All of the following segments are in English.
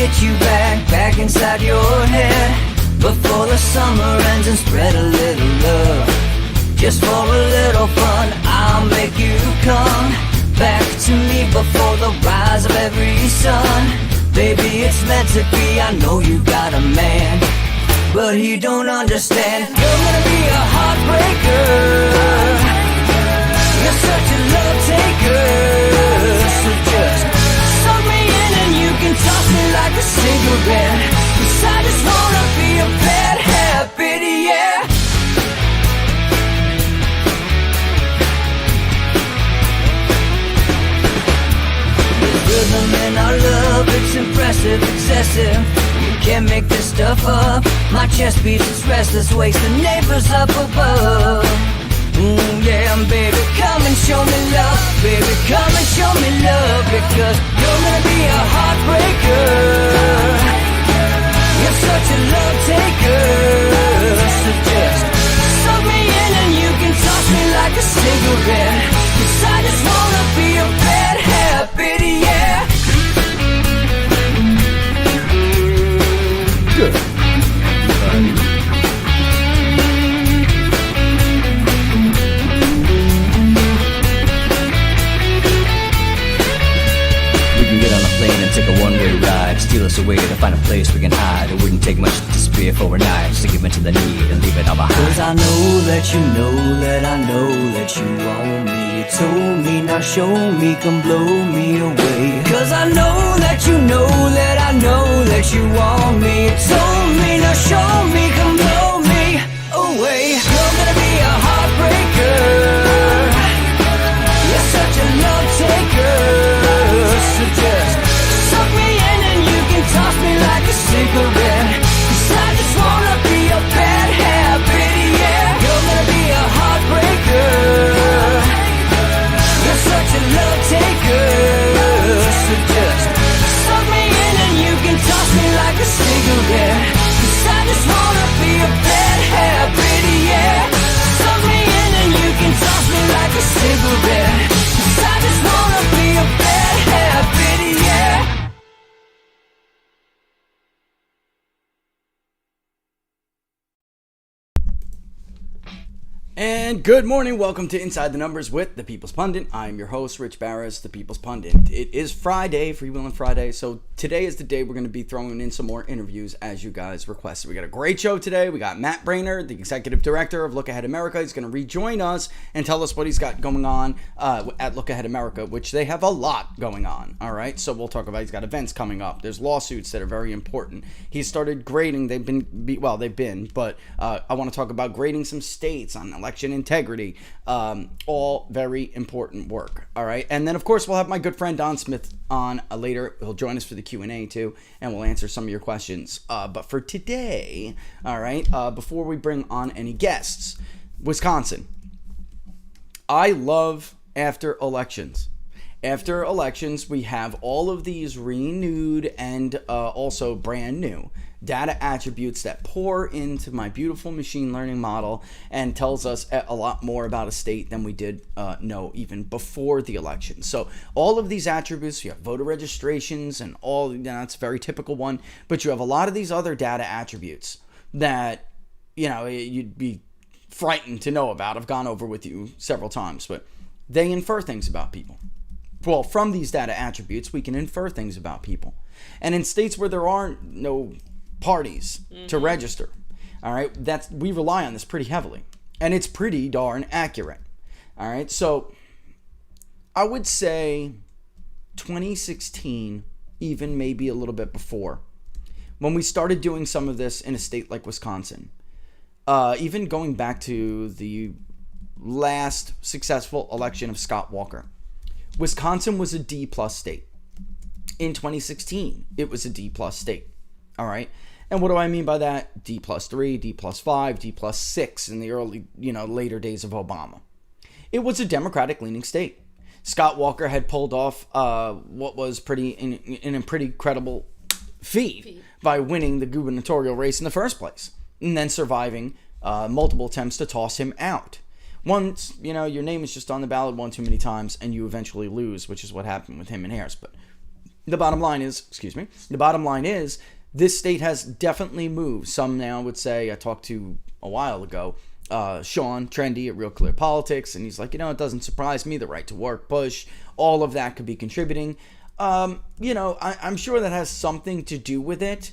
get you back inside your head before the summer ends and spread a little love. Just for a little fun, I'll make you come back to me before the rise of every sun. Baby, it's meant to be, I know you got a man, but he don't understand. You're gonna be a heartbreaker, you're such a love taker. So just suck me in and you can toss me like a cigarette, 'cause I just wanna be a bad habit, yeah. Rhythm in our love, it's impressive, excessive. You can't make this stuff up. My chest beats, it's restless, wakes the neighbors up above. Yeah, baby, come and show me love. Baby, come and show me love, because you're gonna be a heartbreaker, you're such a love taker. So just suck me in and you can toss me like a cigarette, 'cause I just wanna be a bad habit, yeah. Good. Get on a plane and take a one-way ride, steal us away to find a place we can hide. It wouldn't take much to spear for a knife, just to give in to the need and leave it all behind. 'Cause I know that you know that I know that you want me. You told me, now show me, come blow me away. 'Cause I know that you know that I know that you want me. You told me, now show me, come blow me away. You're gonna be a heartbreaker, you're such a love taker. So just suck me in and you can toss me like a cigarette, 'cause I just wanna be a bad habit, yeah. You're gonna be a heartbreaker, you're such a love taker. So just suck me in and you can toss me like a cigarette, 'cause I just wanna be a bad habit, yeah. Suck me in and you can toss me like a cigarette, 'cause I just wanna be a bad habit, yeah. And good morning, welcome to Inside the Numbers with the People's Pundit. I'm your host, Rich Barris, the People's Pundit. It is Friday, Freewheeling Friday, so today is the day we're going to be throwing in some more interviews as you guys requested. We got a great show today. We got Matt Braynard, the Executive Director of Look Ahead America. He's going to rejoin us and tell us what he's got going on at Look Ahead America, which they have a lot going on, all right? So we'll talk about, he's got events coming up. There's lawsuits that are very important. He started grading, but I want to talk about grading some states on election integrity, all very important work, all right? And then, of course, we'll have my good friend Don Smith on later. He'll join us for the Q&A, too, and we'll answer some of your questions. But for today, all right, before we bring on any guests, Wisconsin. I love after elections. After elections, we have all of these renewed and also brand new data attributes that pour into my beautiful machine learning model and tells us a lot more about a state than we did know even before the election. So all of these attributes, you have voter registrations and all, that's a very typical one, but you have a lot of these other data attributes that, you know, you'd be frightened to know about. I've gone over with you several times, but they infer things about people. Well, from these data attributes, we can infer things about people. And in states where there are no parties to register, all right, we rely on this pretty heavily. And it's pretty darn accurate. All right, so I would say 2016, even maybe a little bit before, when we started doing some of this in a state like Wisconsin, even going back to the last successful election of Scott Walker, Wisconsin was a D+ state. In 2016, it was a D+ state. All right. And what do I mean by that? D+3, D+5, D+6 in the early, later days of Obama. It was a Democratic-leaning state. Scott Walker had pulled off what was in a pretty credible feat by winning the gubernatorial race in the first place, and then surviving multiple attempts to toss him out. Once, your name is just on the ballot one too many times, and you eventually lose, which is what happened with him and Harris. But the bottom line is, this state has definitely moved. Some now would say, I talked to a while ago, Sean Trendy at Real Clear Politics, and he's like, it doesn't surprise me, the right to work push, all of that could be contributing. I'm sure that has something to do with it,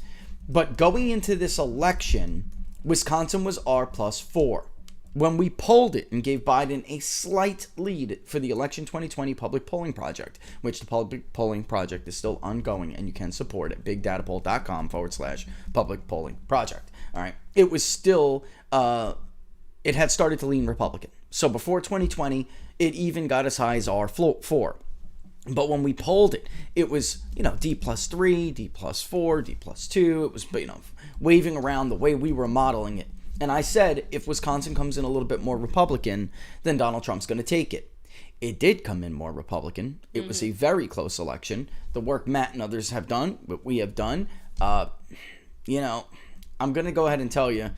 but going into this election, Wisconsin was R+4. When we polled it and gave Biden a slight lead for the election 2020 public polling project, which the public polling project is still ongoing and you can support it, bigdatapoll.com/public polling project. All right. It was still, it had started to lean Republican. So before 2020, it even got as high as R4. But when we polled it, it was, D+3, D+4, D+2. It was, waving around the way we were modeling it. And I said, if Wisconsin comes in a little bit more Republican, then Donald Trump's going to take it. It did come in more Republican. It was a very close election. The work Matt and others have done, what we have done, I'm going to go ahead and tell you,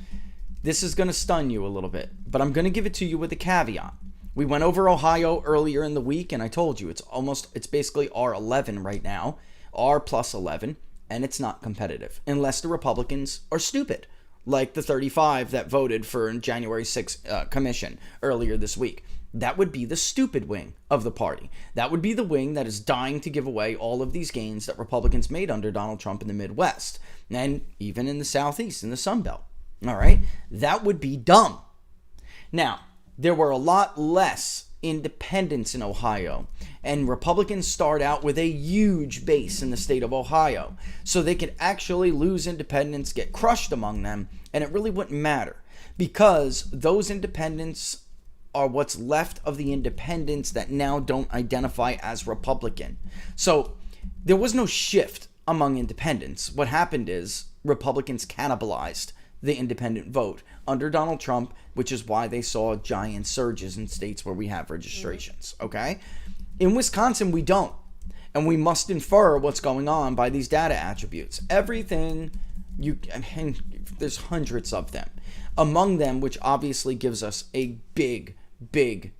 this is going to stun you a little bit, but I'm going to give it to you with a caveat. We went over Ohio earlier in the week, and I told you it's basically R11 right now, R+11, and it's not competitive unless the Republicans are stupid, like the 35 that voted for January 6th commission earlier this week. That would be the stupid wing of the party. That would be the wing that is dying to give away all of these gains that Republicans made under Donald Trump in the Midwest and even in the Southeast, in the Sun Belt. All right? That would be dumb. Now, there were a lot less independents in Ohio, and Republicans start out with a huge base in the state of Ohio, so they could actually lose independents, get crushed among them, and it really wouldn't matter because those independents are what's left of the independents that now don't identify as Republican. So there was no shift among independents. What happened is Republicans cannibalized the independent vote under Donald Trump, which is why they saw giant surges in states where we have registrations, okay? In Wisconsin, we don't. And we must infer what's going on by these data attributes. Everything, there's hundreds of them. Among them, which obviously gives us a big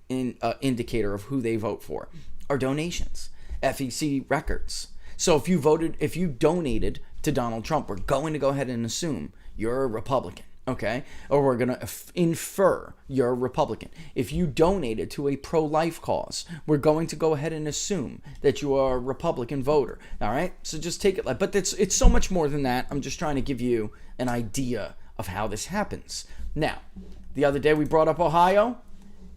indicator of who they vote for, are donations, FEC records. So if you donated to Donald Trump, we're going to go ahead and assume you're a Republican, okay? Or we're going to infer you're a Republican. If you donated to a pro-life cause, we're going to go ahead and assume that you are a Republican voter, all right? So just take it like, but it's so much more than that. I'm just trying to give you an idea of how this happens. Now, the other day we brought up Ohio,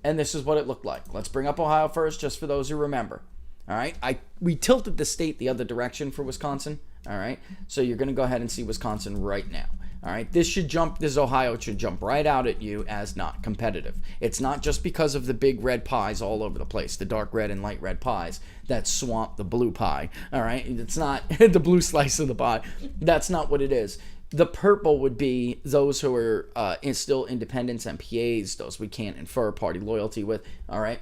and this is what it looked like. Let's bring up Ohio first, just for those who remember. All right, we tilted the state the other direction for Wisconsin. All right, so you're going to go ahead and see Wisconsin right now. All right, this Ohio should jump right out at you as not competitive. It's not just because of the big red pies all over the place, the dark red and light red pies that swamp the blue pie. All right, it's not the blue slice of the pie. That's not what it is. The purple would be those who are still independents and PAs, those we can't infer party loyalty with. All right.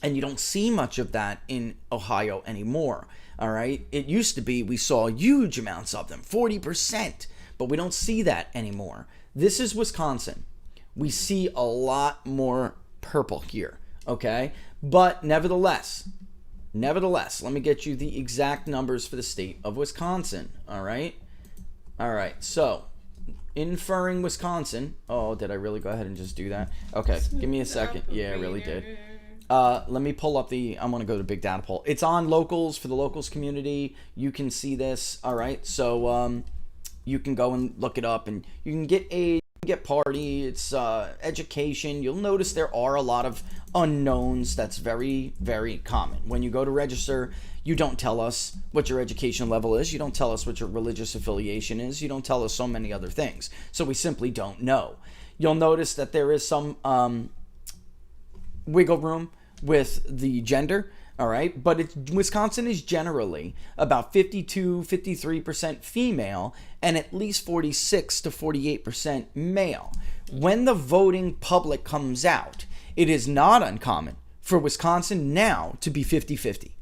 And you don't see much of that in Ohio anymore, all right? It used to be we saw huge amounts of them, 40%, but we don't see that anymore. This is Wisconsin. We see a lot more purple here, okay? But nevertheless, let me get you the exact numbers for the state of Wisconsin, all right? All right, so inferring Wisconsin. Oh, did I really go ahead and just do that? Okay, give me a second. Yeah, I really did. Let me pull up I'm going to go to Big Data Poll. It's on locals for the locals community. You can see this. All right. So, you can go and look it up and you can get age, get party. It's, education. You'll notice there are a lot of unknowns. That's very, very common. When you go to register, you don't tell us what your education level is. You don't tell us what your religious affiliation is. You don't tell us so many other things. So we simply don't know. You'll notice that there is some, wiggle room with the gender, all right? But Wisconsin is generally about 53% female and at least 46 to 48% male. When the voting public comes out, it is not uncommon for Wisconsin now to be 50-50.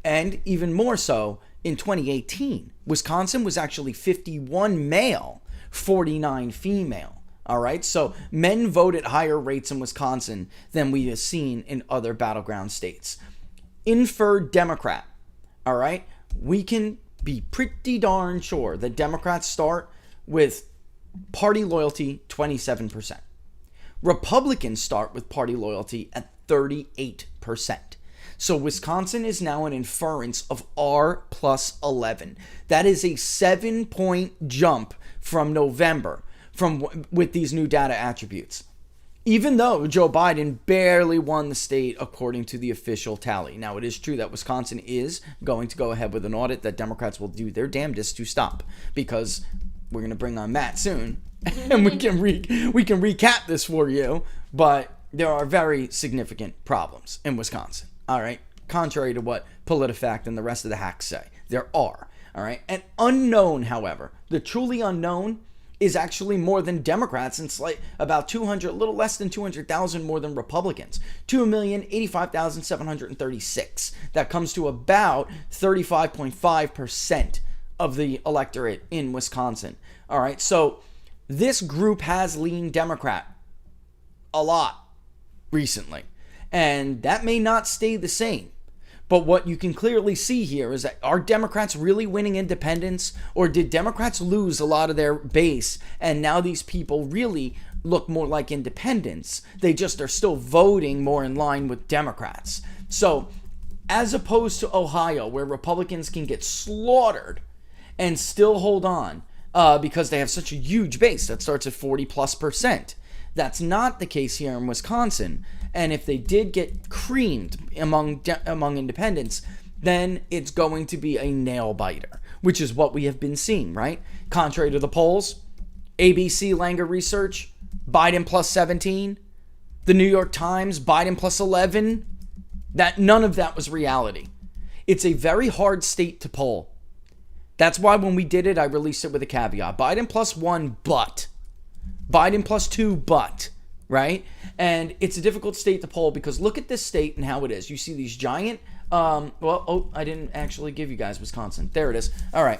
And even more so, in 2018, Wisconsin was actually 51 male, 49 female. All right, so men vote at higher rates in Wisconsin than we have seen in other battleground states. Inferred Democrat, all right? we can be pretty darn sure that Democrats start with party loyalty 27%. Republicans start with party loyalty at 38%. So Wisconsin is now an inference of R plus 11. That is a 7-point jump from November with these new data attributes. Even though Joe Biden barely won the state according to the official tally. Now, it is true that Wisconsin is going to go ahead with an audit that Democrats will do their damnedest to stop, because we're going to bring on Matt soon and we can recap this for you. But there are very significant problems in Wisconsin. All right. Contrary to what PolitiFact and the rest of the hacks say, there are. All right. And unknown, however, the truly unknown is actually more than Democrats, and about 200, a little less than 200,000 more than Republicans. 2,085,736. That comes to about 35.5% of the electorate in Wisconsin. All right. So this group has leaned Democrat a lot recently, and that may not stay the same. But what you can clearly see here is that, are Democrats really winning independents, or did Democrats lose a lot of their base and now these people really look more like independents? They just are still voting more in line with Democrats. So as opposed to Ohio, where Republicans can get slaughtered and still hold on because they have such a huge base that starts at 40+%. That's not the case here in Wisconsin. And if they did get creamed among independents, then it's going to be a nail biter, which is what we have been seeing, right? Contrary to the polls, ABC Langer Research, Biden plus 17, the New York Times, Biden plus 11, that none of that was reality. It's a very hard state to poll. That's why when we did it, I released it with a caveat. Biden plus 1, but. Biden plus 2, but. Right? And it's a difficult state to poll because look at this state and how it is. You see these giant, I didn't actually give you guys Wisconsin. There it is. All right.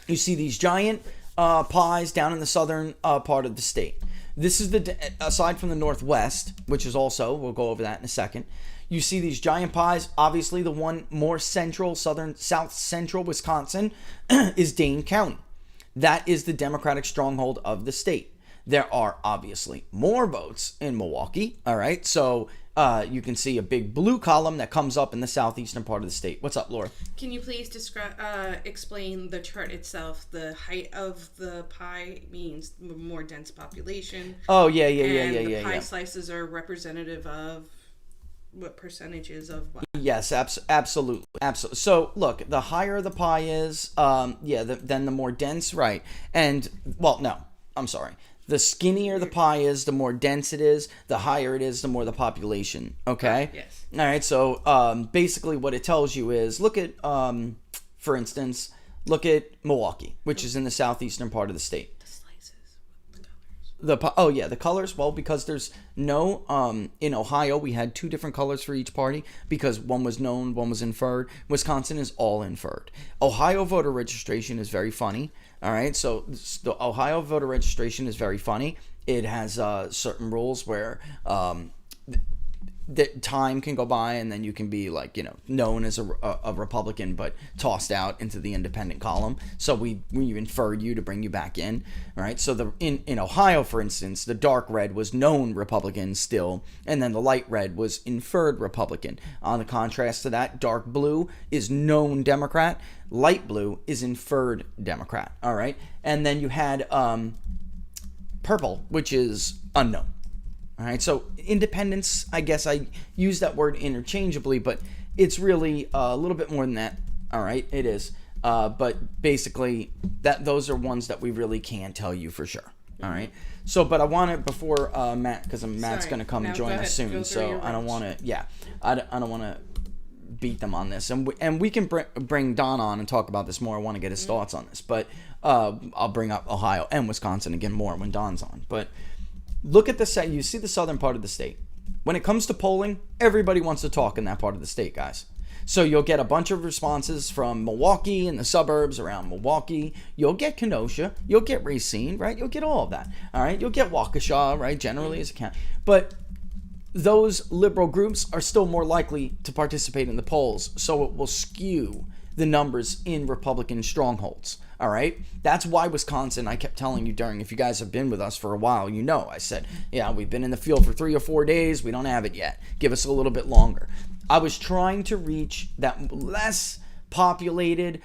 You see these giant pies down in the southern part of the state. This is aside from the Northwest, which is also, we'll go over that in a second. You see these giant pies. Obviously, the one more central, south central Wisconsin is Dane County. That is the Democratic stronghold of the state. There are obviously more votes in Milwaukee, all right? So you can see a big blue column that comes up in the southeastern part of the state. What's up, Laura? Can you please explain the chart itself? The height of the pie means more dense population. Oh, yeah. The pie slices are representative of what percentages of what? Yes, absolutely. So, look, the higher the pie is, then the more dense, right? And, well, no, I'm sorry. The skinnier the pie is, the more dense it is. The higher it is, the more the population. Okay? Yes. All right. So basically what it tells you is, look at, for instance, look at Milwaukee, which is in the southeastern part of the state. The slices, the colors. The colors. Well, because there's no, in Ohio, we had 2 different colors for each party because one was known, one was inferred. Wisconsin is all inferred. Ohio voter registration is very funny. All right, so the Ohio voter registration is very funny. It has certain rules where the time can go by and then you can be known as a Republican but tossed out into the independent column. So we inferred you to bring you back in. All right, so in Ohio, for instance, the dark red was known Republican still, and then the light red was inferred Republican. On the contrast to that, dark blue is known Democrat. Light blue is inferred Democrat, all right? And then you had purple, which is unknown, all right? So independence, I guess I use that word interchangeably, but it's really a little bit more than that, all right? It is. But basically, those are ones that we really can't tell you for sure, all right? So, but I want to, before Matt, because Matt's going to come and join us soon, so I don't want to, I don't want to beat them on this, and we can bring Don on and talk about this more. I want to get his thoughts on this, but I'll bring up Ohio and Wisconsin again more when Don's on. But look at you see the southern part of the state. When it comes to polling, everybody wants to talk in that part of the state, guys. So you'll get a bunch of responses from Milwaukee and the suburbs around Milwaukee. You'll get Kenosha. You'll get Racine, right? You'll get all of that, all right? You'll get Waukesha, right? Generally as a county, but those liberal groups are still more likely to participate in the polls, so it will skew the numbers in Republican strongholds. All right. That's why Wisconsin, I kept telling you if you guys have been with us for a while, I said, yeah, we've been in the field for 3 or 4 days. We don't have it yet. Give us a little bit longer. I was trying to reach that less populated,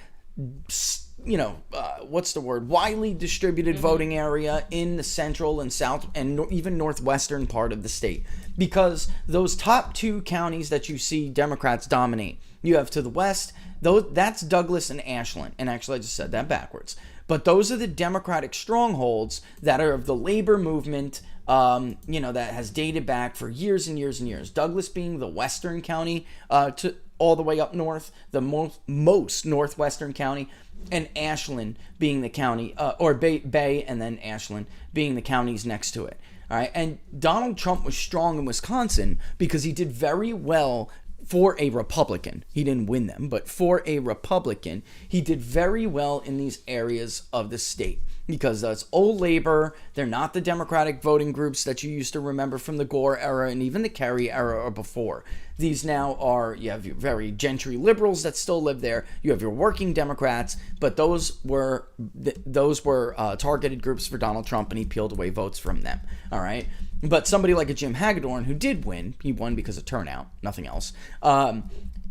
widely distributed voting area in the central and south and even northwestern part of the state. Because those top 2 counties that you see Democrats dominate, you have to the west, that's Douglas and Ashland. And actually, I just said that backwards. But those are the Democratic strongholds that are of the labor movement, that has dated back for years and years and years. Douglas being the western county to all the way up north, the most northwestern county, and Ashland being the county, or Bay and then Ashland being the counties next to it. All right, and Donald Trump was strong in Wisconsin because he did very well for a Republican. He didn't win them, but for a Republican, he did very well in these areas of the state because that's old labor. They're not the Democratic voting groups that you used to remember from the Gore era and even the Kerry era or before. These now are, you have your very gentry liberals that still live there. You have your working Democrats, but those were targeted groups for Donald Trump, and he peeled away votes from them. All right. But somebody like a Jim Hagedorn, who did win, he won because of turnout, nothing else.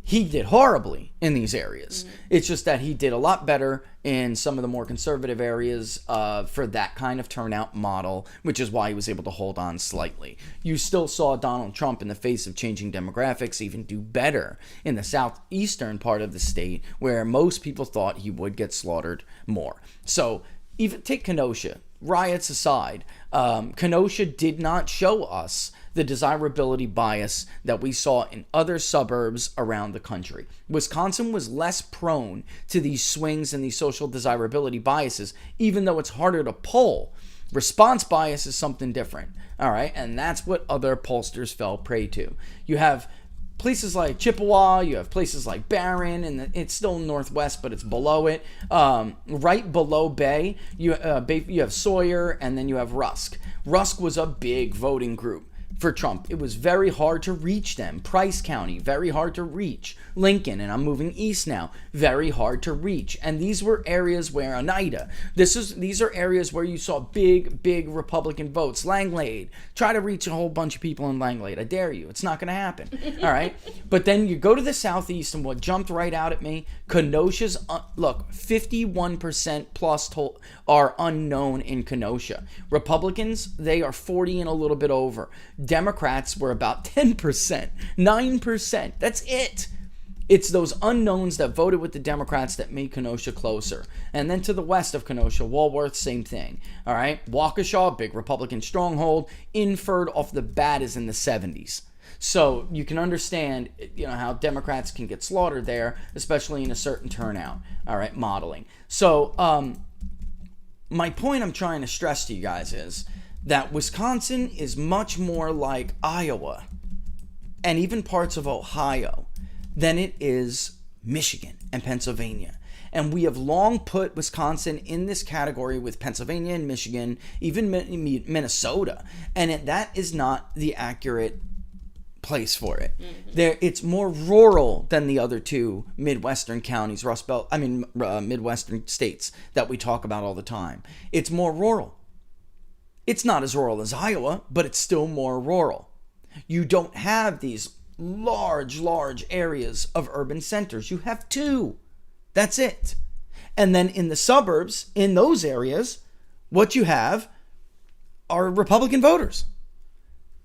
He did horribly in these areas. It's just that he did a lot better in some of the more conservative areas for that kind of turnout model, which is why he was able to hold on slightly. You still saw Donald Trump, in the face of changing demographics, even do better in the southeastern part of the state, where most people thought he would get slaughtered more. So even take Kenosha. Riots aside, Kenosha did not show us the desirability bias that we saw in other suburbs around the country. Wisconsin was less prone to these swings and these social desirability biases, even though it's harder to poll. Response bias is something different, all right? And that's what other pollsters fell prey to. You have places like Chippewa, you have places like Barron, and it's still northwest, but it's below it. Right below Bay, you have Sawyer, and then you have Rusk. Rusk was a big voting group for Trump. It was very hard to reach them. Price County, very hard to reach. Lincoln, and I'm moving east now, very hard to reach. And these were areas where Oneida, these are areas where you saw big Republican votes. Langlade, try to reach a whole bunch of people in Langlade. I dare you. It's not going to happen. All right? But then you go to the southeast, and what jumped right out at me, Kenosha's, look, 51% plus are unknown in Kenosha. Republicans, they are 40 and a little bit over. Democrats were about 10%, 9%. That's it. It's those unknowns that voted with the Democrats that made Kenosha closer. And then to the west of Kenosha, Walworth, same thing. All right. Waukesha, big Republican stronghold. Inford off the bat is in the 70s. So you can understand, how Democrats can get slaughtered there, especially in a certain turnout. All right. Modeling. So my point I'm trying to stress to you guys is that Wisconsin is much more like Iowa and even parts of Ohio than it is Michigan and Pennsylvania. And we have long put Wisconsin in this category with Pennsylvania and Michigan, even Minnesota. And that is not the accurate place for it. It's more rural than the other two Midwestern counties, Midwestern states that we talk about all the time. It's more rural. It's not as rural as Iowa, but it's still more rural. You don't have these large areas of urban centers. You have 2. That's it. And then in the suburbs, in those areas, what you have are Republican voters.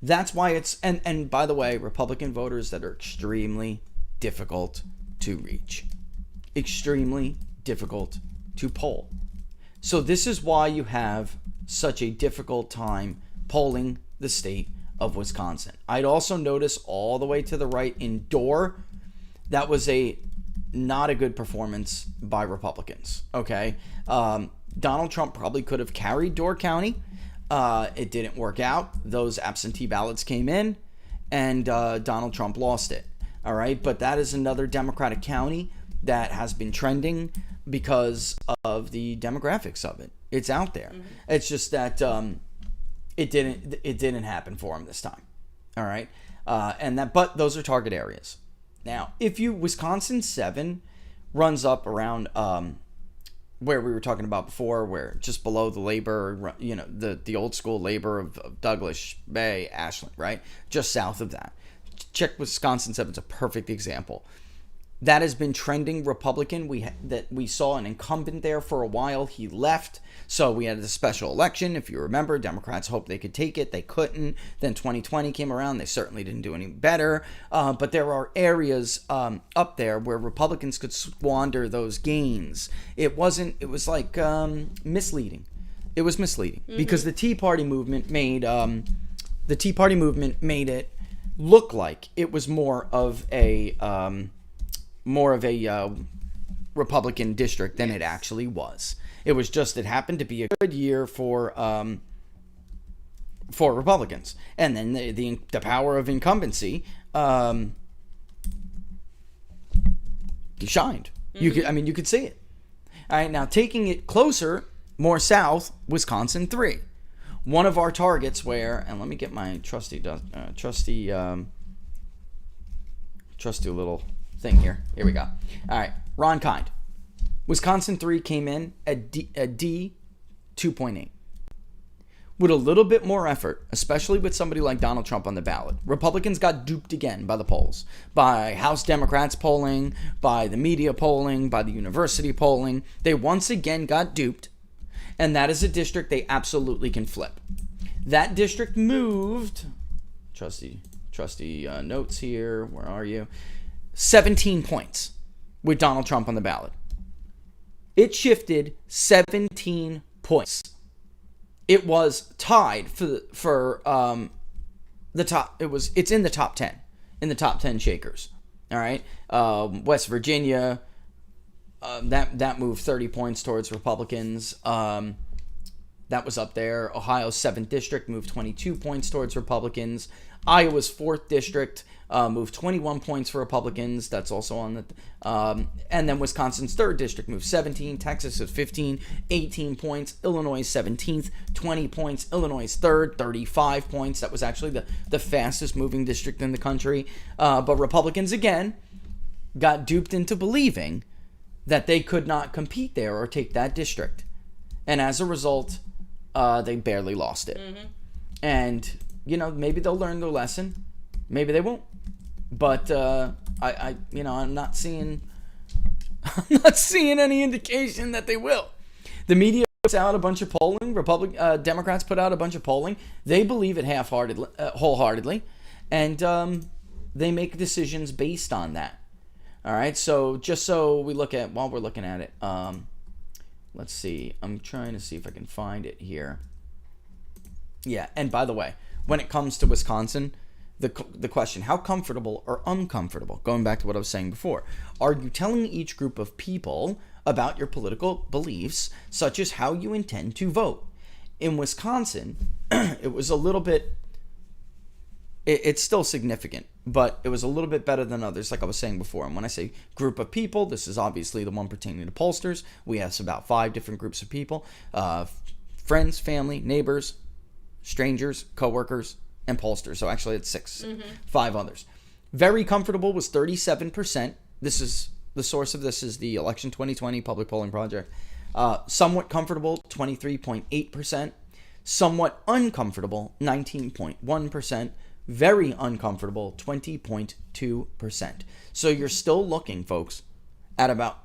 That's why it's, and by the way, Republican voters that are extremely difficult to reach. Extremely difficult to poll. So this is why you have such a difficult time polling the state of Wisconsin. I'd also notice all the way to the right in Dorr, that was not a good performance by Republicans. Okay, Donald Trump probably could have carried Dorr County. It didn't work out. Those absentee ballots came in, and Donald Trump lost it. All right, but that is another Democratic county that has been trending because of the demographics of it. It's out there. Mm-hmm. It's just that it didn't happen for him this time. All right, but those are target areas. Now, Wisconsin 7 runs up around where we were talking about before, where just below the labor, the old school labor of Douglas, Bay, Ashland, right? Just south of that. Check Wisconsin 7. It's a perfect example. That has been trending Republican. We saw an incumbent there for a while. He left. So we had a special election. If you remember, Democrats hoped they could take it. They couldn't. Then 2020 came around. They certainly didn't do any better. But there are areas up there where Republicans could squander those gains. It was like misleading. It was misleading because the Tea Party movement made it look like it was more of a Republican district than it actually was. It was just, it happened to be a good year for Republicans, and then the power of incumbency shined. You could see it. All right, now taking it closer, more south, Wisconsin 3. One of our targets where, and let me get my trusty little thing here. Here we go. All right, Ron Kind. Wisconsin 3 came in at D 2.8. With a little bit more effort, especially with somebody like Donald Trump on the ballot, Republicans got duped again by the polls, by House Democrats polling, by the media polling, by the university polling. They once again got duped, and that is a district they absolutely can flip. That district moved, trusty notes here, where are you? 17 points with Donald Trump on the ballot. It shifted 17 points. It was tied for the top. It's in the top 10, in the top 10 shakers. All right, West Virginia, that moved 30 points towards Republicans. That was up there. Ohio's 7th district moved 22 points towards Republicans. Iowa's 4th district moved 21 points for Republicans. That's also on the... and then Wisconsin's 3rd district moved 17. Texas is 15, 18 points. Illinois 17th, 20 points. Illinois 3rd, 35 points. That was actually the fastest moving district in the country. But Republicans, again, got duped into believing that they could not compete there or take that district. And as a result, they barely lost it. Mm-hmm. And... maybe they'll learn their lesson. Maybe they won't. But I'm not seeing any indication that they will. The media puts out a bunch of polling. Democrats put out a bunch of polling. They believe it wholeheartedly, and they make decisions based on that. All right. So just so we look at while we're looking at it, let's see. I'm trying to see if I can find it here. Yeah. And by the way, when it comes to Wisconsin, the question, how comfortable or uncomfortable, going back to what I was saying before, are you telling each group of people about your political beliefs, such as how you intend to vote? In Wisconsin, it was a little bit, it's still significant, but it was a little bit better than others, like I was saying before. And when I say group of people, this is obviously the one pertaining to pollsters. We have about 5 different groups of people, friends, family, neighbors, strangers, coworkers, and pollsters. So actually it's 6, 5 others. Very comfortable was 37%. This is the source of this is the Election 2020 Public Polling Project. Somewhat comfortable, 23.8%. Somewhat uncomfortable, 19.1%. Very uncomfortable, 20.2%. So you're still looking, folks, at about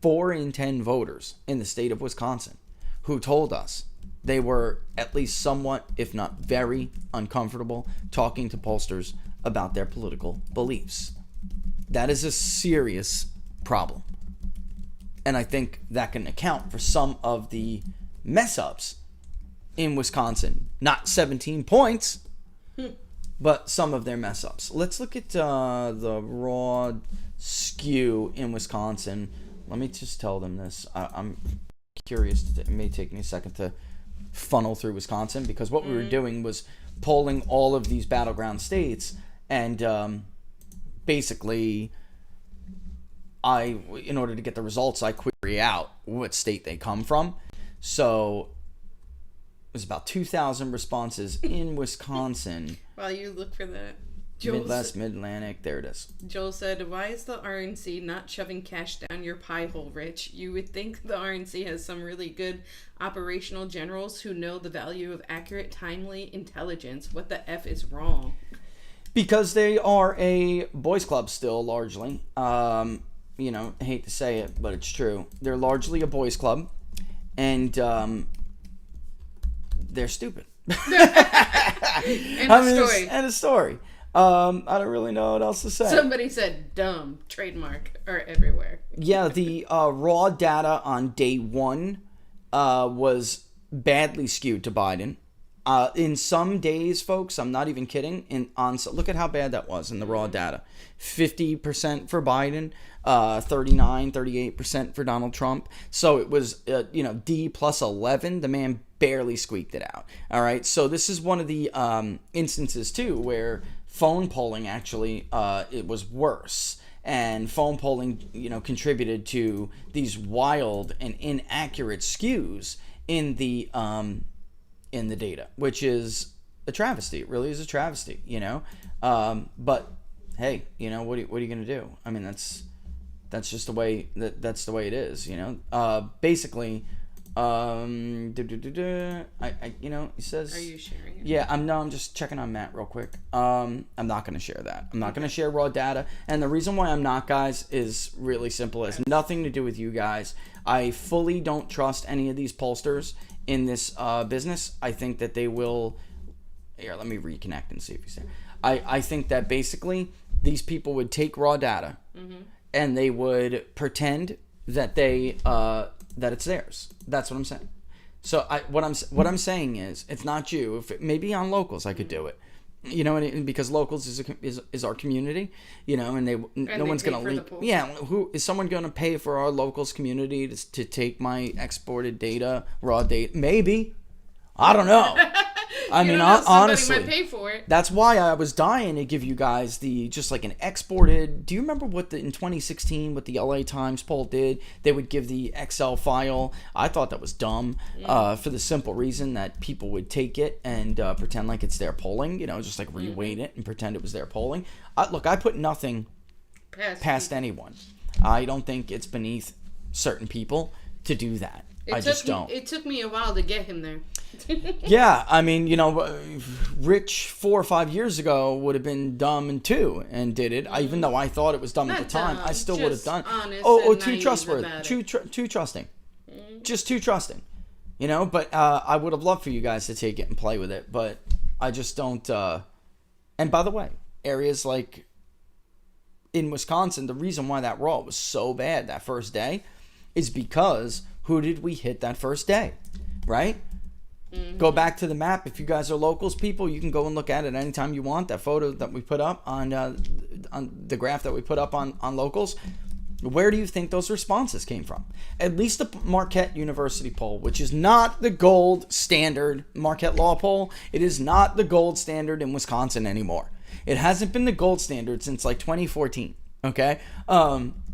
4 in 10 voters in the state of Wisconsin who told us they were at least somewhat, if not very, uncomfortable talking to pollsters about their political beliefs. That is a serious problem. And I think that can account for some of the mess-ups in Wisconsin. Not 17 points, but some of their mess-ups. Let's look at the raw skew in Wisconsin. Let me just tell them this. I'm curious. It may take me a second to funnel through Wisconsin, because what we were doing was polling all of these battleground states, and basically in order to get the results, I query out what state they come from. So it was about 2,000 responses in Wisconsin. While you look for the Midwest, Mid-Atlantic, there it is. Joel said, why is the RNC not shoving cash down your pie hole, Rich? You would think the RNC has some really good operational generals who know the value of accurate, timely intelligence. What the F is wrong? Because they are a boys club still, largely. You know, I hate to say it, but it's true. They're largely a boys club, and they're stupid. End of story. End of story. I don't really know what else to say. Somebody said dumb. Trademark are everywhere. Yeah, the raw data on day one was badly skewed to Biden. In some days, folks, I'm not even kidding. Look at how bad that was in the raw data. 50% for Biden, 38% for Donald Trump. So it was, D plus 11. The man barely squeaked it out. All right. So this is one of the instances too where phone polling actually it was worse, and phone polling contributed to these wild and inaccurate skews in the data, which is a travesty. It really is a travesty, but hey, what are you gonna do? I mean, that's just the way that's the way it is, basically. He says, are you sharing it? Yeah, I'm just checking on Matt real quick. I'm not going to share that. I'm not going to share raw data. And the reason why I'm not, guys, is really simple. It has nothing to do with you guys. I fully don't trust any of these pollsters in this business. I think that they will... Here, let me reconnect and see if he's there. I think that basically these people would take raw data and they would pretend that they... that it's theirs. That's what I'm saying. So what I'm saying is, it's not you. If maybe on locals I could do it, and because locals is our community, and no one's gonna leak. Yeah, who is someone gonna pay for our locals community to take my exported data, raw data? Maybe, I don't know. I mean, honestly, might pay for it. That's why I was dying to give you guys just like an exported. Do you remember in 2016 what the LA Times poll did? They would give the Excel file. I thought that was dumb, for the simple reason that people would take it and pretend like it's their polling. Just like reweight it and pretend it was their polling. Look, I put nothing past anyone. I don't think it's beneath certain people to do that. I just don't. It took me a while to get him there. Yeah, I mean, Rich 4 or 5 years ago would have been dumb too and did it. Even though I thought it was dumb at the time, I still would have done. Too trustworthy, too trusting, just too trusting. But I would have loved for you guys to take it and play with it, but I just don't. And by the way, areas like in Wisconsin, the reason why that raw was so bad that first day is because who did we hit that first day, right? Go back to the map. If you guys are locals people, you can go and look at it anytime you want. That photo that we put up on the graph that we put up on locals, where do you think those responses came from? At least the Marquette University poll, which is not the gold standard Marquette Law poll. It is not the gold standard in Wisconsin anymore. It hasn't been the gold standard since like 2014, okay?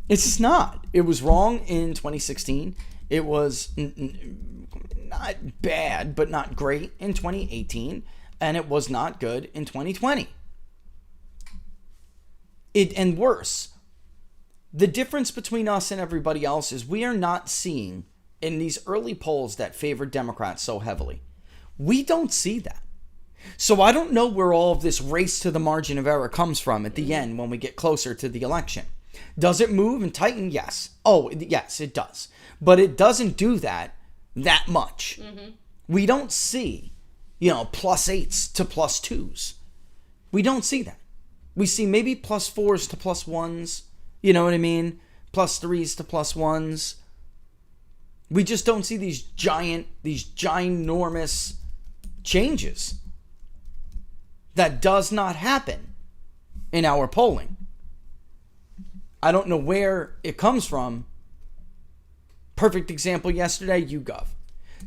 It's just not. It was wrong in 2016. It was... not bad, but not great in 2018, and it was not good in 2020. And worse, the difference between us and everybody else is we are not seeing in these early polls that favor Democrats so heavily. We don't see that. So I don't know where all of this race to the margin of error comes from at the end when we get closer to the election. Does it move and tighten? Yes. Oh, yes, it does. But it doesn't do that much. We don't see, +8s to +2s. We don't see that. We see maybe +4s to +1s. You know what I mean? +3s to +1s. We just don't see these ginormous changes. That does not happen in our polling. I don't know where it comes from. Perfect example yesterday, YouGov.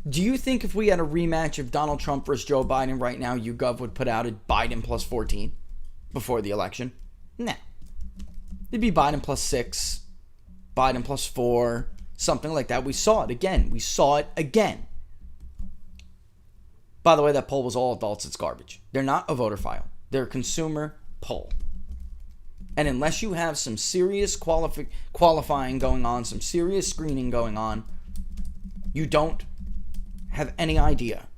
Do you think if we had a rematch of Donald Trump versus Joe Biden right now, YouGov would put out a Biden +14 before the election? Nah. It'd be Biden +6, Biden +4, something like that. We saw it again. By the way, that poll was all adults. It's garbage. They're not a voter file. They're a consumer poll. And unless you have some serious qualifying going on, some serious screening going on, you don't have any idea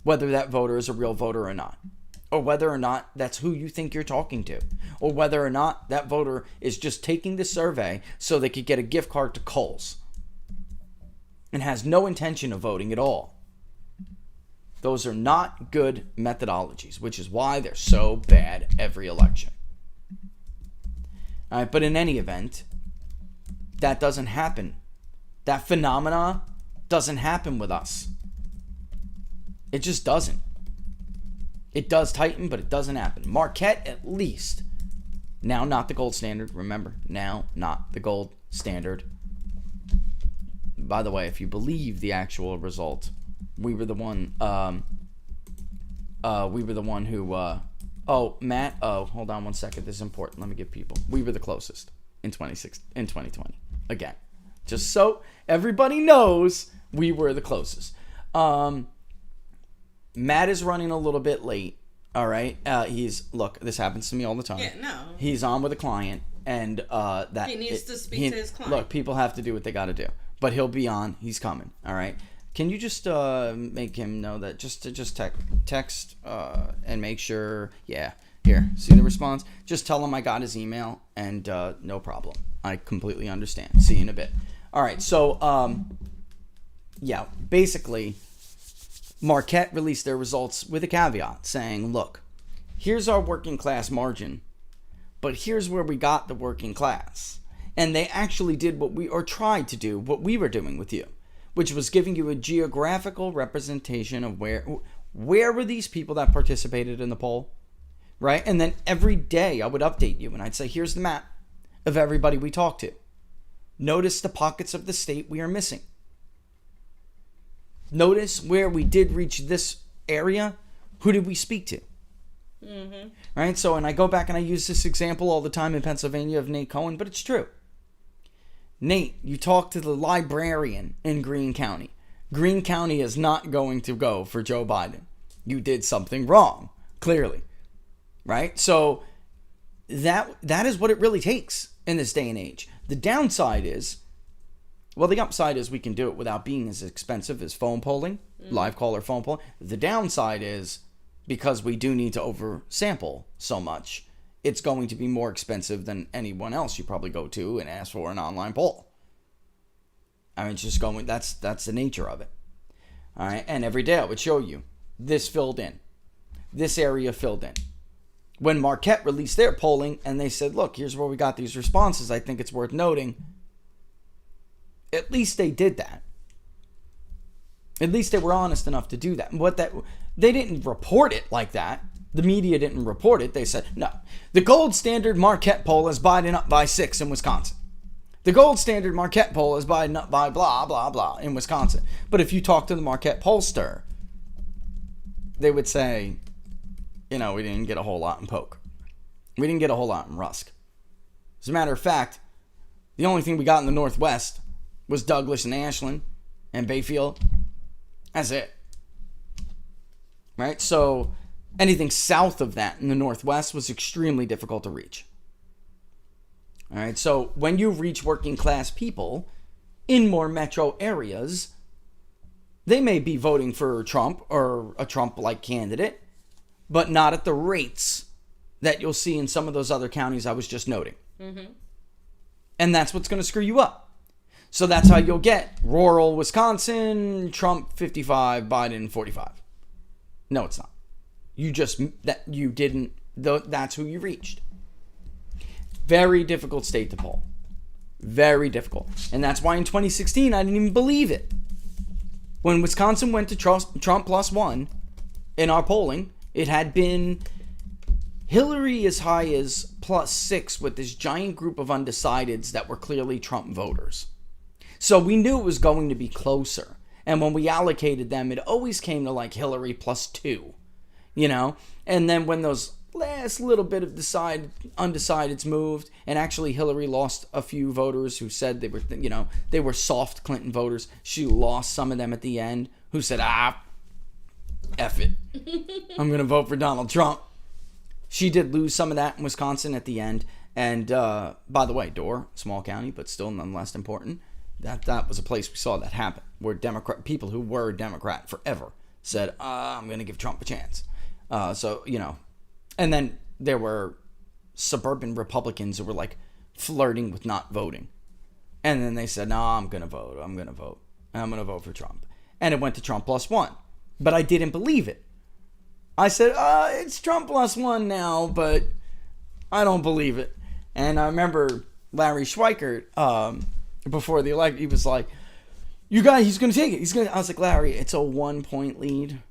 whether that voter is a real voter or not. Or whether or not that's who you think you're talking to. Or whether or not that voter is just taking the survey so they could get a gift card to Kohl's. And has no intention of voting at all. Those are not good methodologies, which is why they're so bad every election. All right, but in any event, that doesn't happen. That phenomena doesn't happen with us. It just doesn't. It does tighten, but it doesn't happen. Marquette, at least, now not the gold standard. Remember, now not the gold standard. By the way, if you believe the actual result, we were the one. Matt. Oh, hold on one second. This is important. Let me give people. We were the closest in 2020. Again, just so everybody knows, we were the closest. Matt is running a little bit late. All right. Look, this happens to me all the time. Yeah, no. He's on with a client, and he needs to speak to his client. Look, people have to do what they got to do, but he'll be on. He's coming. All right. Can you just make him know that? Just text and make sure. Yeah. Here. See the response? Just tell him I got his email, and no problem. I completely understand. See you in a bit. All right. So yeah. Basically, Marquette released their results with a caveat saying, look, here's our working class margin, but here's where we got the working class. And they actually did tried to do what we were doing with you, which was giving you a geographical representation of where were these people that participated in the poll, right? And then every day I would update you and I'd say, here's the map of everybody we talked to. Notice the pockets of the state we are missing. Notice where we did reach this area, who did we speak to? Mm-hmm. Right? So, and I go back and I use this example all the time in Pennsylvania of Nate Cohen, but it's true. Nate, you talk to the librarian in Greene County. Greene County is not going to go for Joe Biden. You did something wrong, clearly. Right? So, that is what it really takes in this day and age. The downside is, well, the upside is we can do it without being as expensive as phone polling, live caller phone polling. The downside is because we do need to oversample so much, it's going to be more expensive than anyone else you probably go to and ask for an online poll. I mean, it's just going, that's the nature of it. All right. And every day I would show you this filled in, this area filled in. When Marquette released their polling and they said, look, here's where we got these responses, I think it's worth noting. At least they did that. At least they were honest enough to do that. They didn't report it like that. The media didn't report it. They said, no, the gold standard Marquette poll is Biden up by 6 in Wisconsin. The gold standard Marquette poll is Biden up by blah, blah, blah in Wisconsin. But if you talk to the Marquette pollster, they would say, we didn't get a whole lot in Polk. We didn't get a whole lot in Rusk. As a matter of fact, the only thing we got in the Northwest was Douglas and Ashland and Bayfield. That's it. Right? So anything south of that in the Northwest was extremely difficult to reach. All right? So when you reach working class people in more metro areas, they may be voting for Trump or a Trump-like candidate, but not at the rates that you'll see in some of those other counties I was just noting. Mm-hmm. And that's what's going to screw you up. So that's how you'll get rural Wisconsin, Trump 55, Biden 45. No, it's not. That's who you reached. Very difficult state to poll. Very difficult. And that's why in 2016, I didn't even believe it. When Wisconsin went to Trump +1 in our polling, it had been Hillary as high as +6 with this giant group of undecideds that were clearly Trump voters. So we knew it was going to be closer. And when we allocated them, it always came to like Hillary +2, And then when those last little bit of undecideds moved, and actually Hillary lost a few voters who said they were soft Clinton voters. She lost some of them at the end who said, F it. I'm going to vote for Donald Trump. she did lose some of that in Wisconsin at the end. And by the way, Dorr, small county, but still nonetheless important. That was a place we saw that happen, where people who were Democrat forever said, I'm going to give Trump a chance. So, and then there were suburban Republicans who were like flirting with not voting. And then they said, no, I'm going to vote. I'm going to vote for Trump. And it went to Trump +1. But I didn't believe it. I said, it's Trump +1 now, but I don't believe it. And I remember Larry Schweikert, before the election, he was like, you guys, he's going to take it. I was like, Larry, it's a 1-point lead.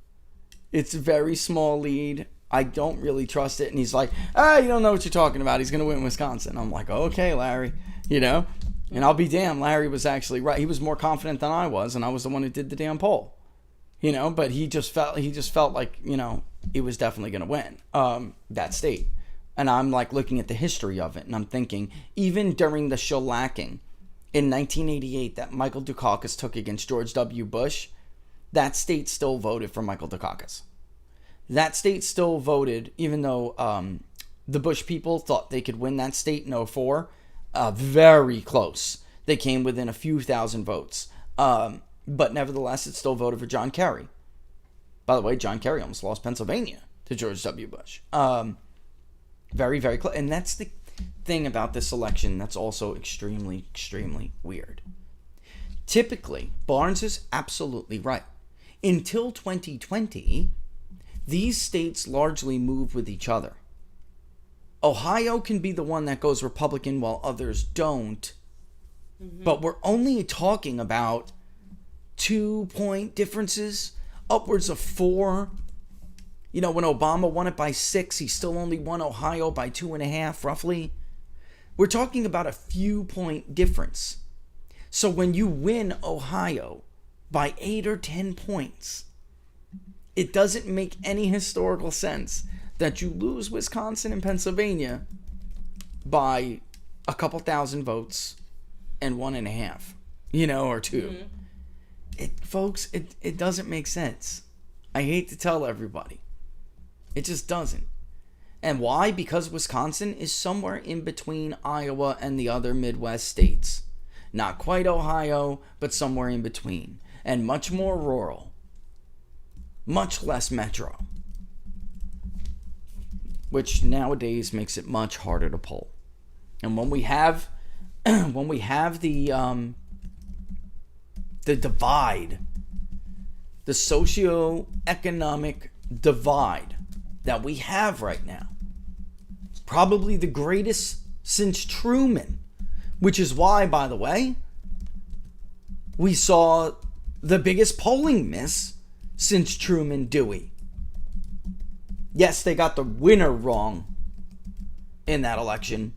It's a very small lead. I don't really trust it. And he's like, you don't know what you're talking about. He's going to win Wisconsin. I'm like, okay, Larry, And I'll be damned, Larry was actually right. He was more confident than I was, and I was the one who did the damn poll. But he just felt like, it was definitely going to win that state. And I'm like looking at the history of it, and I'm thinking, even during the shellacking in 1988 that Michael Dukakis took against George W. Bush, that state still voted for Michael Dukakis. That state still voted, even though the Bush people thought they could win that state in 2004. Very close. They came within a few thousand votes. But nevertheless, it still voted for John Kerry. By the way, John Kerry almost lost Pennsylvania to George W. Bush. Very, very close. And that's the thing about this election that's also extremely, extremely weird. Typically, Barnes is absolutely right. Until 2020, these states largely move with each other. Ohio can be the one that goes Republican while others don't. Mm-hmm. But we're only talking about 2-point differences, upwards of 4. When Obama won it by 6, he still only won Ohio by 2.5, roughly. We're talking about a few point difference. So when you win Ohio by 8 or 10 points, it doesn't make any historical sense that you lose Wisconsin and Pennsylvania by a couple thousand votes and 1.5, or 2. Mm-hmm. It doesn't make sense. I hate to tell everybody. It just doesn't. And why? Because Wisconsin is somewhere in between Iowa and the other Midwest states. Not quite Ohio, but somewhere in between. And much more rural. Much less metro. Which nowadays makes it much harder to poll. And when we have the divide, the socio-economic divide that we have right now, probably the greatest since Truman, which is why, by the way, we saw the biggest polling miss since Truman Dewey. Yes, they got the winner wrong in that election,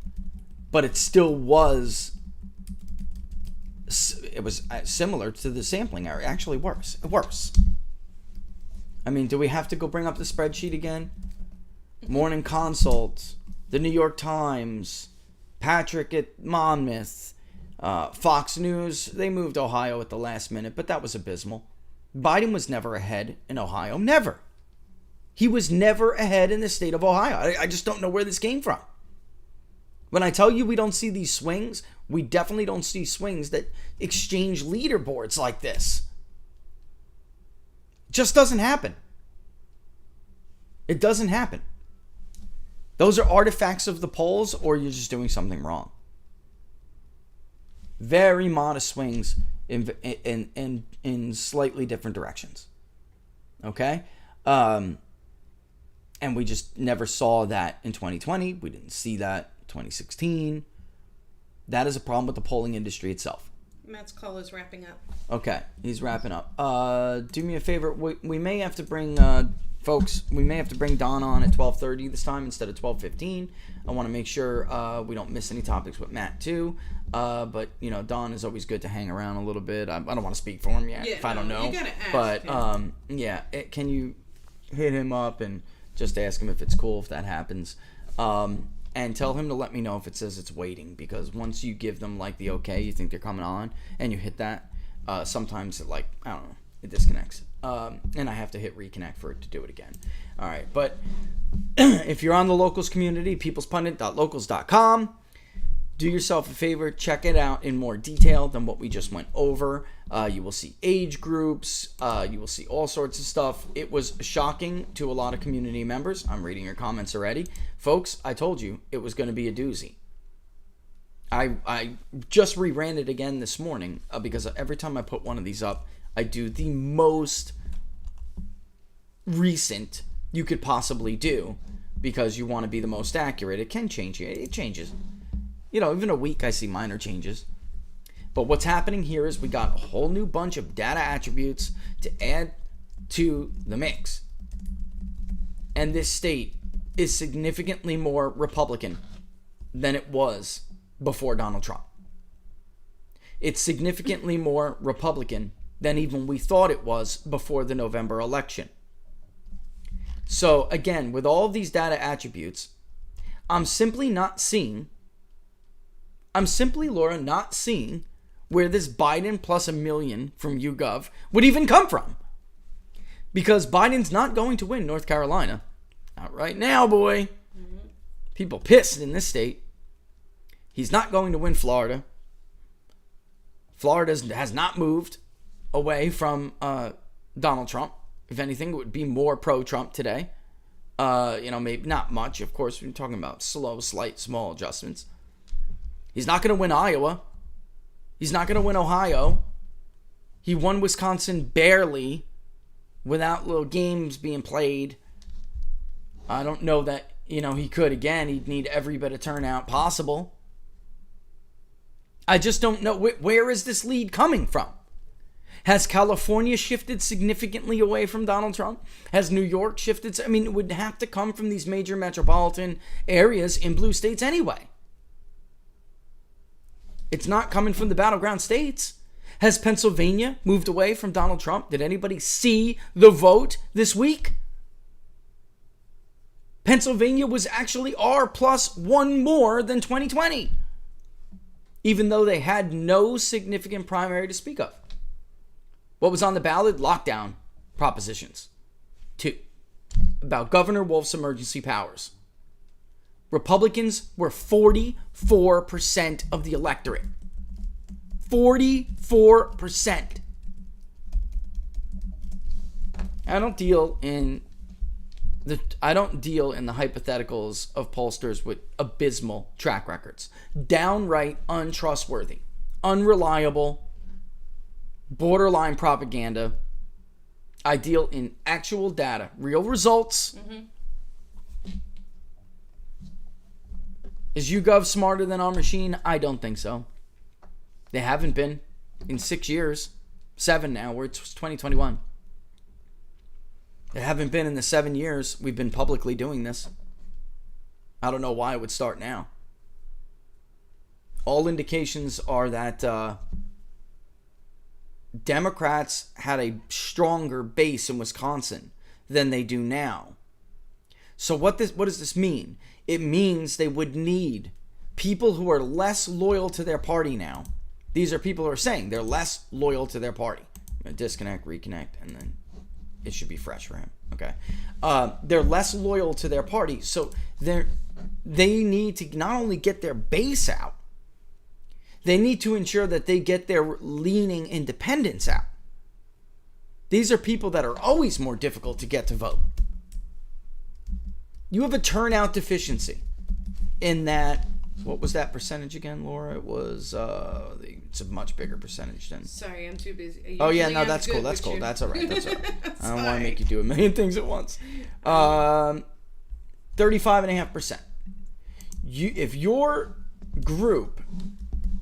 but it still was, similar to the sampling area. Actually worse. I mean, do we have to go bring up the spreadsheet again? Morning Consult, the New York Times, Patrick at Monmouth, Fox News, they moved Ohio at the last minute, but that was abysmal. Biden was never ahead in Ohio. Never. He was never ahead in the state of Ohio. I just don't know where this came from. When I tell you we don't see these swings, we definitely don't see swings that exchange leaderboards like this. It just doesn't happen. It doesn't happen. Those are artifacts of the polls, or you're just doing something wrong. Very modest swings in slightly different directions. Okay? And we just never saw that in 2020. We didn't see that in 2016. That is a problem with the polling industry itself. Matt's call is wrapping up. Okay, he's wrapping up. Do me a favor. We may have to bring folks. We may have to bring Don on at 12:30 this time instead of 12:15. I want to make sure we don't miss any topics with Matt too. But Don is always good to hang around a little bit. I don't want to speak for him yet if I don't know. You gotta ask but him. Can you hit him up and just ask him if it's cool if that happens. And tell him to let me know if it says it's waiting, because once you give them the okay, you think they're coming on, and you hit that, sometimes it disconnects. And I have to hit reconnect for it to do it again. All right, but if you're on the locals community, peoplespundit.locals.com, do yourself a favor, check it out in more detail than what we just went over. You will see age groups. You will see all sorts of stuff. It was shocking to a lot of community members. I'm reading your comments already. Folks, I told you it was going to be a doozy. I just reran it again this morning because every time I put one of these up, I do the most recent you could possibly do because you want to be the most accurate. It can change. It changes. Even a week I see minor changes. But what's happening here is we got a whole new bunch of data attributes to add to the mix. And this state is significantly more Republican than it was before Donald Trump. It's significantly more Republican than even we thought it was before the November election. So again, with all of these data attributes, I'm simply, Laura, not seeing where this Biden plus a million from YouGov would even come from. Because Biden's not going to win North Carolina. Not right now, boy. People pissed in this state. He's not going to win Florida. Florida has not moved away from Donald Trump. If anything, it would be more pro-Trump today. Maybe not much. Of course, we're talking about slight, small adjustments. He's not going to win Iowa. He's not going to win Ohio. He won Wisconsin barely without little games being played. I don't know that, he could again. He'd need every bit of turnout possible. I just don't know. Where is this lead coming from? Has California shifted significantly away from Donald Trump? Has New York shifted? It would have to come from these major metropolitan areas in blue states anyway. It's not coming from the battleground states. Has Pennsylvania moved away from Donald Trump? Did anybody see the vote this week? Pennsylvania was actually R+1 more than 2020. Even though they had no significant primary to speak of. What was on the ballot? Lockdown propositions. 2. About Governor Wolf's emergency powers. Republicans were 44% of the electorate. 44%. I don't deal in the hypotheticals of pollsters with abysmal track records. Downright untrustworthy, unreliable, borderline propaganda. I deal in actual data, real results. Is YouGov smarter than our machine? I don't think so. They haven't been in 6 years. 7 now. It's 2021. They haven't been in the 7 years we've been publicly doing this. I don't know why it would start now. All indications are that Democrats had a stronger base in Wisconsin than they do now. So what does this mean? It means they would need people who are less loyal to their party now. These are people who are saying they're less loyal to their party. I'm going to disconnect, reconnect, and then it should be fresh for him. Okay. They're less loyal to their party. So they need to not only get their base out, they need to ensure that they get their leaning independents out. These are people that are always more difficult to get to vote. You have a turnout deficiency in that. What was that percentage again, Laura? It was it's a much bigger percentage than. Sorry, I'm too busy. Oh yeah, no, that's cool. That's cool. That's all right. That's all right. I don't want to make you do a million things at once. 35.5%. If your group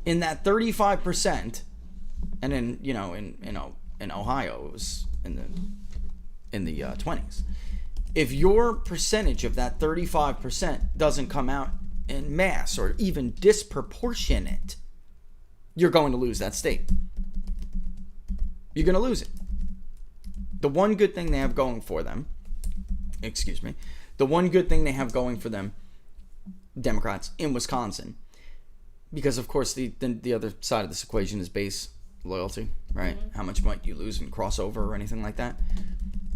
in that 35%, and in Ohio it was in the 20s. If your percentage of that 35% doesn't come out in mass or even disproportionate, you're going to lose that state. You're going to lose it. The one good thing they have going for them, Democrats in Wisconsin, because of course the other side of this equation is base loyalty, right? How much might you lose in crossover or anything like that?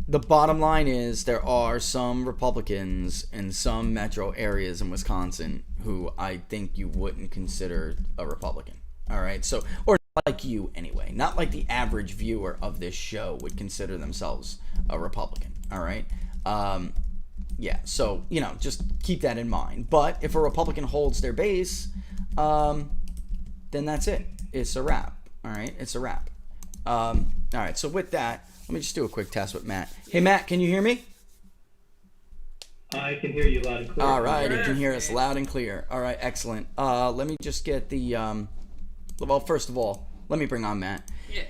The bottom line is there are some Republicans in some metro areas in Wisconsin who I think you wouldn't consider a Republican. All right. So, or like you anyway, not like the average viewer of this show would consider themselves a Republican. All right. Yeah. So, just keep that in mind. But if a Republican holds their base, then that's it. It's a wrap. All right. It's a wrap. All right. So with that, let me just do a quick test with Matt. Hey, Matt, can you hear me? I can hear you loud and clear. All right, you can hear us loud and clear. All right, excellent. Let me just get the, well, first of all, let me bring on Matt. Yeah.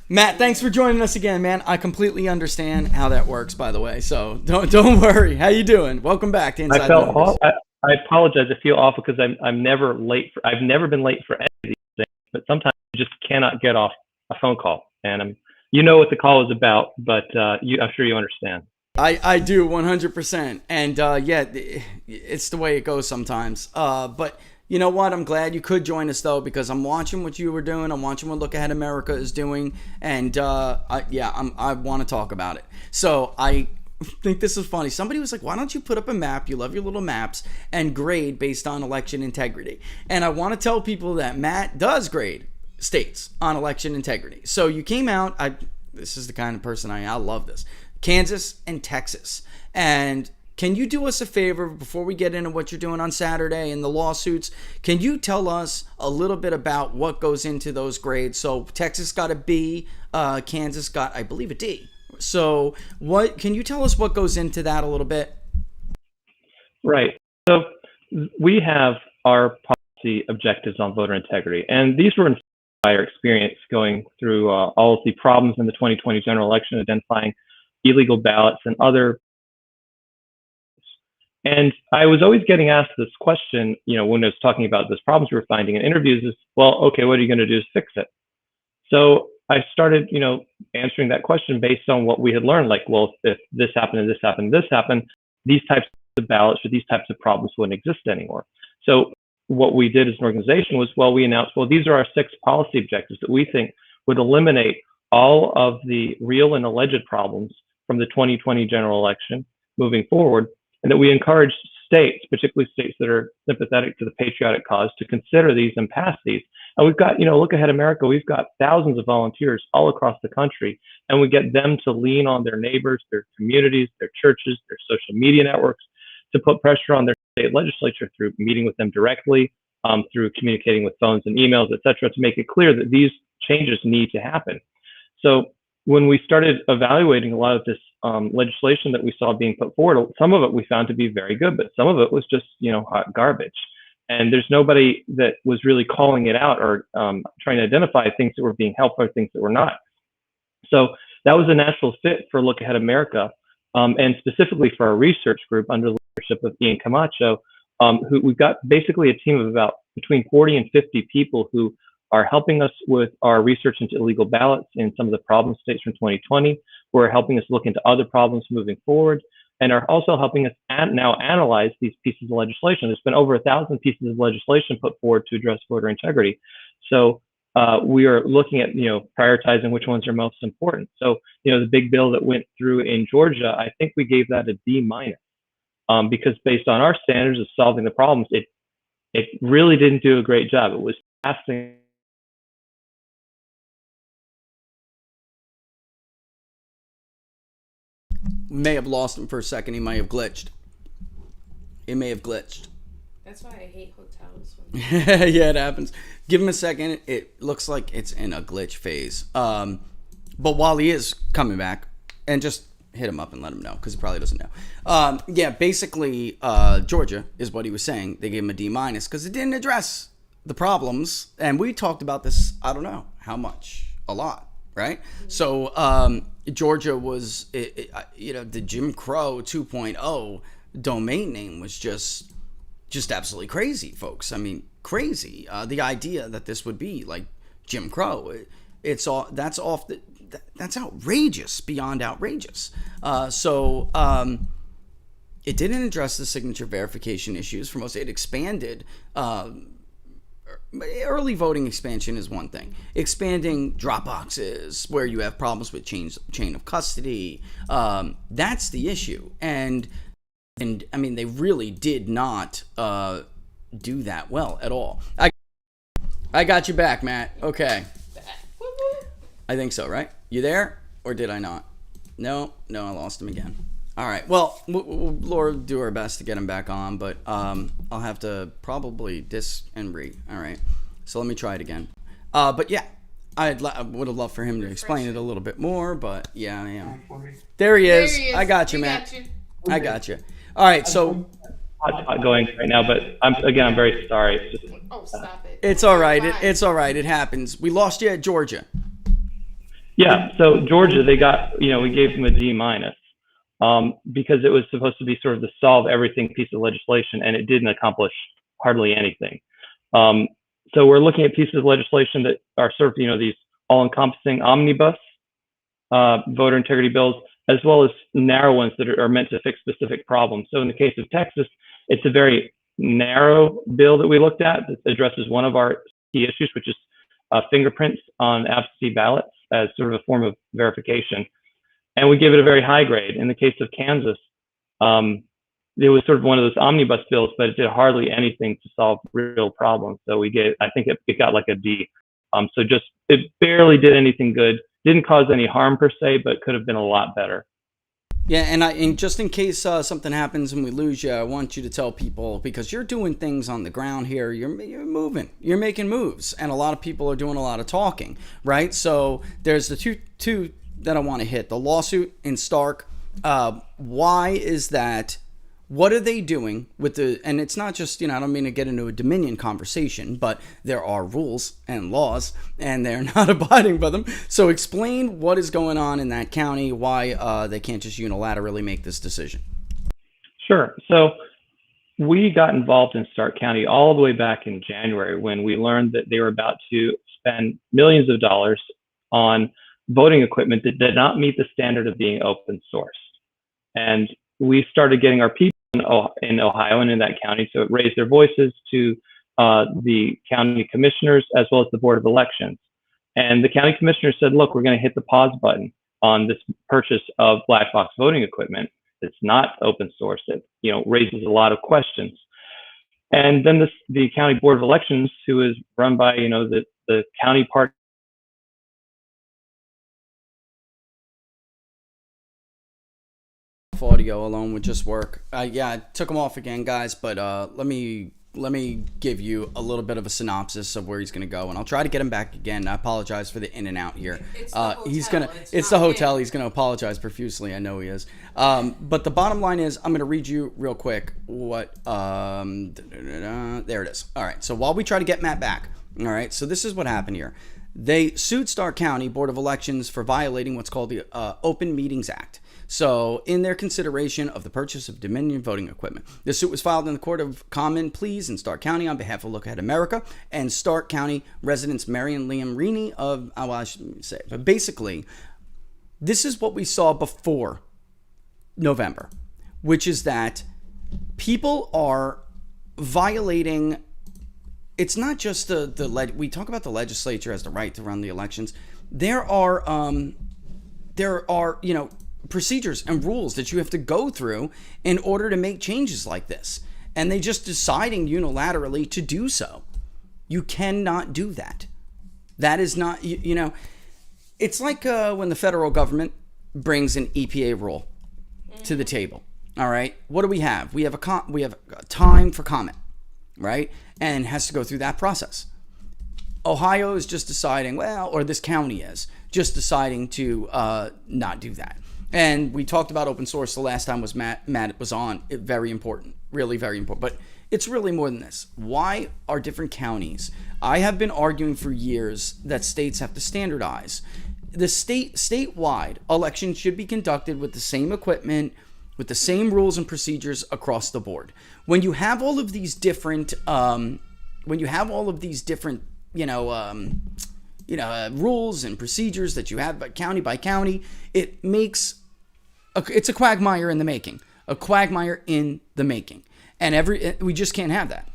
Matt, thanks for joining us again, man. I completely understand how that works, by the way, so don't worry. How you doing? Welcome back to Inside the Numbers. I apologize. I feel awful because I'm never late. I've never been late for any of these things, but sometimes I just cannot get off a phone call, and you know what the call is about, but I'm sure you understand. I do 100%, and yeah, it's the way it goes sometimes. But you know what? I'm glad you could join us though, because I'm watching what you were doing. I'm watching what Look Ahead America is doing, and I want to talk about it. So I think this is funny. Somebody was like, "Why don't you put up a map? You love your little maps, and grade based on election integrity." And I want to tell people that Matt does grade states on election integrity. So you came out. This is the kind of person I love this. Kansas and Texas. And can you do us a favor before we get into what you're doing on Saturday and the lawsuits? Can you tell us a little bit about what goes into those grades? So Texas got a B, Kansas got, I believe, a D. So what can you tell us what goes into that a little bit? Right. So we have our policy objectives on voter integrity, and these were informed by our experience going through all of the problems in the 2020 general election, identifying illegal ballots and other. And I was always getting asked this question, when I was talking about those problems we were finding in interviews is, well, okay, what are you going to do to fix it? So I started, answering that question based on what we had learned, like, well, if this happened and this happened, and this happened, these types of ballots or these types of problems wouldn't exist anymore. So what we did as an organization was, we announced, these are our 6 policy objectives that we think would eliminate all of the real and alleged problems from the 2020 general election moving forward, and that we encourage states, particularly states that are sympathetic to the patriotic cause, to consider these and pass these. And we've got, Look Ahead America, we've got thousands of volunteers all across the country, and we get them to lean on their neighbors, their communities, their churches, their social media networks to put pressure on their state legislature through meeting with them directly, through communicating with phones and emails, et cetera, to make it clear that these changes need to happen. So when we started evaluating a lot of this legislation that we saw being put forward, some of it we found to be very good, but some of it was just, hot garbage. And there's nobody that was really calling it out or trying to identify things that were being helpful or things that were not. So that was a natural fit for Look Ahead America, and specifically for our research group under the leadership of Ian Camacho, who we've got basically a team of about between 40 and 50 people who are helping us with our research into illegal ballots in some of the problem states from 2020, who are helping us look into other problems moving forward, and are also helping us now analyze these pieces of legislation. There's been over 1,000 pieces of legislation put forward to address voter integrity. So we are looking at, prioritizing which ones are most important. So, the big bill that went through in Georgia, I think we gave that a D-, because based on our standards of solving the problems, it really didn't do a great job. It was passing. May have lost him for a second. He may have glitched. It may have glitched. That's why I hate hotels. Yeah, it happens. Give him a second. It looks like it's in a glitch phase. But while he is coming back, and just hit him up and let him know, because he probably doesn't know. Yeah, basically, Georgia is what he was saying. They gave him a D- because it didn't address the problems. And we talked about this, I don't know how much, a lot, right? Mm-hmm. So Georgia was, the Jim Crow 2.0 domain name was just absolutely crazy, folks. I mean, crazy. The idea that this would be like Jim Crow, that's outrageous, beyond outrageous. So it didn't address the signature verification issues for most. It expanded early voting expansion is one thing. Expanding drop boxes where you have problems with chain of custody, that's the issue. And I mean, they really did not do that well at all. I got you back, Matt. Okay. I think so, right? You there? Or did I not? No, I lost him again. All right. Well, Laura will do her best to get him back on, but I'll have to probably and re. All right. So let me try it again. But yeah, I would have loved for him to explain it a little bit more, but yeah. There he is. I got you, Matt. I got you. All right. So Not going right now, but I'm very sorry. It's just, Oh, stop it. it's all right. It's all right. It happens. We lost you at Georgia. yeah. So Georgia, they got, we gave them a D minus. Because it was supposed to be sort of the solve everything piece of legislation, and it didn't accomplish hardly anything. So we're looking at pieces of legislation that are sort of, these all-encompassing omnibus voter integrity bills, as well as narrow ones that are meant to fix specific problems. So in the case of Texas, it's a very narrow bill that we looked at that addresses one of our key issues, which is fingerprints on absentee ballots as sort of a form of verification. And we gave it a very high grade. In the case of Kansas, it was sort of one of those omnibus bills, but it did hardly anything to solve real problems. So I think it got like a D. So it barely did anything good. Didn't cause any harm per se, but could have been a lot better. Yeah, and just in case something happens and we lose you, I want you to tell people, because you're doing things on the ground here. You're moving. You're making moves, and a lot of people are doing a lot of talking, right? So there's the two that I want to hit. The lawsuit in Stark. Why is that? What are they doing with and it's not just, I don't mean to get into a Dominion conversation, but there are rules and laws and they're not abiding by them. So explain what is going on in that county, why they can't just unilaterally make this decision. Sure. So we got involved in Stark County all the way back in January when we learned that they were about to spend millions of dollars on voting equipment that did not meet the standard of being open source. And we started getting our people in Ohio and in that county to raise their voices to the county commissioners as well as the Board of Elections. And the county commissioners said, look, we're going to hit the pause button on this purchase of black box voting equipment. It's not open source. It raises a lot of questions. And then the county Board of Elections, who is run by the county party, audio alone would just work. I took him off again, guys, but let me give you a little bit of a synopsis of where he's going to go, and I'll try to get him back again. I apologize for the in and out here. It's the hotel. It's the hotel. He's going to apologize profusely. I know he is. But the bottom line is, I'm going to read you real quick what there it is. All right. So while we try to get Matt back, all right. So this is what happened here. They sued Stark County Board of Elections for violating what's called the Open Meetings Act. So, in their consideration of the purchase of Dominion voting equipment, the suit was filed in the Court of Common Pleas in Stark County on behalf of Look Ahead America and Stark County residents Mary and Liam Reaney of, I shouldn't say, but basically, this is what we saw before November, which is that people are violating. It's not just we talk about the legislature as the right to run the elections. There are procedures and rules that you have to go through in order to make changes like this, and they just deciding unilaterally to do so. You cannot do that. That is not, it's like when the federal government brings an EPA rule to the table. All right, what do we have? We have a time for comment, right? And has to go through that process. Ohio is just deciding, or this county is just deciding to not do that. And we talked about open source the last time was Matt was on. Very important, really very important. But it's really more than this. Why are different counties? I have been arguing for years that states have to standardize. The statewide elections should be conducted with the same equipment, with the same rules and procedures across the board. When you have all of these different, rules and procedures that you have county by county, it makes it's a quagmire in the making. And we just can't have that.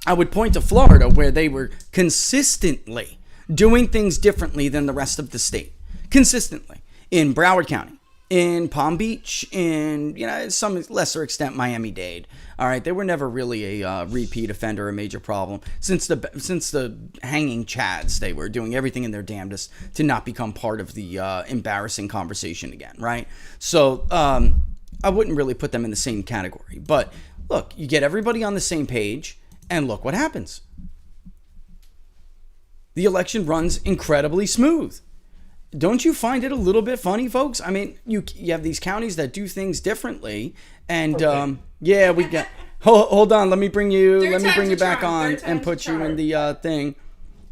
I would point to Florida, where they were consistently doing things differently than the rest of the state. Consistently. In Broward County, in Palm Beach, in, some lesser extent Miami-Dade. All right, they were never really a repeat offender, a major problem. Since the hanging chads, they were doing everything in their damnedest to not become part of the embarrassing conversation again, right? So I wouldn't really put them in the same category. But look, you get everybody on the same page, and look what happens. The election runs incredibly smooth. Don't you find it a little bit funny, folks? I mean, you have these counties that do things differently, and yeah, we got. Hold on, let me bring you back on and put you in the thing.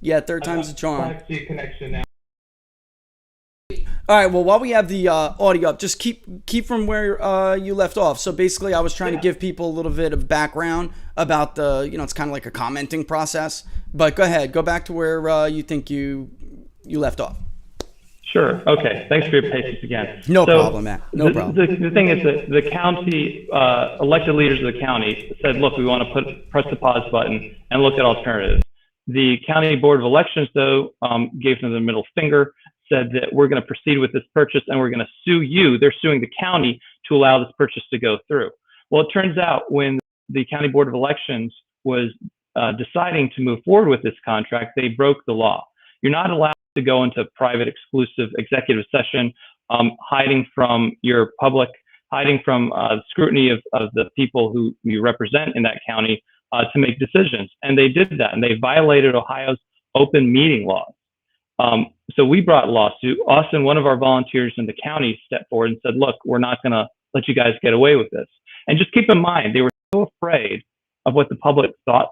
Yeah, third time's a charm. All right. Well, while we have the audio up, just keep from where you left off. So basically, I was trying to give people a little bit of background about the, it's kind of like a commenting process. But go ahead, go back to where you think you left off. Sure. Okay. Thanks for your patience again. No problem, Matt. No problem. The thing is that the county elected leaders of the county said, "Look, we want to press the pause button and look at alternatives." The county board of elections, though, gave them the middle finger, said that we're going to proceed with this purchase and we're going to sue you. They're suing the county to allow this purchase to go through. Well, it turns out when the county board of elections was deciding to move forward with this contract, they broke the law. You're not allowed to go into private, exclusive executive session, hiding from your public, hiding from scrutiny of the people who you represent in that county to make decisions. And they did that, and they violated Ohio's open meeting laws. So we brought a lawsuit. Us and one of our volunteers in the county stepped forward and said, "Look, we're not going to let you guys get away with this." And just keep in mind, they were so afraid of what the public thought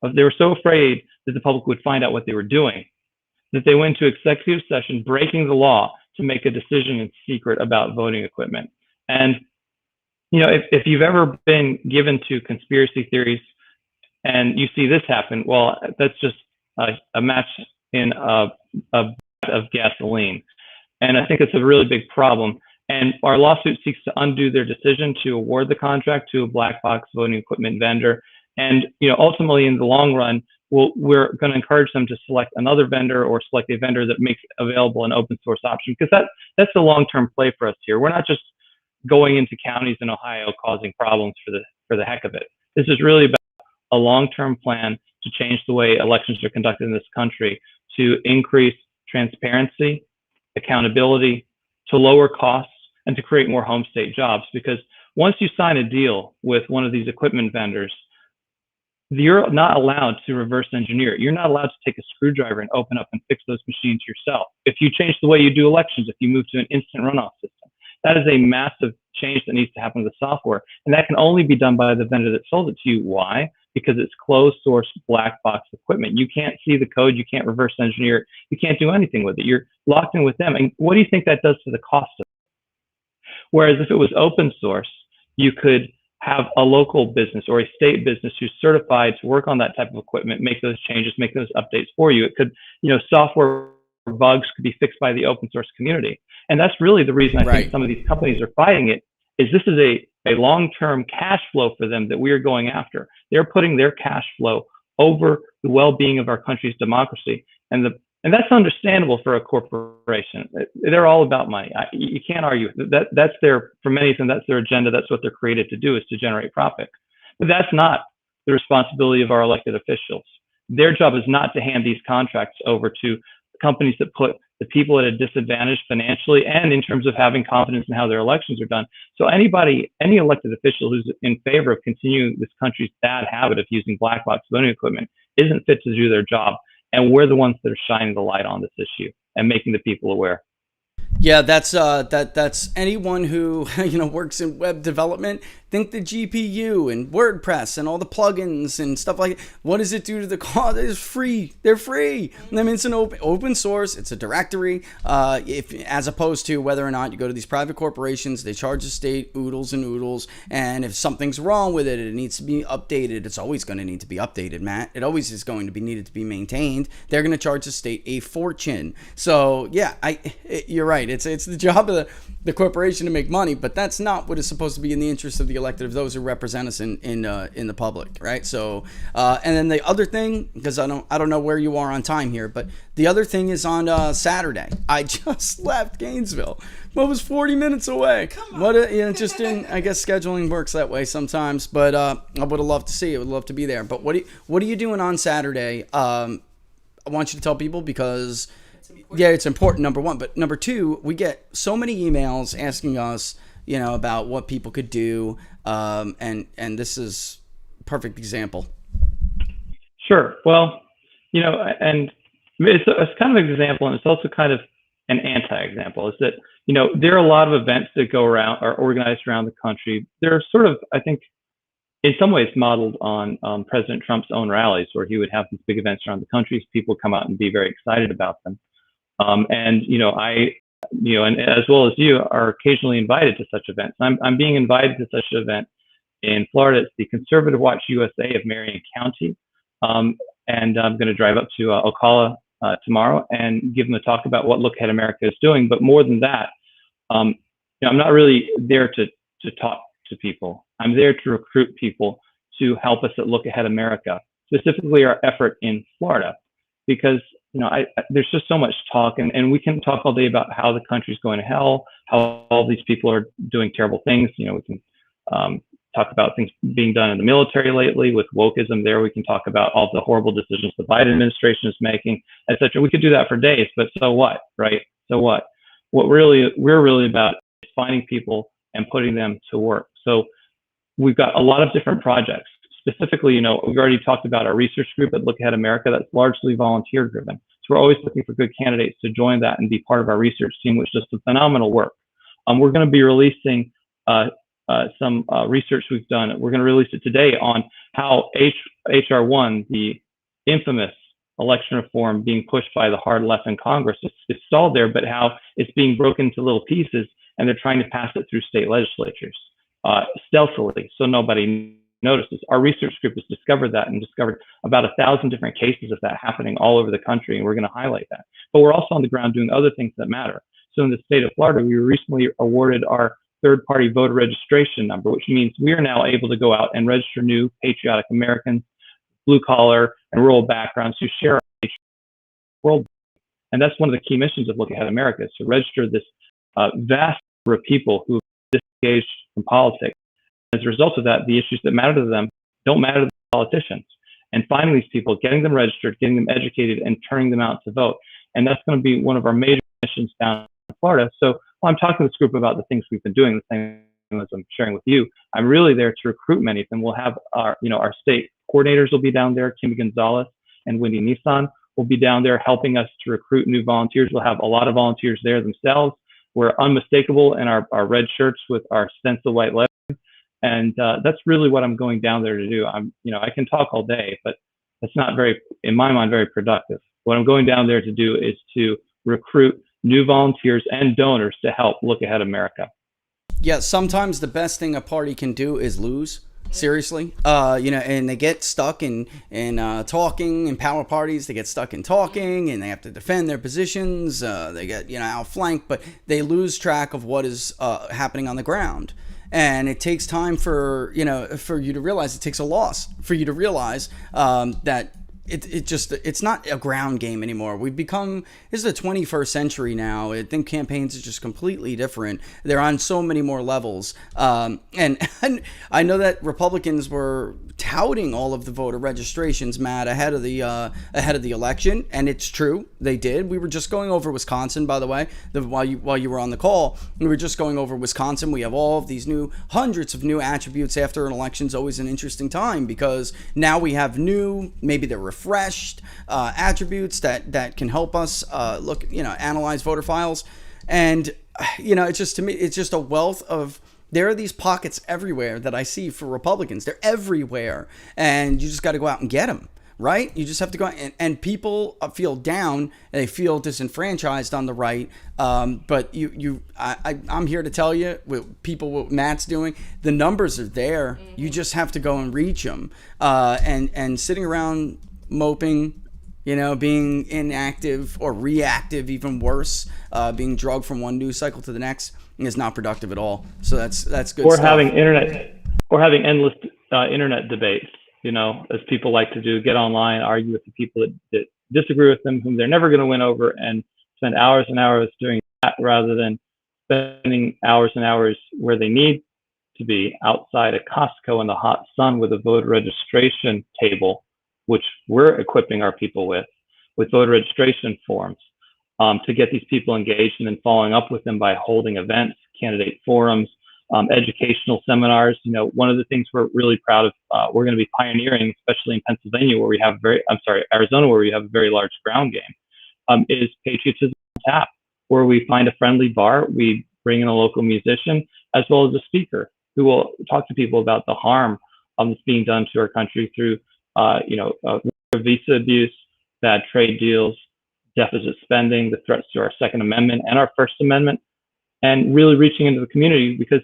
of. They were so afraid that the public would find out what they were doing, that they went to executive session, breaking the law to make a decision in secret about voting equipment. And, if you've ever been given to conspiracy theories and you see this happen, well, that's just a match in a vat of gasoline. And I think it's a really big problem. And our lawsuit seeks to undo their decision to award the contract to a black box voting equipment vendor. And, ultimately in the long run, we're going to encourage them to select another vendor or select a vendor that makes available an open source option, because that's the long-term play for us here. We're not just going into counties in Ohio causing problems for the heck of it. This is really about a long-term plan to change the way elections are conducted in this country, to increase transparency, accountability, to lower costs, and to create more home state jobs. Because once you sign a deal with one of these equipment vendors, you're not allowed to reverse engineer it. You're not allowed to take a screwdriver and open up and fix those machines yourself. If you change the way you do elections, if you move to an instant runoff system, that is a massive change that needs to happen to the software. And that can only be done by the vendor that sold it to you. Why? Because it's closed source black box equipment. You can't see the code. You can't reverse engineer it. You can't do anything with it. You're locked in with them. And what do you think that does to the cost of it? Whereas if it was open source, you could have a local business or a state business who's certified to work on that type of equipment, make those changes, make those updates for you. It could, software bugs could be fixed by the open source community. And that's really the reason I think some of these companies are fighting it, is this is a long-term cash flow for them that we are going after. They're putting their cash flow over the well-being of our country's democracy. And that's understandable for a corporation. They're all about money. You can't argue. That's for many of them, that's their agenda. That's what they're created to do, is to generate profit. But that's not the responsibility of our elected officials. Their job is not to hand these contracts over to companies that put the people at a disadvantage financially and in terms of having confidence in how their elections are done. So any elected official who's in favor of continuing this country's bad habit of using black box voting equipment isn't fit to do their job. And we're the ones that are shining the light on this issue and making the people aware. Yeah, that's anyone who works in web development. Think the GPU and WordPress and all the plugins and stuff like that. What does it do to the cost? It's free. They're free. I mean, it's an open source. It's a directory. As opposed to whether or not you go to these private corporations, they charge the state oodles and oodles. And if something's wrong with it, it needs to be updated. It's always going to need to be updated, Matt. It always is going to be needed to be maintained. They're going to charge the state a fortune. So yeah, you're right. right. It's the job of the corporation to make money, but that's not what is supposed to be in the interest of the elected, of those who represent us in the public, right? So, and then the other thing, because I don't know where you are on time here, but the other thing is on Saturday. I just left Gainesville. What was 40 minutes away? Come on. Just in, I guess scheduling works that way sometimes, but I would have loved to see it. I would love to be there. But what are you doing on Saturday? I want you to tell people, because it's important, number one, but number two, we get so many emails asking us, about what people could do, and this is a perfect example. Sure. Well, and it's kind of an example, and it's also kind of an anti-example, is that, there are a lot of events that go around, are organized around the country. They're sort of, I think, in some ways modeled on President Trump's own rallies, where he would have these big events around the country. People come out and be very excited about them. And as well as you, are occasionally invited to such events. I'm being invited to such an event in Florida. It's the Conservative Watch USA of Marion County. And I'm going to drive up to Ocala tomorrow and give them a talk about what Look Ahead America is doing. But more than that, I'm not really there to talk to people. I'm there to recruit people to help us at Look Ahead America, specifically our effort in Florida, because there's just so much talk, and we can talk all day about how the country's going to hell, how all these people are doing terrible things. We can talk about things being done in the military lately with wokeism. There, we can talk about all the horrible decisions the Biden administration is making, etc. We could do that for days, but so what, right? So what? What we're really about is finding people and putting them to work. So we've got a lot of different projects. Specifically, we've already talked about our research group at Look Ahead America. That's largely volunteer driven. So we're always looking for good candidates to join that and be part of our research team, which does some phenomenal work. We're going to be releasing some research we've done. We're going to release it today on how HR 1, the infamous election reform being pushed by the hard left in Congress, is stalled there, but how it's being broken into little pieces, and they're trying to pass it through state legislatures stealthily, so nobody notices. Our research group has discovered that, and discovered about 1,000 different cases of that happening all over the country, and we're going to highlight that. But we're also on the ground doing other things that matter. So in the state of Florida, we were recently awarded our third-party voter registration number, which means we are now able to go out and register new patriotic Americans, blue-collar and rural backgrounds who share our world. And that's one of the key missions of Look Ahead America, is to register this vast number of people who are disengaged from politics. As a result of that, the issues that matter to them don't matter to the politicians. And finding these people, getting them registered, getting them educated, and turning them out to vote. And that's going to be one of our major missions down in Florida. So while I'm talking to this group about the things we've been doing, the same as I'm sharing with you, I'm really there to recruit many of them. We'll have our state coordinators will be down there. Kimmy Gonzalez and Wendy Nissan will be down there helping us to recruit new volunteers. We'll have a lot of volunteers there themselves. We're unmistakable in our red shirts with our stencil white letters. And that's really what I'm going down there to do. I can talk all day, but it's not very, in my mind, very productive. What I'm going down there to do is to recruit new volunteers and donors to help Look Ahead America. Yeah, sometimes the best thing a party can do is lose. Seriously, and they get stuck in talking in power parties. They get stuck in talking, and they have to defend their positions. They get outflanked, but they lose track of what is happening on the ground. And it takes time for you to realize, it takes a loss for you to realize that it's not a ground game anymore. We've become, this is the 21st century now. I think campaigns are just completely different. They're on so many more levels. And I know that Republicans were touting all of the voter registrations, Matt, ahead of the election, and it's true, they did. We were just going over Wisconsin, by the way, while you were on the call. We were just going over Wisconsin. We have all of these hundreds of new attributes after an election. Is always an interesting time, because now we have new, maybe they're refreshed attributes that can help us analyze voter files. And it's just, to me, it's just a wealth of, there are these pockets everywhere that I see for Republicans. They're everywhere, and you just got to go out and get them, right? You just have to go out, and people feel down, and they feel disenfranchised on the right. But I'm here to tell you, what Matt's doing, the numbers are there. Mm-hmm. You just have to go and reach them. And sitting around moping, being inactive or reactive, even worse, being drugged from one news cycle to the next is not productive at all. So that's good Or stuff. having endless internet debates, as people like to do, get online, argue with the people that disagree with them, whom they're never going to win over, and spend hours and hours doing that rather than spending hours and hours where they need to be, outside a Costco in the hot sun with a voter registration table, which we're equipping our people with voter registration forms, to get these people engaged, and then following up with them by holding events, candidate forums, educational seminars. One of the things we're really proud of, we're going to be pioneering, especially in Pennsylvania, where we have Arizona, where we have a very large ground game, is Patriotism Tap, where we find a friendly bar, we bring in a local musician, as well as a speaker who will talk to people about the harm that's being done to our country through, visa abuse, bad trade deals, deficit spending, the threats to our Second Amendment and our First Amendment, and really reaching into the community, because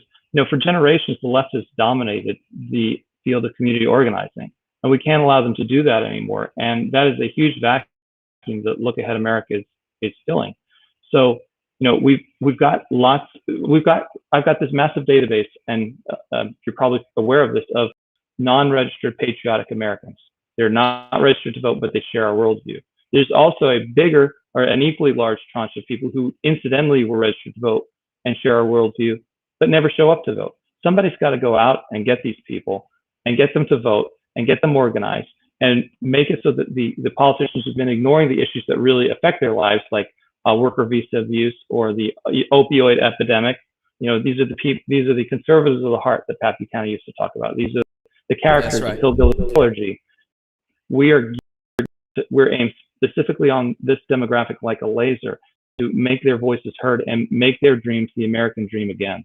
for generations the left has dominated the field of community organizing, and we can't allow them to do that anymore. And that is a huge vacuum that Look Ahead America is filling. So I've got this massive database, and you're probably aware of this, of non-registered patriotic Americans. They're not registered to vote, but they share our worldview. There's also a bigger or an equally large tranche of people who incidentally were registered to vote and share our worldview, but never show up to vote. Somebody's got to go out and get these people and get them to vote and get them organized and make it so that the politicians who've been ignoring the issues that really affect their lives, like worker visa abuse or the opioid epidemic. These are the conservatives of the heart that Pat Buchanan used to talk about. These are the characters of hillbilly clergy. We're aimed specifically on this demographic like a laser, to make their voices heard and make their dreams the American dream again.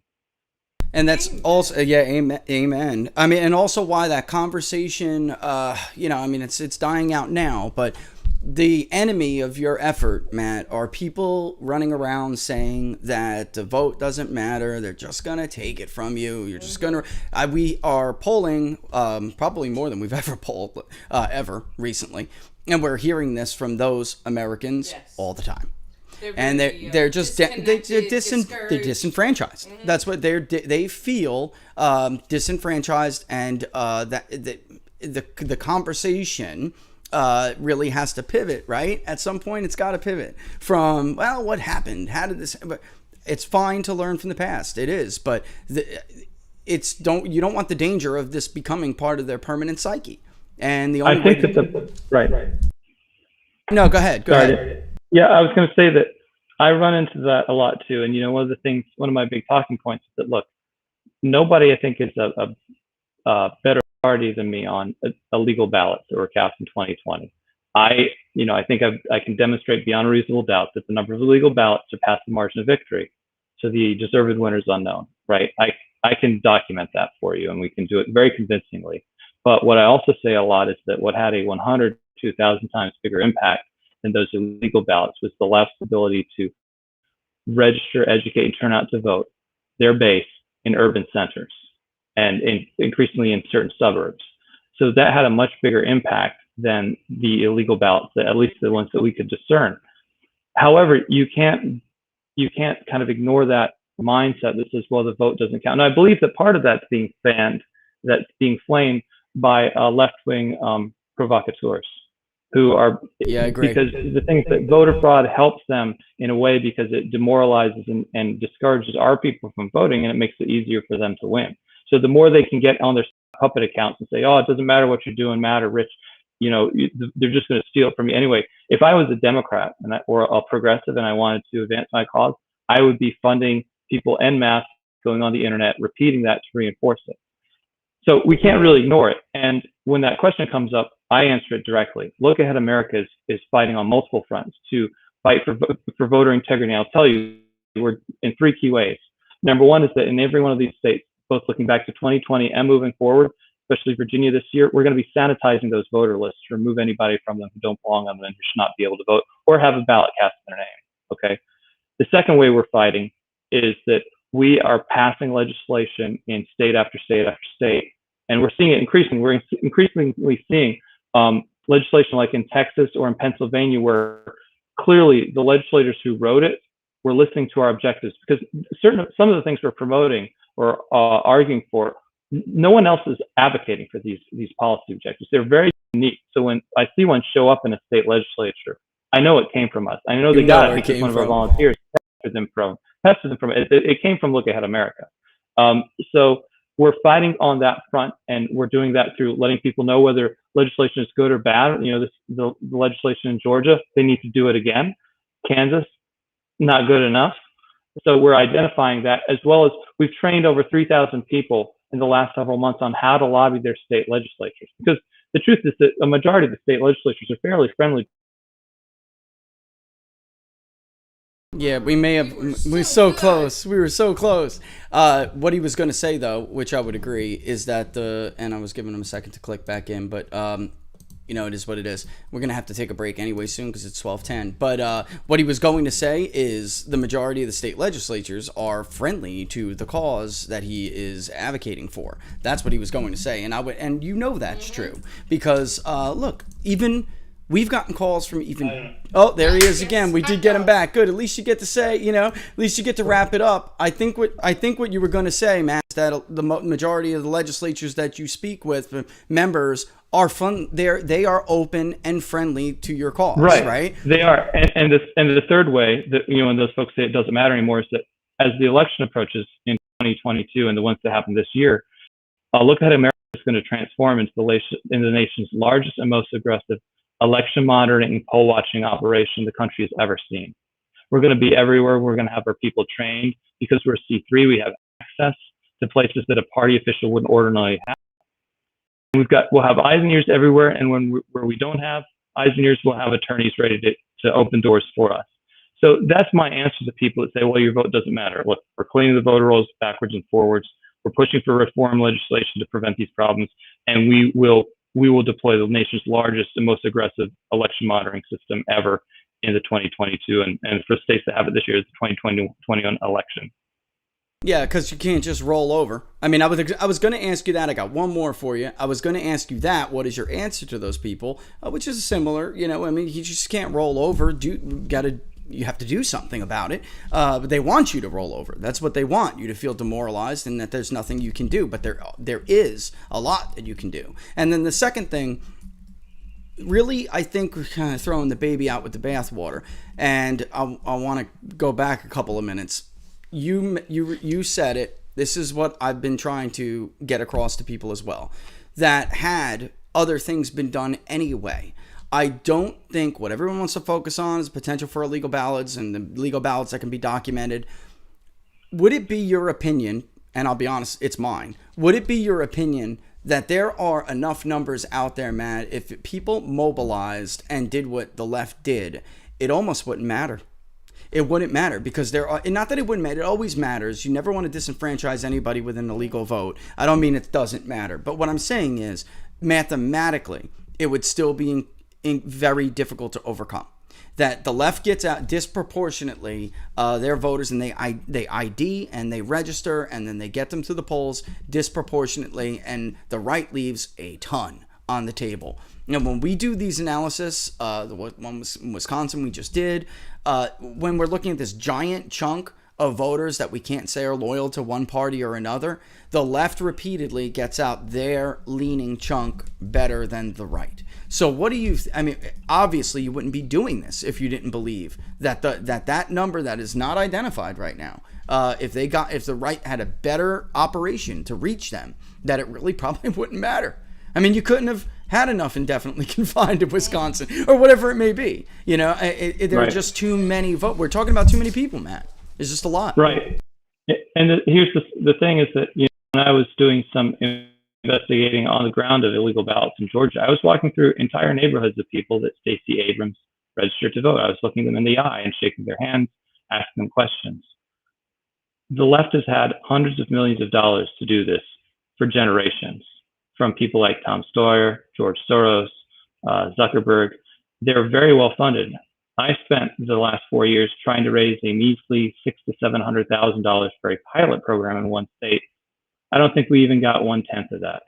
And that's also, amen. I mean, and also why that conversation, it's dying out now, but the enemy of your effort, Matt, are people running around saying that the vote doesn't matter. They're just going to take it from you. You're just going to... we are polling probably more than we've ever polled ever recently. And we're hearing this from those Americans all the time. They're just disenfranchised. Mm-hmm. That's what they feel, disenfranchised, and that the conversation really has to pivot, right? At some point, it's got to pivot from, well, what happened? How did this? But it's fine to learn from the past. It is, but you don't want the danger of this becoming part of their permanent psyche. And the only right. No, go ahead. Go ahead. Yeah, I was going to say that I run into that a lot too. And one of my big talking points is that, look, nobody I think is a better party than me on illegal ballots that were cast in 2020. I think I can demonstrate beyond a reasonable doubt that the number of illegal ballots surpassed the margin of victory. So the deserved winner is unknown, right? I can document that for you, and we can do it very convincingly. But what I also say a lot is that what had a 100 to 1,000 times bigger impact than those illegal ballots was the left's ability to register, educate, and turn out to vote their base in urban centers and increasingly in certain suburbs. So that had a much bigger impact than the illegal ballots, at least the ones that we could discern. However, you can't kind of ignore that mindset that says, well, the vote doesn't count. And I believe that part of that's being flamed by left-wing provocateurs who are, because the thing is that voter fraud helps them in a way because it demoralizes and discourages our people from voting, and it makes it easier for them to win. So the more they can get on their puppet accounts and say, oh, it doesn't matter what you're doing, Matt or Rich, they're just going to steal it from you anyway. If I was a Democrat or a progressive and I wanted to advance my cause, I would be funding people en masse going on the internet, repeating that to reinforce it. So we can't really ignore it. And when that question comes up, I answer it directly. Look Ahead America is fighting on multiple fronts to fight for voter integrity. And I'll tell you, we're in three key ways. Number one is that in every one of these states, both looking back to 2020 and moving forward, especially Virginia this year, we're going to be sanitizing those voter lists to remove anybody from them who don't belong on them and who should not be able to vote or have a ballot cast in their name. Okay. The second way we're fighting is that we are passing legislation in state after state after state, and we're seeing it increasing. We're increasingly seeing legislation like in Texas or in Pennsylvania, where clearly the legislators who wrote it were listening to our objectives, because some of the things we're promoting or arguing for, no one else is advocating for these policy objectives. They're very unique. So when I see one show up in a state legislature, I know it came from us. I know they got it because one of our volunteers tested them from it. It came from Look Ahead America. So we're fighting on that front, and we're doing that through letting people know whether legislation is good or bad. The legislation in Georgia, they need to do it again. Kansas, not good enough. So we're identifying that, as well as we've trained over 3,000 people in the last several months on how to lobby their state legislatures. Because the truth is that a majority of the state legislatures are fairly friendly. Yeah, we were so close. We were so close. What he was going to say, though, which I would agree, is that and I was giving him a second to click back in, but it is what it is. We're going to have to take a break anyway soon because it's 12:10. But what he was going to say is the majority of the state legislatures are friendly to the cause that he is advocating for. That's what he was going to say. And that's true. Because, look, even we've gotten calls from oh, there he is again. We did get him back. Good. At least you get to say, at least you get to wrap it up. I think what you were going to say, Matt, is that the majority of the legislatures that you speak with, members, are fun. They are open and friendly to your cause, right? They are. And the third way that, when those folks say it doesn't matter anymore, is that as the election approaches in 2022 and the ones that happen this year, Look Ahead America is going to transform into the nation's largest and most aggressive election monitoring and poll watching operation the country has ever seen. We're going to be everywhere. We're going to have our people trained because we're C3. We have access to places that a party official wouldn't ordinarily have. We'll have eyes and ears everywhere, and where we don't have eyes and ears, we'll have attorneys ready to open doors for us. So that's my answer to people that say, well, your vote doesn't matter. Look, we're cleaning the voter rolls backwards and forwards. We're pushing for reform legislation to prevent these problems, and we will deploy the nation's largest and most aggressive election monitoring system ever in the 2022, and for states that have it this year, it's the 2021 election. Yeah, because you can't just roll over. I mean, I was going to ask you that. I got one more for you. I was going to ask you that. What is your answer to those people? Which is similar. You just can't roll over. You have to do something about it. But they want you to roll over. That's what they want, you to feel demoralized and that there's nothing you can do. But there is a lot that you can do. And then the second thing, really, I think we're kind of throwing the baby out with the bathwater. And I want to go back a couple of minutes. You said it. This is what I've been trying to get across to people as well. That had other things been done anyway, I don't think what everyone wants to focus on is potential for illegal ballots and the legal ballots that can be documented. Would it be your opinion, and I'll be honest, it's mine, would it be your opinion that there are enough numbers out there, Matt, if people mobilized and did what the left did, it almost wouldn't matter? It wouldn't matter because not that it wouldn't matter, it always matters. You never want to disenfranchise anybody with an illegal vote. I don't mean it doesn't matter, but what I'm saying is mathematically, it would still be very difficult to overcome. That the left gets out disproportionately their voters, and they ID and they register, and then they get them to the polls disproportionately, and the right leaves a ton on the table. When we do these analysis, the one in Wisconsin we just did, when we're looking at this giant chunk of voters that we can't say are loyal to one party or another, the left repeatedly gets out their leaning chunk better than the right. So what do you, obviously you wouldn't be doing this if you didn't believe that that number that is not identified right now, if the right had a better operation to reach them, that it really probably wouldn't matter. You couldn't have had enough indefinitely confined to Wisconsin or whatever it may be. There are just too many votes. We're talking about too many people, Matt. It's just a lot. Right. And here's the thing is that, when I was doing some investigating on the ground of illegal ballots in Georgia, I was walking through entire neighborhoods of people that Stacey Abrams registered to vote. I was looking them in the eye and shaking their hands, asking them questions. The left has had hundreds of millions of dollars to do this for generations, from people like Tom Sawyer, George Soros, Zuckerberg. They're very well funded. I spent the last 4 years trying to raise a measly $600,000 to $700,000 for a pilot program in one state. I don't think we even got 1/10 of that.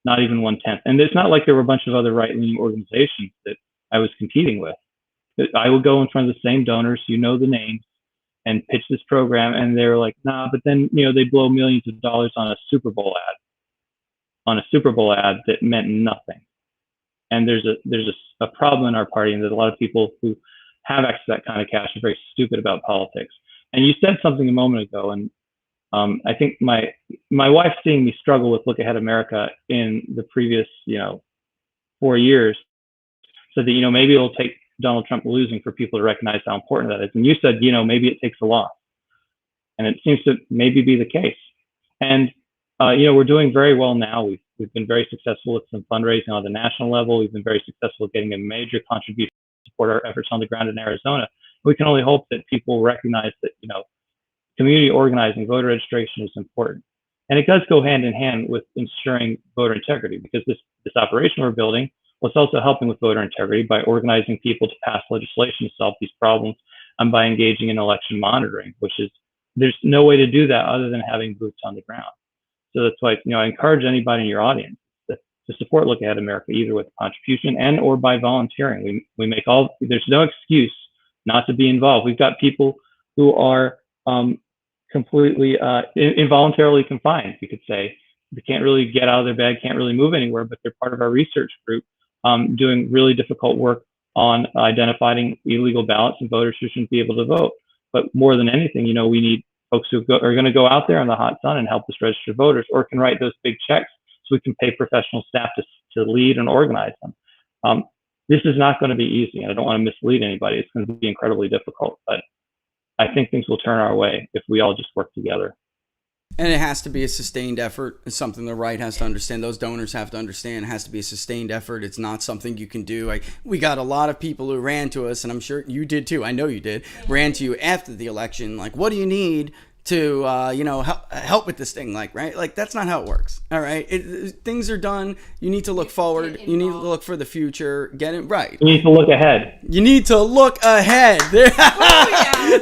not even 1/10. And it's not like there were a bunch of other right-leaning organizations that I was competing with. I would go in front of the same donors, the names, and pitch this program, and they're like, nah, but then, they blow millions of dollars on a Super Bowl ad that meant nothing. And there's a problem in our party, and there's a lot of people who have access to that kind of cash are very stupid about politics. And you said something a moment ago, and I think my wife, seeing me struggle with Look Ahead America in the previous 4 years, said that maybe it'll take Donald Trump losing for people to recognize how important that is. And you said maybe it takes a loss, and it seems to maybe be the case. And we're doing very well now. We've been very successful with some fundraising on the national level. We've been very successful getting a major contribution to support our efforts on the ground in Arizona. We can only hope that people recognize that community organizing, voter registration is important. And it does go hand in hand with ensuring voter integrity, because this operation we're building was also helping with voter integrity by organizing people to pass legislation to solve these problems, and by engaging in election monitoring, there's no way to do that other than having boots on the ground. So that's why I encourage anybody in your audience to support Look Ahead America, either with contribution and or by volunteering. There's no excuse not to be involved. We've got people who are completely involuntarily confined, you could say. They can't really get out of their bed, can't really move anywhere, but they're part of our research group, doing really difficult work on identifying illegal ballots and voters who shouldn't be able to vote. But more than anything, we need folks who are going to go out there in the hot sun and help us register voters, or can write those big checks so we can pay professional staff to lead and organize them. This is not going to be easy, and I don't want to mislead anybody. It's going to be incredibly difficult, but I think things will turn our way if we all just work together. And it has to be a sustained effort. It's something the right has to understand. Those donors have to understand. It has to be a sustained effort. It's not something you can do. We got a lot of people who ran to us, and I'm sure you did too. I know you did. Ran to you after the election. Like, what do you need to help with this thing? Right? That's not how it works. All right. Things are done. You need to look forward. You need to look for the future. Get it right. You need to look ahead. You need to look ahead.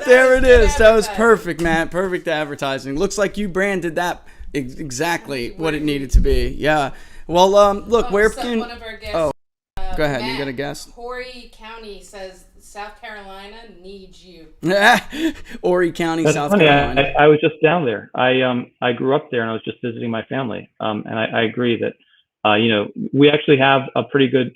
There it is. That was perfect, Matt. Perfect advertising. Looks like you branded that exactly what it needed to be. Yeah. Well, look, where can... One of our guests, go ahead. Matt, you got a guess? Horry County says South Carolina needs you. Horry County, That's South funny. Carolina. I was just down there. I grew up there, and I was just visiting my family. And I agree that, we actually have a pretty good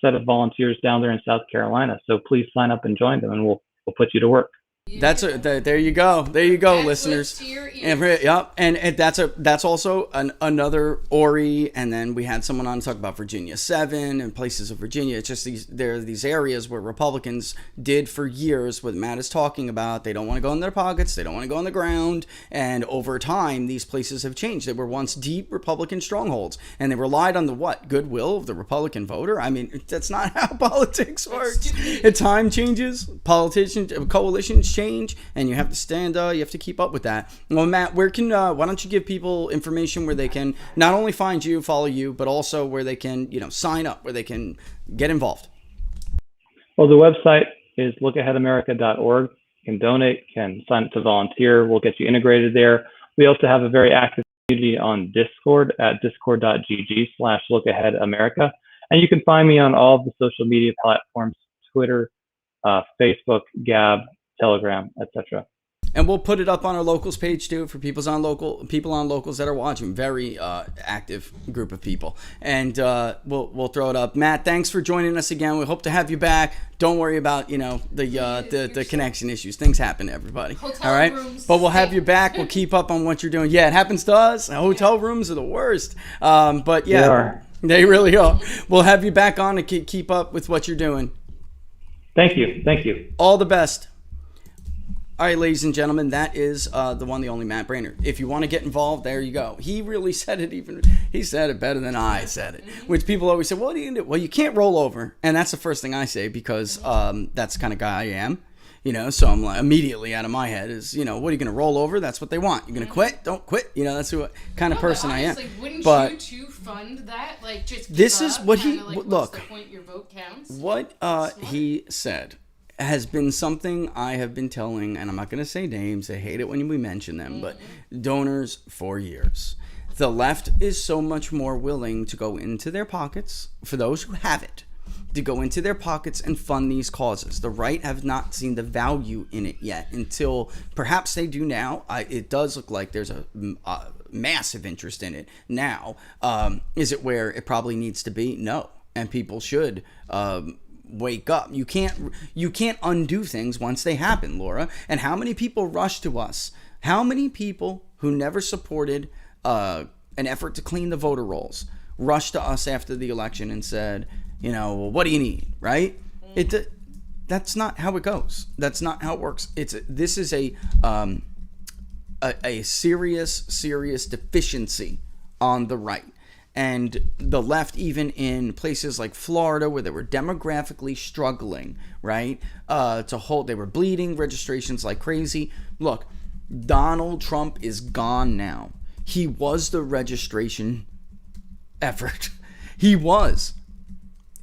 set of volunteers down there in South Carolina. So please sign up and join them, and we'll put you to work. There you go. There you go, That's listeners. to your ears. And that's also another Ori. And then we had someone on to talk about Virginia 7 and places of Virginia. It's just there are these areas where Republicans did for years what Matt is talking about. They don't want to go in their pockets. They don't want to go on the ground. And over time, these places have changed. They were once deep Republican strongholds, and they relied on the goodwill of the Republican voter. I mean, that's not how politics works. Time changes. Coalitions change, and you have to you have to keep up with that. Well, Matt, why don't you give people information where they can not only find you, follow you, but also where they can, sign up, where they can get involved? Well, the website is lookaheadamerica.org. You can donate, can sign up to volunteer. We'll get you integrated there. We also have a very active community on Discord at discord.gg/lookaheadamerica. And you can find me on all of the social media platforms, Twitter, Facebook, Gab, Telegram, etc. And we'll put it up on our locals page too for people on locals that are watching. Very active group of people, and we'll throw it up. Matt, thanks for joining us again. We hope to have you back. Don't worry about the connection issues. Things happen to everybody. Hotel all right, rooms. But we'll have you back. We'll keep up on what you're doing. Yeah, it happens to us. Hotel rooms are the worst. But yeah, they really are. We'll have you back on to keep up with what you're doing. Thank you. All the best. All right, ladies and gentlemen, that is the one, the only Matt Braynard. If you want to get involved, there you go. He really said it he said it better than I said it, which people always say, what do you do? Well, you can't roll over. And that's the first thing I say because that's the kind of guy I am. So I'm like, immediately out of my head is, what are you going to roll over? That's what they want. You're going to quit? Don't quit. That's what kind of person I am. Wouldn't you too fund that? Just this is what he, look. Look, the point your vote counts? What he said has been something I have been telling, and I'm not going to say names. I hate it when we mention them, but donors for years. The left is so much more willing to go into their pockets, for those who have it, to go into their pockets and fund these causes. The right have not seen the value in it yet, until perhaps they do now. It does look like there's a massive interest in it now. Is it where it probably needs to be? No. And people should wake up. You can't undo things once they happen, Laura. And how many people rush to us? How many people who never supported an effort to clean the voter rolls rushed to us after the election and said, well, what do you need, right? That's not how it goes. That's not how it works. This is a serious deficiency on the right. And the left, even in places like Florida, where they were demographically struggling, right, they were bleeding registrations like crazy. Look, Donald Trump is gone now. He was the registration effort. He was.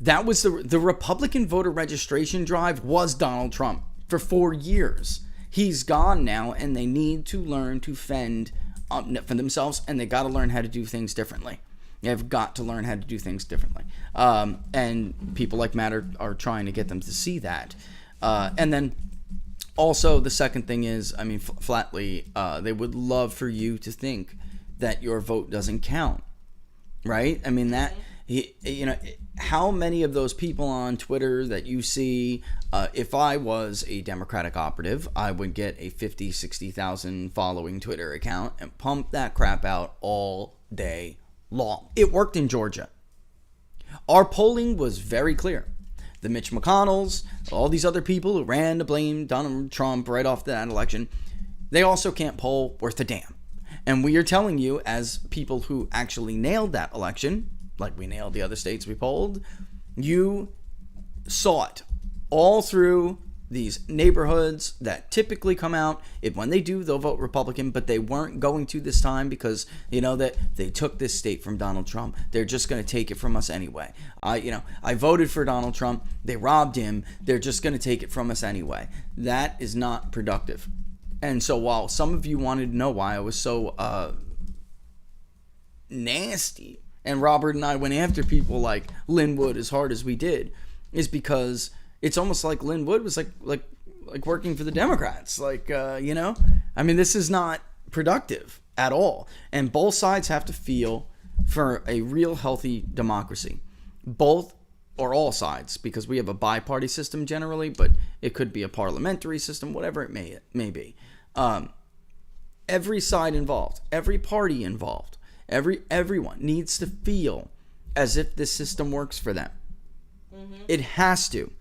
That was the Republican voter registration drive was Donald Trump for 4 years. He's gone now, and they need to learn to fend for themselves, and they got to learn how to do things differently. They've got to learn how to do things differently. And people like Matt are trying to get them to see that. And then also the second thing is, flatly, they would love for you to think that your vote doesn't count, right? How many of those people on Twitter that you see, if I was a Democratic operative, I would get a 50, 60,000 following Twitter account and pump that crap out all day long. It worked in Georgia. Our polling was very clear. The Mitch McConnells, all these other people who ran to blame Donald Trump right off that election, they also can't poll worth a damn. And we are telling you, as people who actually nailed that election, like we nailed the other states we polled, you saw it all through these neighborhoods that typically come out. When they do, they'll vote Republican, but they weren't going to this time because that they took this state from Donald Trump. They're just going to take it from us anyway. I voted for Donald Trump. They robbed him. They're just going to take it from us anyway. That is not productive. And so while some of you wanted to know why I was so nasty, and Robert and I went after people like Lynn Wood as hard as we did, is because it's almost like Lynn Wood was like working for the Democrats. This is not productive at all. And both sides have to feel for a real healthy democracy. Both or all sides, because we have a bi-party system generally, but it could be a parliamentary system, whatever it may be. Every side involved, every party involved, everyone needs to feel as if this system works for them. Mm-hmm. It has to.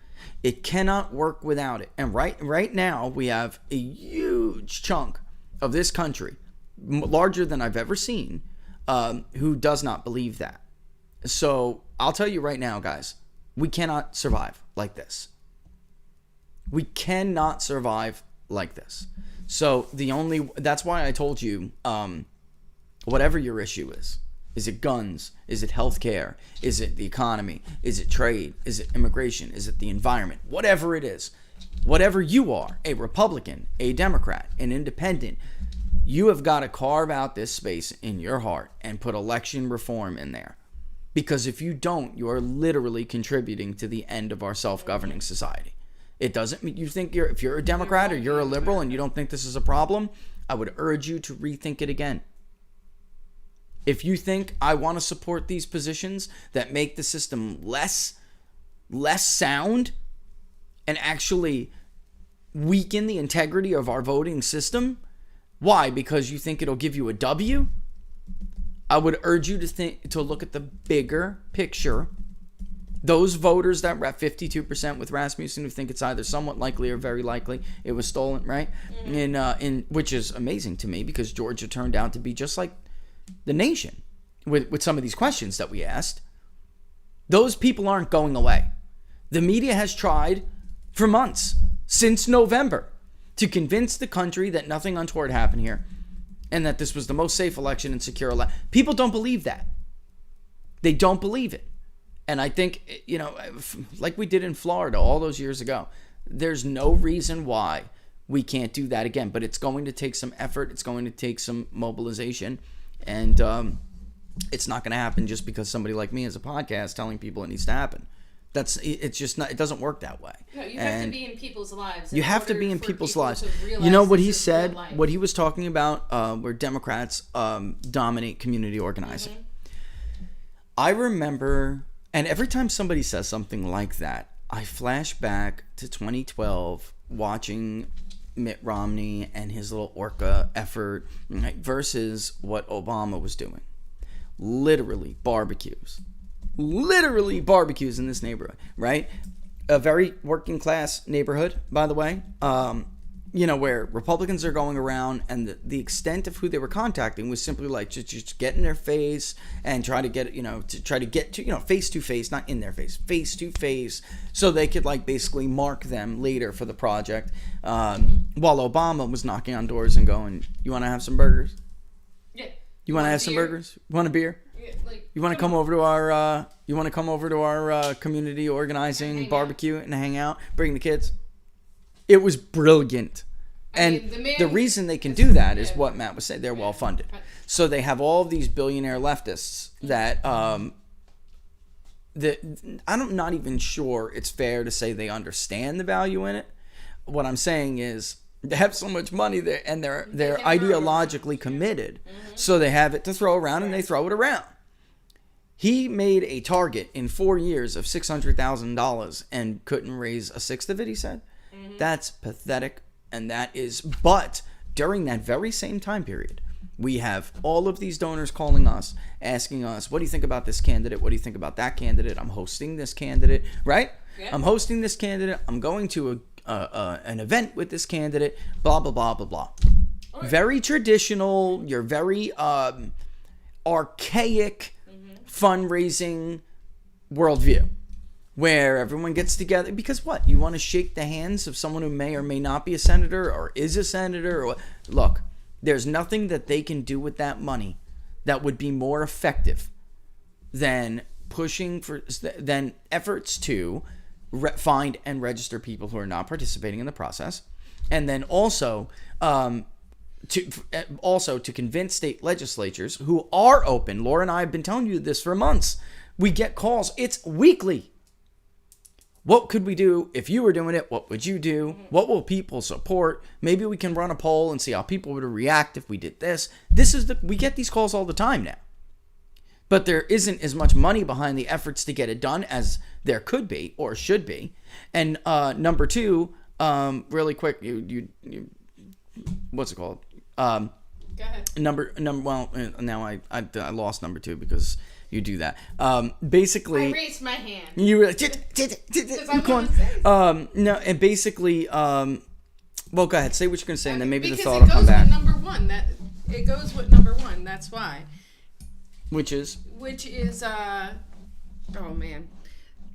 It cannot work without it. And right now, we have a huge chunk of this country, larger than I've ever seen, who does not believe that. So I'll tell you right now, guys, we cannot survive like this. We cannot survive like this. So that's why I told you, whatever your issue is it guns? Is it healthcare? Is it the economy? Is it trade? Is it immigration? Is it the environment? Whatever it is, whatever you are, a Republican, a Democrat, an independent, you have got to carve out this space in your heart and put election reform in there. Because if you don't, you are literally contributing to the end of our self-governing society. It doesn't mean you think if you're a Democrat or you're a liberal and you don't think this is a problem, I would urge you to rethink it again. If you think I want to support these positions that make the system less sound and actually weaken the integrity of our voting system, why? Because you think it'll give you a W? I would urge you to look at the bigger picture. Those voters that were at 52% with Rasmussen, who think it's either somewhat likely or very likely it was stolen, right? Mm-hmm. Which is amazing to me, because Georgia turned out to be just like the nation with some of these questions that we asked. Those people aren't going away. The media has tried for months, since November, to convince the country that nothing untoward happened here and that this was the most safe election and secure election. People don't believe that. They don't believe it. And I think, like we did in Florida all those years ago, there's no reason why we can't do that again. But it's going to take some effort. It's going to take some mobilization. And It's not going to happen just because somebody like me has a podcast telling people it needs to happen. It's just not, it doesn't work that way. No, you have to be in people's lives. You have to be in people's lives. You know what he said, what he was talking about, where Democrats dominate community organizing. I remember, and every time somebody says something like that, I flash back to 2012 watching Mitt Romney and his little Orca effort, right, versus what Obama was doing. Literally barbecues in this neighborhood, right? A very working class neighborhood, by the way, where Republicans are going around, and the extent of who they were contacting was simply like just get in their face and try to get face to face, not in their face to face, so they could like basically mark them later for the project, while Obama was knocking on doors and going, "You want to have some burgers? Yeah. You want to have some burgers? You want a beer? You want to come over to our community organizing barbecue and hang out, bring the kids?" It was brilliant. And the reason they can do that is what Matt was saying. They're well funded. So they have all of these billionaire leftists that I'm not even sure it's fair to say they understand the value in it. What I'm saying is they have so much money there, and they're ideologically committed. So they have it to throw around, and they throw it around. He made a target in 4 years of $600,000 and couldn't raise a sixth of it, he said. That's pathetic. And that is, but during that very same time period, we have all of these donors calling us, asking us, what do you think about this candidate? What do you think about that candidate? I'm hosting this candidate, right? Yeah. I'm hosting this candidate. I'm going to an event with this candidate, blah, blah, blah, blah, blah. Right. Very traditional. You're very archaic fundraising worldview, where everyone gets together because what? You want to shake the hands of someone who may or may not be a senator or is a senator. Or look, there's nothing that they can do with that money that would be more effective than than efforts to find and register people who are not participating in the process, and then also to convince state legislatures who are open. Laura and I have been telling you this for months. We get calls. It's weekly. What could we do if you were doing it? What would you do? What will people support? Maybe we can run a poll and see how people would react if we did this. We get these calls all the time now. But there isn't as much money behind the efforts to get it done as there could be or should be. And number two, really quick, you what's it called? Go ahead. Number. Well, now I lost number two because you do that. Basically, I raised my hand. You were no, and basically, well, go ahead, say what you're gonna say, and then maybe the thought will come back. It goes with number one. That's why. Which is oh man,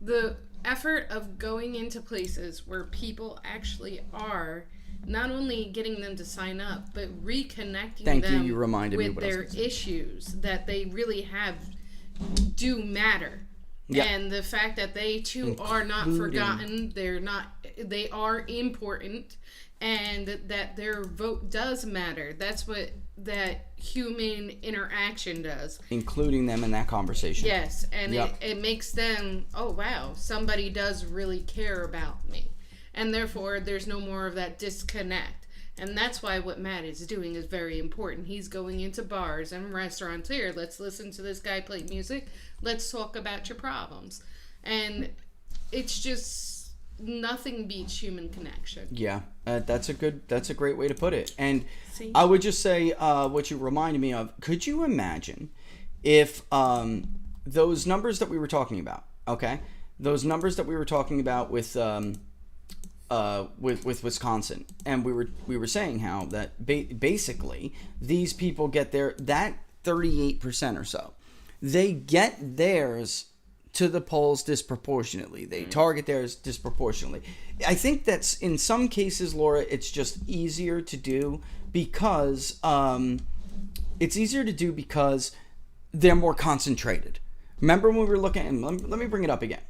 the effort of going into places where people actually are. Not only getting them to sign up, but reconnecting them you reminded with me their issues that they really have do matter. Yep. And the fact that they too are not forgotten, they are important, and that their vote does matter. That's what that human interaction does. Including them in that conversation. Yes, and it makes them, oh wow, somebody does really care about me. And therefore, there's no more of that disconnect. And that's why what Matt is doing is very important. He's going into bars and restaurants. Here, let's listen to this guy play music. Let's talk about your problems. And it's just, nothing beats human connection. Yeah, that's a great way to put it. And I would just say what you reminded me of. Could you imagine if those numbers that we were talking about, okay? Those numbers that we were talking about with Wisconsin, and we were saying how that basically these people get that 38% or so, they get theirs to the polls disproportionately. They target theirs disproportionately. I think that's in some cases, Laura, it's just easier to do because they're more concentrated. Remember when we were looking, and let me bring it up again.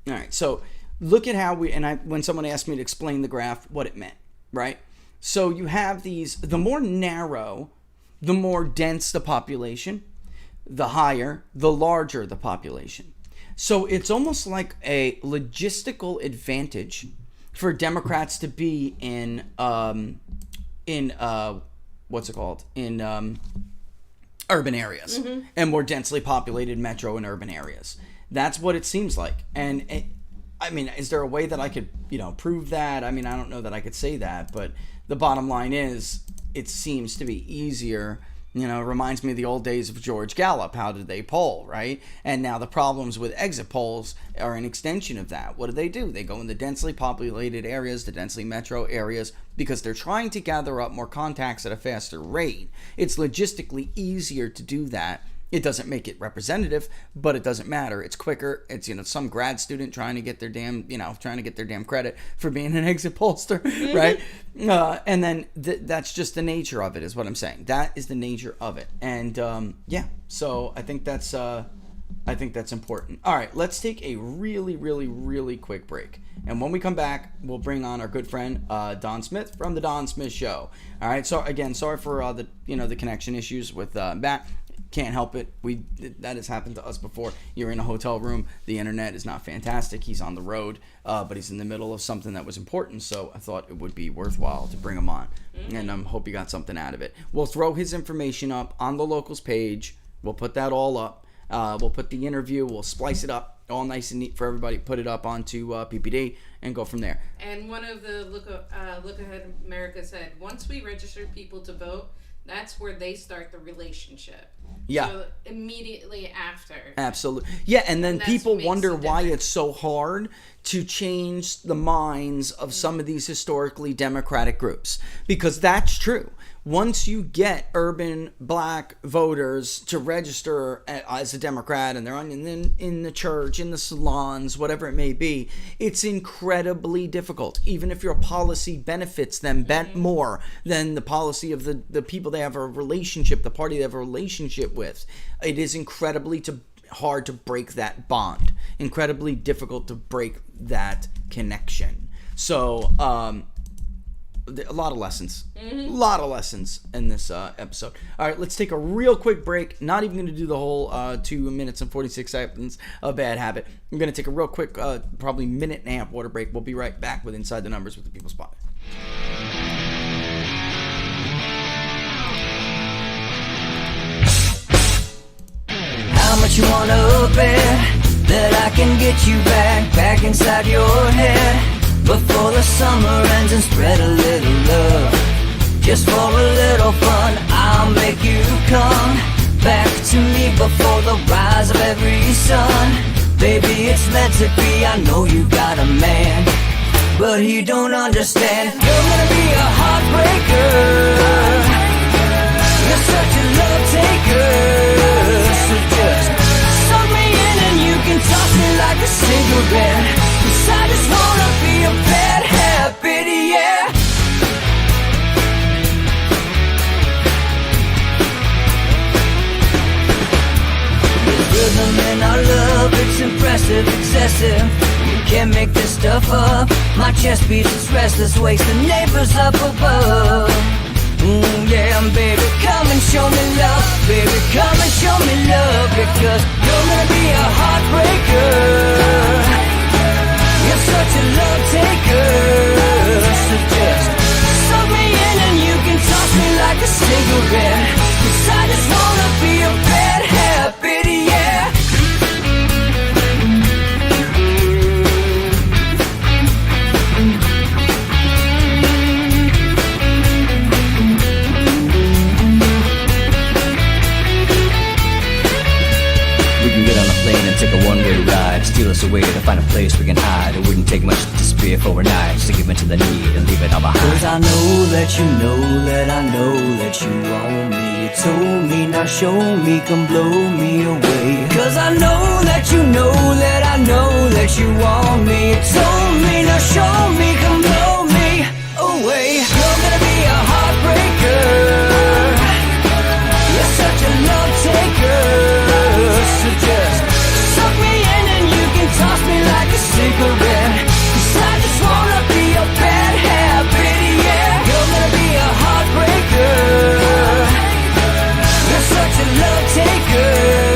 All right, so look at how when someone asked me to explain the graph, what it meant, right? So you have these, the more narrow, the more dense the population, the higher, the larger the population. So it's almost like a logistical advantage for Democrats to be in urban areas and more densely populated metro and urban areas. That's what it seems like. And I mean, is there a way that I could, prove that? I mean, I don't know that I could say that, but the bottom line is it seems to be easier. It reminds me of the old days of George Gallup. How did they poll, right? And now the problems with exit polls are an extension of that. What do? They go in the densely populated areas, the densely metro areas, because they're trying to gather up more contacts at a faster rate. It's logistically easier to do that. It doesn't make it representative, but it doesn't matter. It's quicker. It's, some grad student trying to get their damn credit for being an exit pollster, right? And then that's just the nature of it, is what I'm saying. That is the nature of it. And so I think that's important. All right, let's take a really, really, really quick break. And when we come back, we'll bring on our good friend Don Smith from the Don Smith Show. All right. So again, sorry for the connection issues with Matt. Can't help it. That has happened to us before. You're in a hotel room. The internet is not fantastic. He's on the road, but he's in the middle of something that was important. So I thought it would be worthwhile to bring him on, and hope you got something out of it. We'll throw his information up on the locals page. We'll put that all up. We'll put the interview. We'll splice it up all nice and neat for everybody. Put it up onto PPD and go from there. And one of the Look Ahead America said, once we register people to vote, that's where they start the relationship. Yeah. So immediately after. Absolutely. Yeah, and then people wonder why it's so hard to change the minds of some of these historically Democratic groups. Because that's true. Once you get urban black voters to register as a Democrat, and they're in the church, in the salons, whatever it may be, it's incredibly difficult. Even if your policy benefits them more than the policy of the people they have a relationship, the party they have a relationship with, it is incredibly hard to break that bond. Incredibly difficult to break that connection. So, a lot of lessons. A lot of lessons in this episode. All right, let's take a real quick break. Not even going to do the whole 2 minutes and 46 seconds of Bad Habit. I'm going to take a real quick, probably minute and a half water break. We'll be right back with Inside the Numbers with the People's Pundit. How much you wanna bet that I can get you back inside your head before the summer ends, and spread a little love just for a little fun. I'll make you come back to me before the rise of every sun. Baby, it's meant to be. I know you got a man, but he don't understand. You're gonna be a heartbreaker. You're such a love taker. So just suck me in and you can toss me like a cigarette. 'Cause I just wanna be a bad habit, yeah. There's rhythm in our love, it's impressive, excessive. You can't make this stuff up. My chest beats, it's restless, wakes the neighbors up above. Yeah, baby, come and show me love. Baby, come and show me love. Because you're gonna be a heartbreaker. You're such a love taker. So just suck me in and you can toss me like a cigarette. 'Cause I just wanna be a bad habit, yeah. Take a one-way ride, steal us away to find a place we can hide. It wouldn't take much to spear for a night, just to give in to the need and leave it all behind. 'Cause I know that you know that I know that you want me. You told me, now show me, come blow me away. 'Cause I know that you know that I know that you want me. You told me, now show me, come blow me away. You're gonna be a heartbreaker. You're such a love taker. So just suck me in and you can toss me like a cigarette. 'Cause I just wanna be a bad habit, yeah. You're gonna be a heartbreaker. You're such a love taker.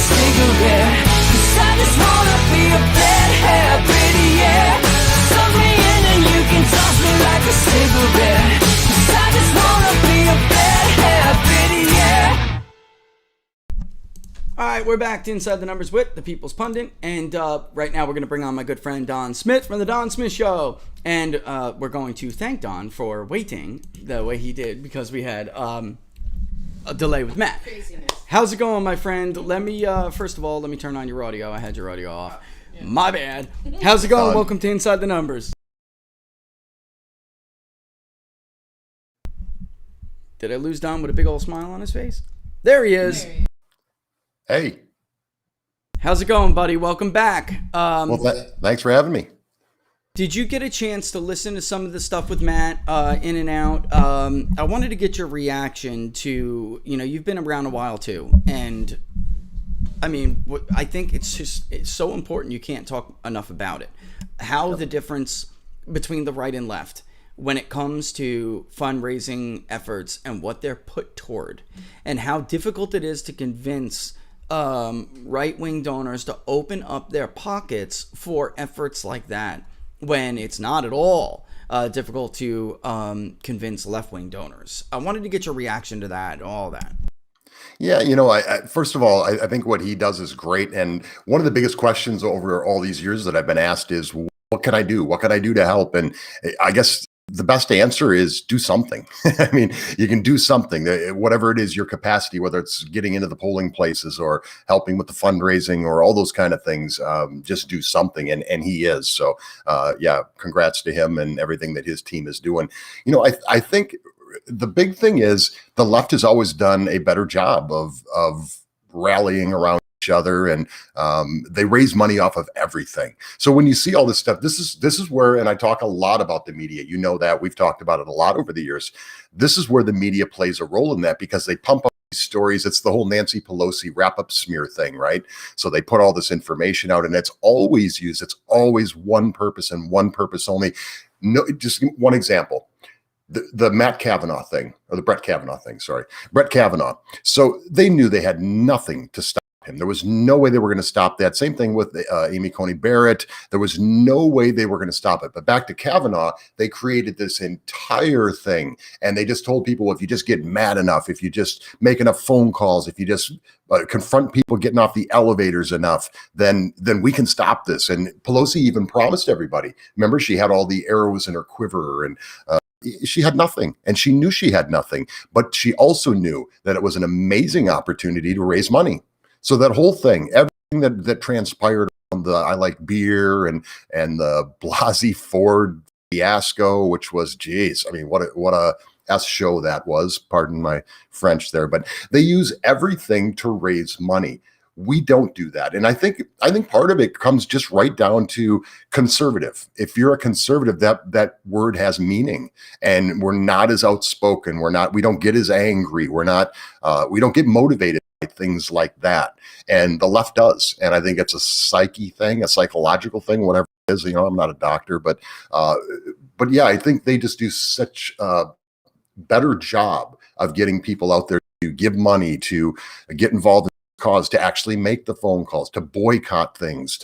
cigarette. 'Cause I just wanna be a bad habit, yeah. Suck me in and you can toss me like a cigarette. 'Cause I just wanna be a bad habit, yeah. All right, we're back to Inside the Numbers with the People's Pundit, and right now we're going to bring on my good friend Don Smith from the Don Smith Show, and we're going to thank Don for waiting the way he did because we had a delay with Matt. Craziness. How's it going, my friend? Let me first of all, let me turn on your audio. I had your audio off. Yeah. My bad. How's it going? Welcome to Inside the Numbers. Did I lose Don with a big old smile on his face? There he is. There you Hey, How's it going, buddy? Welcome back. thanks for having me. Did you get a chance to listen to some of the stuff with Matt in and out? I wanted to get your reaction to, you've been around a while too. And I mean, I think it's so important you can't talk enough about it. How the difference between the right and left when it comes to fundraising efforts and what they're put toward, and how difficult it is to convince right-wing donors to open up their pockets for efforts like that, when it's not at all difficult to convince left-wing donors. I wanted to get your reaction to that, all that. Yeah, I first of all, I think what he does is great. And one of the biggest questions over all these years that I've been asked is, what can I do? What can I do to help? And I guess the best answer is do something. I mean, you can do something, whatever it is, your capacity, whether it's getting into the polling places or helping with the fundraising or all those kind of things, just do something. And he is. So, yeah, congrats to him and everything that his team is doing. I think the big thing is the left has always done a better job of rallying around each other, and they raise money off of everything. So when you see all this stuff, this is where, and I talk a lot about the media, that we've talked about it a lot over the years. This is where the media plays a role in that, because they pump up these stories. It's the whole Nancy Pelosi wrap-up smear thing, right? So they put all this information out, and it's always used. It's always one purpose and one purpose only. No, just one example. The Matt Kavanaugh thing, or the Brett Kavanaugh thing, sorry. Brett Kavanaugh. So they knew they had nothing to stop him. There was no way they were going to stop that. Same thing with Amy Coney Barrett. There was no way they were going to stop it. But back to Kavanaugh, they created this entire thing. And they just told people, if you just get mad enough, if you just make enough phone calls, if you just confront people getting off the elevators enough, then we can stop this. And Pelosi even promised everybody. Remember, she had all the arrows in her quiver, and she had nothing, and she knew she had nothing, but she also knew that it was an amazing opportunity to raise money. So that whole thing, everything that transpired on the I Like Beer and the Blasey Ford fiasco, which was, geez, I mean, what a S show that was, pardon my French there, but they use everything to raise money. We don't do that. And I think part of it comes just right down to conservative. If you're a conservative, that word has meaning, and we're not as outspoken. We don't get as angry. We don't get motivated by things like that. And the left does. And I think it's a psyche thing, a psychological thing, whatever it is. I'm not a doctor, but yeah, I think they just do such a better job of getting people out there to give money, to get involved in cause, to actually make the phone calls, to boycott things.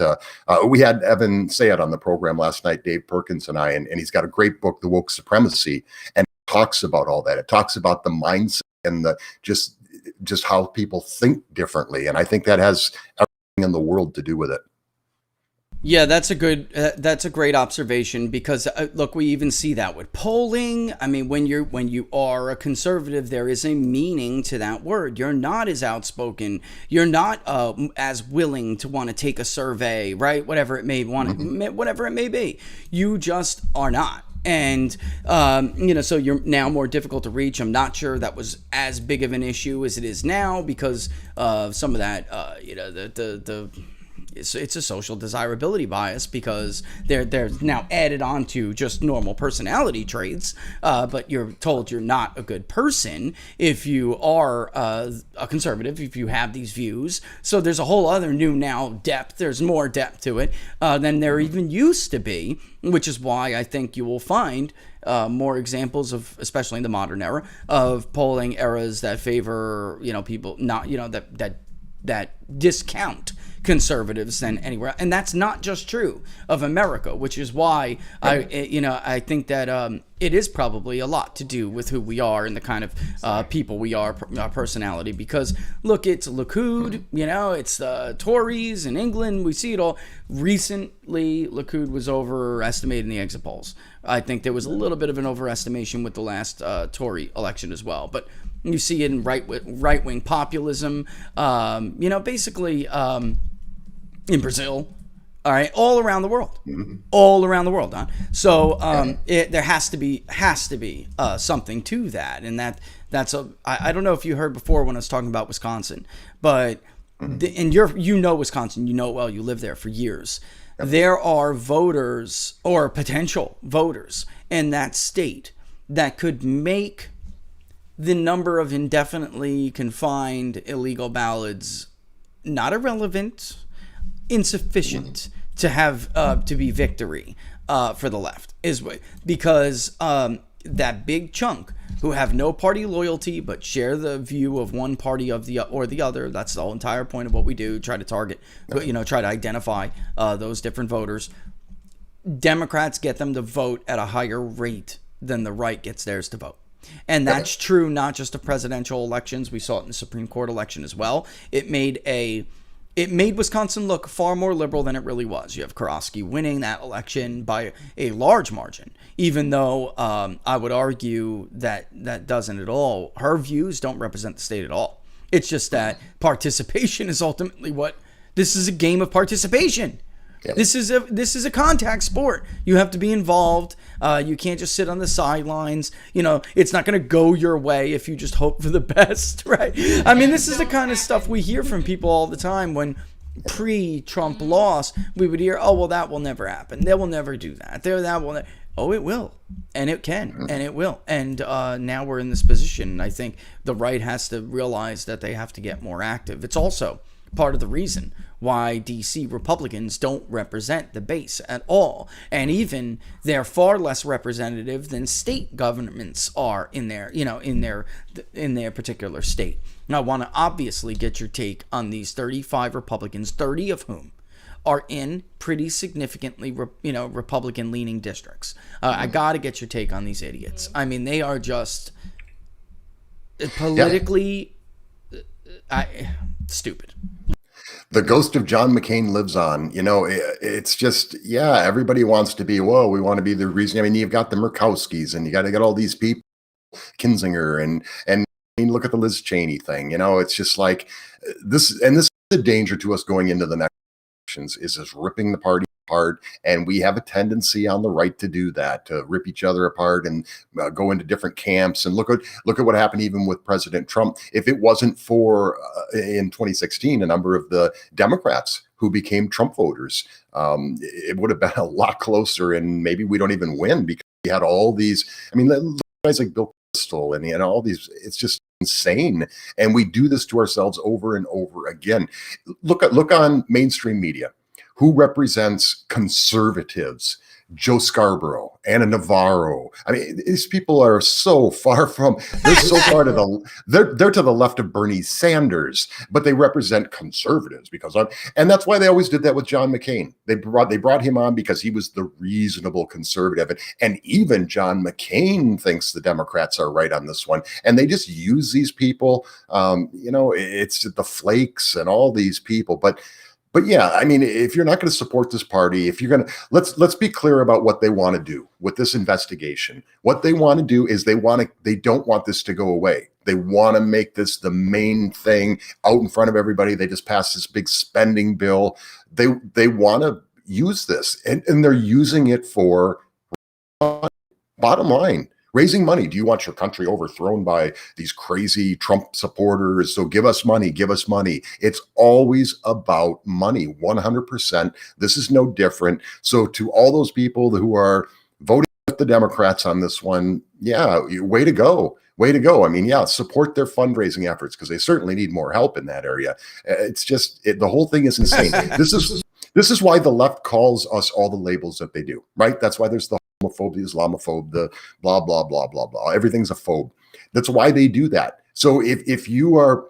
We had Evan Sayed on the program last night, Dave Perkins and I, and he's got a great book, The Woke Supremacy, and it talks about all that. It talks about the mindset and the just how people think differently, and I think that has everything in the world to do with it. Yeah, that's a great observation, because look, we even see that with polling. I mean, when you are a conservative, there is a meaning to that word. You're not as outspoken. You're not as willing to want to take a survey, right? Whatever it may be. You just are not. And, so you're now more difficult to reach. I'm not sure that was as big of an issue as it is now, because of some of that, it's a social desirability bias, because they're now added on to just normal personality traits, but you're told you're not a good person if you are a conservative, if you have these views. So there's a whole other new now depth. There's more depth to it than there even used to be, which is why I think you will find more examples of, especially in the modern era, of polling eras that favor people not that discount conservatives than anywhere, and that's not just true of America, which is why I think that it is probably a lot to do with who we are and the kind of people we are, our personality. Because look, it's Likud, it's the Tories in England. We see it all. Recently, Likud was overestimating the exit polls. I think there was a little bit of an overestimation with the last Tory election as well, but you see it in right-wing populism, basically in Brazil, all right, all around the world, huh? So there has to be something to that, and that's I don't know if you heard before when I was talking about Wisconsin, but and Wisconsin, you know it well, you lived there for years. There are voters or potential voters in that state that could make the number of indefinitely confined illegal ballots not irrelevant, insufficient to have to be victory for the left, because that big chunk who have no party loyalty but share the view of one party or the other. That's the whole entire point of what we do. Try to target, try to identify those different voters. Democrats get them to vote at a higher rate than the right gets theirs to vote. And that's true not just of presidential elections. We saw it in the Supreme Court election as well. It made Wisconsin look far more liberal than it really was. You have Kurowski winning that election by a large margin, even though I would argue that doesn't at all. Her views don't represent the state at all. It's just that participation is ultimately this is a game of participation. Yep. This is a contact sport. You have to be involved. You can't just sit on the sidelines. It's not going to go your way if you just hope for the best, right? I mean, this is the kind of stuff we hear from people all the time. When pre-Trump loss, we would hear, "Oh, well, that will never happen. They will never do that. Oh, it will, and it can, and it will. And now we're in this position. And I think the right has to realize that they have to get more active. It's also part of the reason why D.C. Republicans don't represent the base at all, and even they're far less representative than state governments are in their particular state. Now, I want to obviously get your take on these 35 Republicans, 30 of whom are in pretty significantly Republican-leaning districts. I got to get your take on these idiots. I mean, they are just politically stupid. The ghost of John McCain lives on. It's just, everybody wants to be, we want to be the reason. I mean, you've got the Murkowskis, and you got to get all these people, Kinzinger, and look at the Liz Cheney thing. It's just like this, and this is the danger to us going into the next elections, is just ripping the party apart. And we have a tendency on the right to do that, to rip each other apart and go into different camps. And look at what happened even with President Trump. If it wasn't for in 2016 a number of the Democrats who became Trump voters, it would have been a lot closer, and maybe we don't even win, because we had all these. I mean, guys like Bill Kristol and all these. It's just insane, and we do this to ourselves over and over again. Look on mainstream media. Who represents conservatives? Joe Scarborough, Anna Navarro. I mean, these people are so far from. They're so far to they're to the left of Bernie Sanders, but they represent conservatives and that's why they always did that with John McCain. They brought him on because he was the reasonable conservative, and even John McCain thinks the Democrats are right on this one, and they just use these people. It's the flakes and all these people, But yeah, I mean, if you're not going to support this party, if you're going to, let's be clear about what they want to do with this investigation. What they want to do is they don't want this to go away. They want to make this the main thing out in front of everybody. They just passed this big spending bill. They want to use this, and they're using it for bottom line. Raising money. Do you want your country overthrown by these crazy Trump supporters? So give us money, give us money. It's always about money, 100%. This is no different. So to all those people who are voting with the Democrats on this one, way to go. Way to go. I mean, support their fundraising efforts, because they certainly need more help in that area. It's just, the whole thing is insane. This is why the left calls us all the labels that they do, right? That's why there's the homophobe, the Islamophobe, the blah, blah, blah, blah, blah. Everything's a phobe. That's why they do that. So if you are,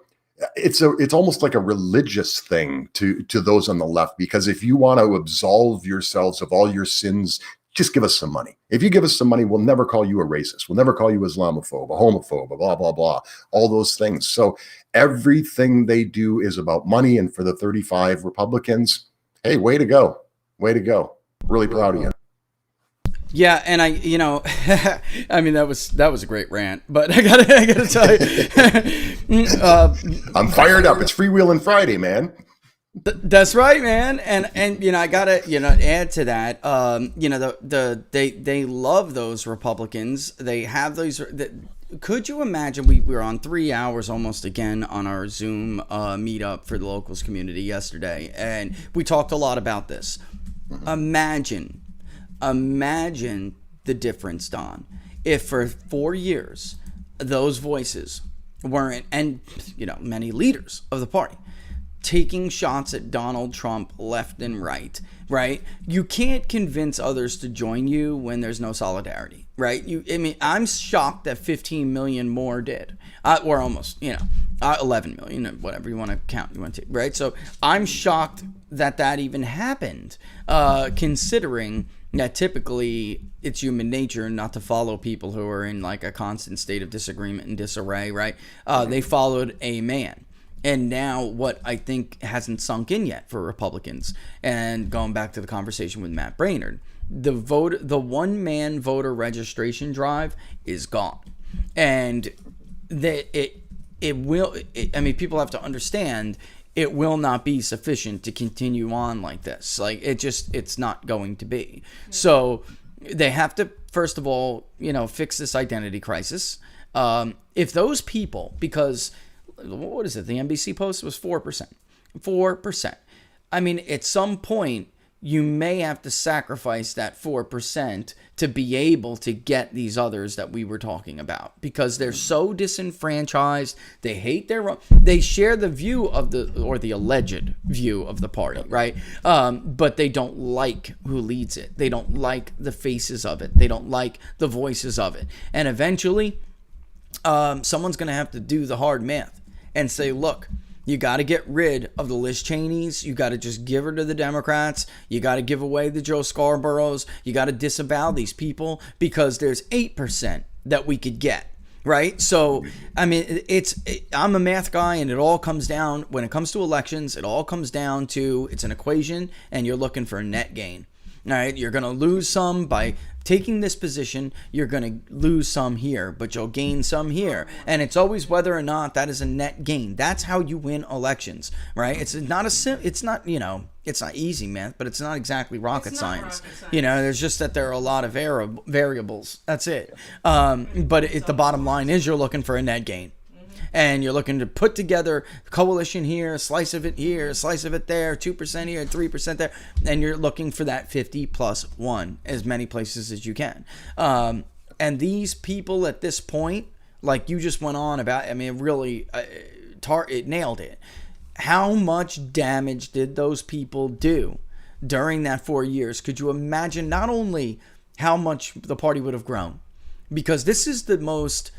it's almost like a religious thing to those on the left, because if you want to absolve yourselves of all your sins, just give us some money. If you give us some money, we'll never call you a racist. We'll never call you Islamophobe, a homophobe, a blah, blah, blah, all those things. So everything they do is about money. And for the 35 Republicans, hey, way to go. Way to go. Really proud of you. Yeah, and I mean that was a great rant, but I gotta tell you, I'm fired up. It's Freewheeling Friday, man. That's right, man. And I gotta add to that. They love those Republicans. They have those. Could you imagine? We were on 3 hours almost again on our Zoom meetup for the locals community yesterday, and we talked a lot about this. Imagine the difference, Don, if for 4 years those voices weren't, and many leaders of the party, taking shots at Donald Trump left and right. You can't convince others to join you when there's no solidarity, right? I'm shocked that 15 million more did, or almost, 11 million, whatever you want to count, right? So I'm shocked that even happened, considering that typically it's human nature not to follow people who are in like a constant state of disagreement and disarray, right? They followed a man. And now what I think hasn't sunk in yet for Republicans, and going back to the conversation with Matt Braynard, the one-man voter registration drive is gone. And people have to understand it will not be sufficient to continue on like this. Like it's not going to be. So they have to, first of all, fix this identity crisis. If those people, because what is it? The NBC post was 4%. 4%. I mean, at some point, you may have to sacrifice that 4% to be able to get these others that we were talking about, because they're so disenfranchised. They hate their own. They share the view of the alleged view of the party, right? But they don't like who leads it. They don't like the faces of it. They don't like the voices of it. And eventually, someone's going to have to do the hard math and say, look, you got to get rid of the Liz Cheneys. You got to just give her to the Democrats. You got to give away the Joe Scarboroughs. You got to disavow these people, because there's 8% that we could get, right? So, I mean, I'm a math guy, and it all comes down, when it comes to elections, it all comes down to, it's an equation, and you're looking for a net gain. All right, you're going to lose some by taking this position. You're going to lose some here, but you'll gain some here. And it's always whether or not that is a net gain. That's how you win elections, right? It's not easy math, but it's not exactly rocket science. There's just that there are a lot of variables. That's it. But the bottom line is you're looking for a net gain. And you're looking to put together a coalition here, a slice of it here, a slice of it there, 2% here, 3% there, and you're looking for that 50 plus 1, as many places as you can. And these people at this point, like you just went on about, I mean, really, it nailed it. How much damage did those people do during that 4 years? Could you imagine not only how much the party would have grown, because this is the most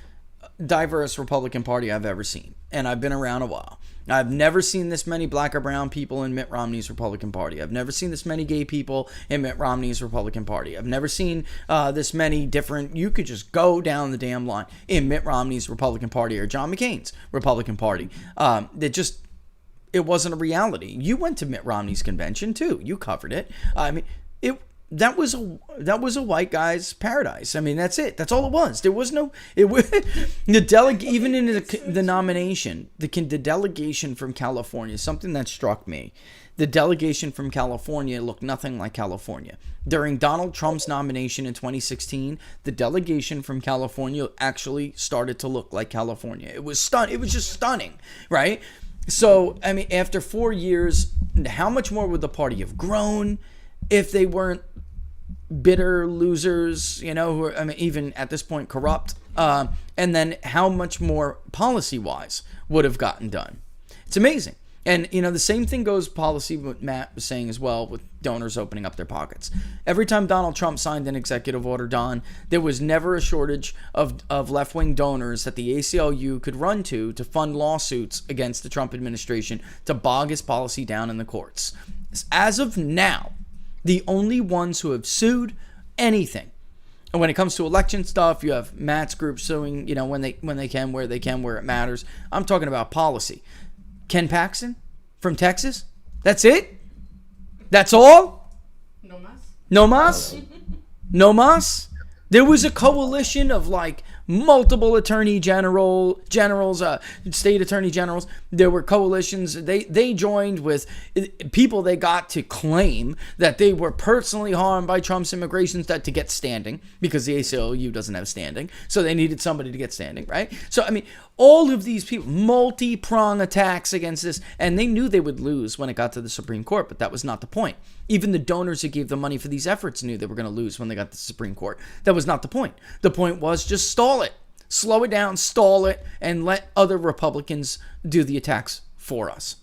diverse Republican Party I've ever seen, and I've been around a while. I've never seen this many black or brown people in Mitt Romney's Republican Party. I've never seen this many gay people in Mitt Romney's Republican Party. I've never seen this many different, you could just go down the damn line, in Mitt Romney's Republican Party or John McCain's Republican Party. It wasn't a reality. You went to Mitt Romney's convention too. You covered it. I mean, that was a white guy's paradise. I mean, that's it. That's all it was. There was no. Even in the nomination, the delegation from California. Something that struck me. The delegation from California looked nothing like California. During Donald Trump's nomination in 2016, the delegation from California actually started to look like California. It was It was just stunning, right? So, I mean, after 4 years, how much more would the party have grown if they weren't bitter losers, who are, I mean, even at this point, corrupt? And then how much more policy-wise would have gotten done? It's amazing. And, the same thing goes policy, what Matt was saying as well, with donors opening up their pockets. Every time Donald Trump signed an executive order, Don, there was never a shortage of left-wing donors that the ACLU could run to fund lawsuits against the Trump administration to bog his policy down in the courts. As of now, the only ones who have sued anything, and when it comes to election stuff, you have Matt's group suing, when they can, where it matters. I'm talking about policy. Ken Paxton from Texas. That's it? That's all? No mas? No mas? No mas? There was a coalition of multiple attorney generals, state attorney generals. There were coalitions. They joined with people they got to claim that they were personally harmed by Trump's immigration to get standing, because the ACLU doesn't have standing. So they needed somebody to get standing, right? So, all of these people, multi-prong attacks against this, and they knew they would lose when it got to the Supreme Court, but that was not the point. Even the donors who gave the money for these efforts knew they were going to lose when they got to the Supreme Court. That was not the point. The point was just stall it. Slow it down, stall it, and let other Republicans do the attacks for us.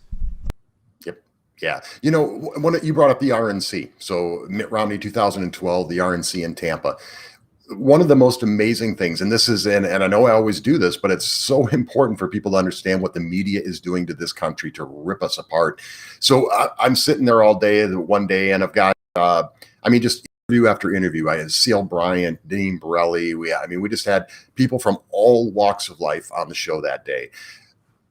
Yep. Yeah. When you brought up the RNC. So Mitt Romney, 2012, the RNC in Tampa. One of the most amazing things, and this is, and I know I always do this, but it's so important for people to understand what the media is doing to this country to rip us apart. So I'm sitting there all day, one day, and I've got, just interview after interview. I had C.L. Bryant, Dean Borelli. We just had people from all walks of life on the show that day.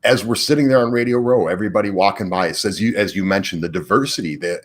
As we're sitting there on Radio Row, everybody walking by says, as you mentioned, the diversity that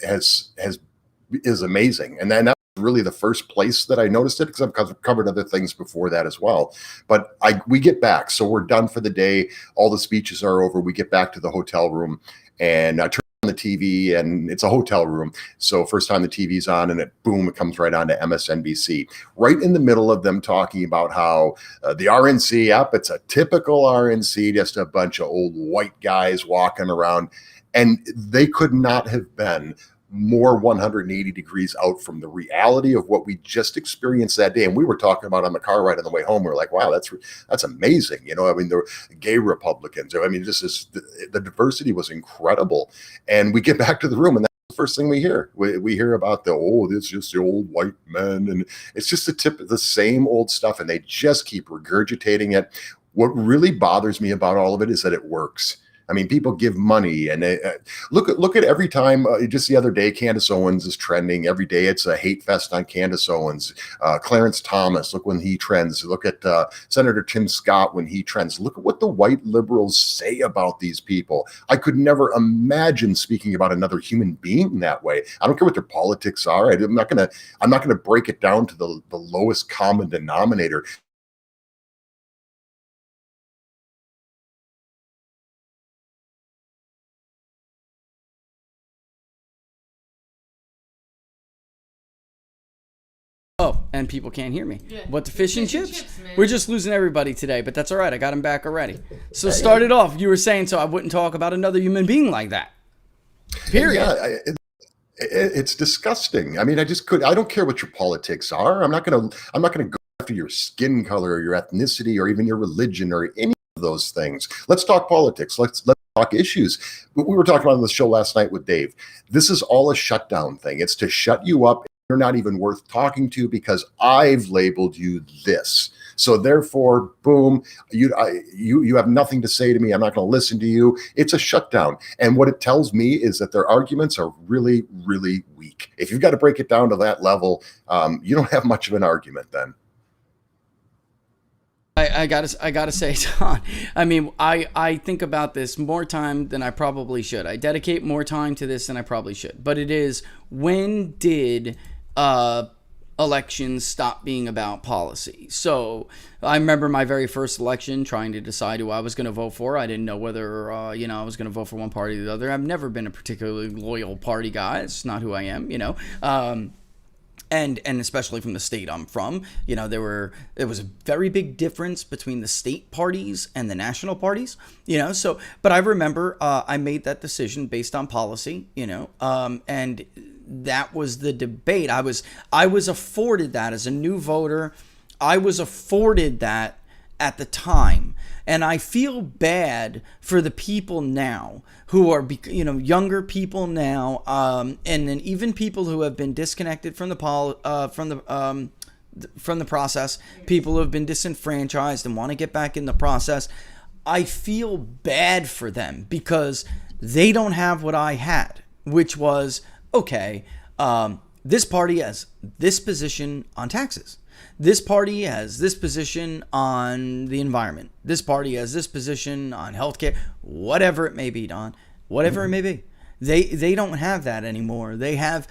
is amazing, and then that was really the first place that I noticed it, because I've covered other things before that as well. But we get back, so we're done for the day. All the speeches are over. We get back to the hotel room, and I turn on the TV, and it's a hotel room. So first time the TV's on, and it comes right on to MSNBC. Right in the middle of them talking about how the RNC, it's a typical RNC, just a bunch of old white guys walking around. And they could not have been more 180 degrees out from the reality of what we just experienced that day. And we were talking about on the car ride on the way home. We were like, wow, that's amazing. There were gay Republicans. The diversity was incredible. And we get back to the room, and that's the first thing we hear. We hear about it's just the old white men. And it's just the same old stuff. And they just keep regurgitating it. What really bothers me about all of it is that it works. People give money, and look at every time. Just the other day, Candace Owens is trending. Every day, it's a hate fest on Candace Owens. Clarence Thomas, look when he trends. Look at Senator Tim Scott when he trends. Look at what the white liberals say about these people. I could never imagine speaking about another human being that way. I don't care what their politics are. I'm not gonna break it down to the lowest common denominator. Oh, and people can't hear me. Yeah. What, the fish and chips? Man. We're just losing everybody today, but that's all right. I got him back already. So start it off. You were saying so I wouldn't talk about another human being like that. Period. Yeah, it's disgusting. I don't care what your politics are. I'm not gonna go after your skin color or your ethnicity or even your religion or any of those things. Let's talk politics. Let's talk issues. But we were talking about on the show last night with Dave. This is all a shutdown thing. It's to shut you up. You're not even worth talking to because I've labeled you this. So therefore, boom, you have nothing to say to me. I'm not going to listen to you. It's a shutdown. And what it tells me is that their arguments are really, really weak. If you've got to break it down to that level, you don't have much of an argument then. I gotta say, Don, I think about this more time than I probably should. I dedicate more time to this than I probably should. But it is, when did elections stop being about policy? So I remember my very first election trying to decide who I was going to vote for. I didn't know whether, I was going to vote for one party or the other. I've never been a particularly loyal party guy. It's not who I am, And especially from the state I'm from, there was a very big difference between the state parties and the national parties, So, but I remember I made that decision based on policy, and that was the debate. I was afforded that as a new voter. I was afforded that at the time. And I feel bad for the people now who are, younger people now, and then even people who have been disconnected from the process, people who have been disenfranchised and want to get back in the process. I feel bad for them because they don't have what I had, which was, okay, this party has this position on taxes. This party has this position on the environment. This party has this position on healthcare, whatever it may be, Don, whatever it may be. They don't have that anymore. They have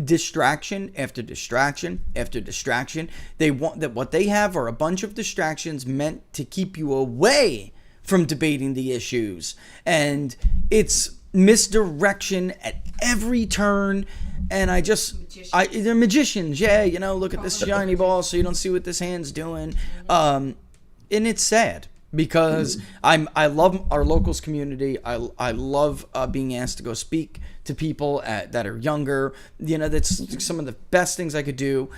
distraction after distraction after distraction. They want that what they have are a bunch of distractions meant to keep you away from debating the issues. And it's misdirection at every turn. And they're magicians. Yeah, look at this shiny ball so you don't see what this hand's doing. And it's sad because I love our locals community. I love being asked to go speak to people that are younger. That's some of the best things I could do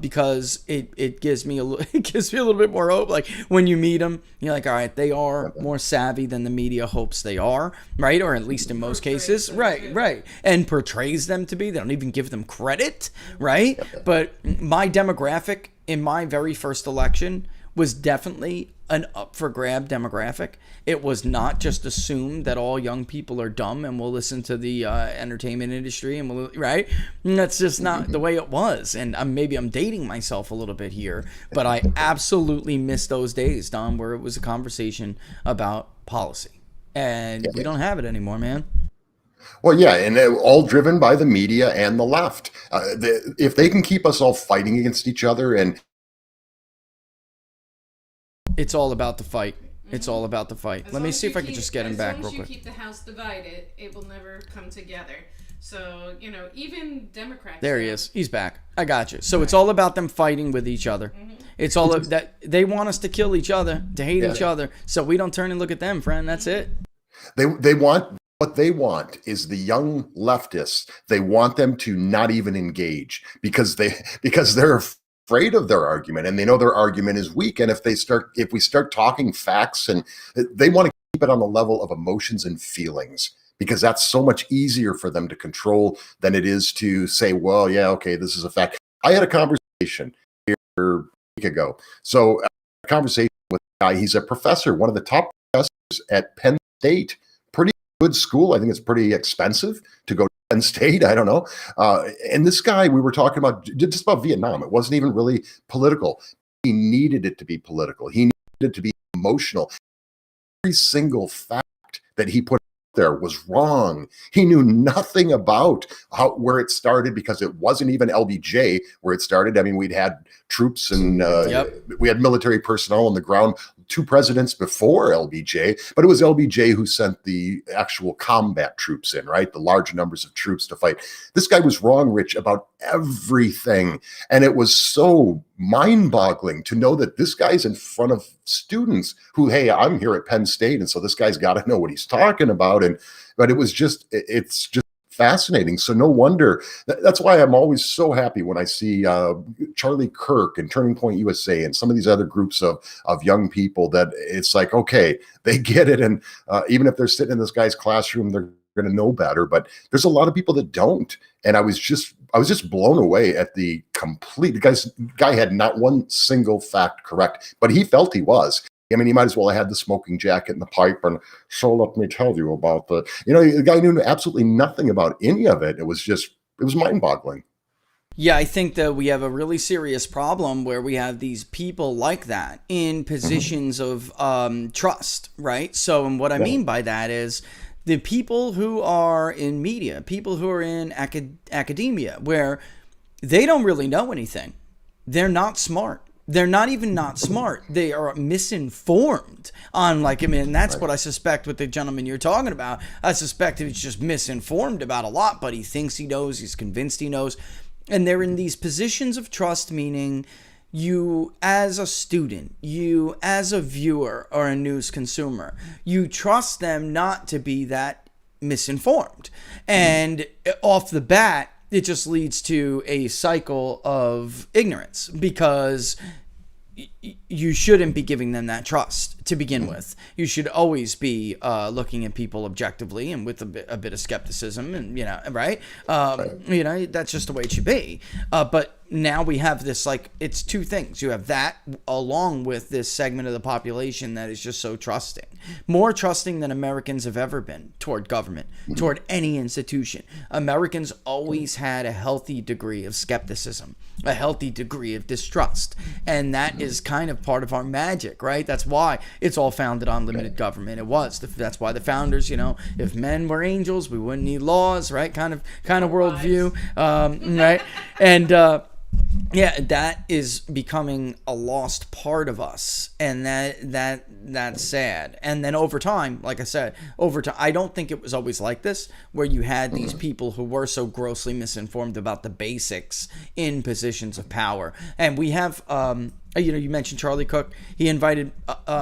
because it gives me a little bit more hope. Like when you meet them, you're like, all right, they are more savvy than the media hopes they are, right? Or at least in most cases, right, and portrays them to be. They don't even give them credit, right? But my demographic in my very first election was definitely an up for grab demographic. It was not just assumed that all young people are dumb and will listen to the entertainment industry and right? And that's just not the way it was. And maybe I'm dating myself a little bit here, but I absolutely miss those days, Don, where it was a conversation about policy. And we don't have it anymore, man. Well, yeah, and all driven by the media and the left. If they can keep us all fighting against each other, and it's all about the fight. It's all about the fight. Let me see if I can just get him back real quick. As long as you keep the House divided, it will never come together. So, even Democrats... There he is. He's back. I got you. So it's all about them fighting with each other. It's all that they want us to kill each other, to hate each other, so we don't turn and look at them, friend. That's it. They want... What they want is the young leftists. They want them to not even engage because they're afraid of their argument, and they know their argument is weak. And if we start talking facts, and they want to keep it on the level of emotions and feelings, because that's so much easier for them to control than it is to say, well, yeah, okay, this is a fact. I had a conversation here a week ago. So a conversation with a guy, he's a professor, one of the top professors at Penn State. Pretty good school. I think it's pretty expensive to go to Penn State. I don't know. And this guy, we were talking about just about Vietnam. It wasn't even really political. He needed it to be political. He needed it to be emotional. Every single fact that he put there was wrong. He knew nothing about where it started, because it wasn't even LBJ where it started. I mean, we'd had troops and we had military personnel on the ground 2 presidents before LBJ, but it was LBJ who sent the actual combat troops in, right? The large numbers of troops to fight. This guy was wrong, Rich, about everything. And it was so mind-boggling to know that this guy's in front of students who, hey, I'm here at Penn State, and so this guy's got to know what he's talking about. But it's just fascinating. So no wonder. That's why I'm always so happy when I see Charlie Kirk and Turning Point USA and some of these other groups of young people, that it's like, okay, they get it. And even if they're sitting in this guy's classroom, they're going to know better. But there's a lot of people that don't. And I was just blown away at the guy had not one single fact correct, but he felt he was. I mean, he might as well have had the smoking jacket and the pipe, and so let me tell you about the guy knew absolutely nothing about any of it. It was mind-boggling. Yeah, I think that we have a really serious problem where we have these people like that in positions of trust, right? So, and what I mean by that is the people who are in media, people who are in academia, where they don't really know anything. They're not smart. They're not even not smart. They are misinformed on, and that's what I suspect with the gentleman you're talking about. I suspect he's just misinformed about a lot, but he thinks he knows. He's convinced he knows. And they're in these positions of trust, meaning you as a student, you as a viewer or a news consumer, you trust them not to be that misinformed. And off the bat, it just leads to a cycle of ignorance, because you shouldn't be giving them that trust to begin with. You should always be looking at people objectively and with a bit of skepticism, and right? That's just the way it should be. But now we have this, like, it's two things. You have that along with this segment of the population that is just so trusting, more trusting than Americans have ever been toward government, toward any institution. Americans always had a healthy degree of skepticism, a healthy degree of distrust, and that is kind of part of our magic, right? That's why it's all founded on limited government. That's why the founders, if men were angels, we wouldn't need laws, right? Kind of worldview, right? And yeah, that is becoming a lost part of us, and that's sad. And then over time, like I said, I don't think it was always like this, where you had these people who were so grossly misinformed about the basics in positions of power. And we have, you mentioned Charlie Cook. He invited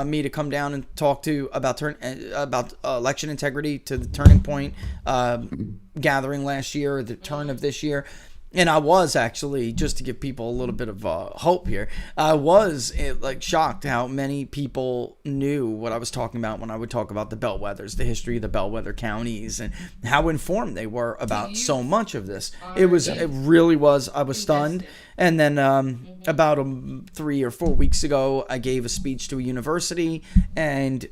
me to come down and talk about election integrity to the Turning Point gathering last year, or the turn of this year. And I was actually, just to give people a little bit of hope here, I was shocked how many people knew what I was talking about when I would talk about the bellwethers, the history of the bellwether counties, and how informed they were about so much of this. It really was. I was stunned. And then about 3 or 4 weeks ago, I gave a speech to a university, and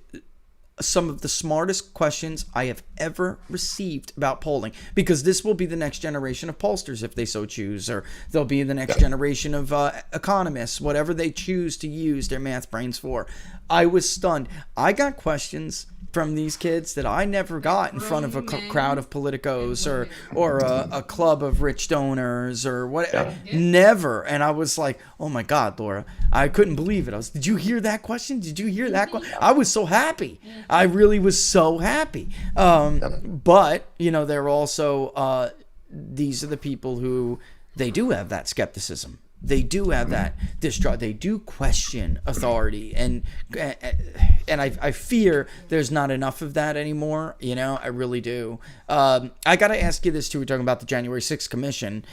some of the smartest questions I have ever received about polling, because this will be the next generation of pollsters if they so choose, or they'll be the next generation of economists, whatever they choose to use their math brains for. I was stunned. I got questions from these kids that I never got in front of a crowd of politicos or a club of rich donors or what. Never. And I was like, oh my God, Laura, I couldn't believe it. Did you hear that question? Did you hear that question? I was so happy. I really was so happy. But, they're also, these are the people who, they do have that skepticism. They do have that distrust. They do question authority, and I fear there's not enough of that anymore. I really do. I got to ask you this too. We're talking about the January 6th commission.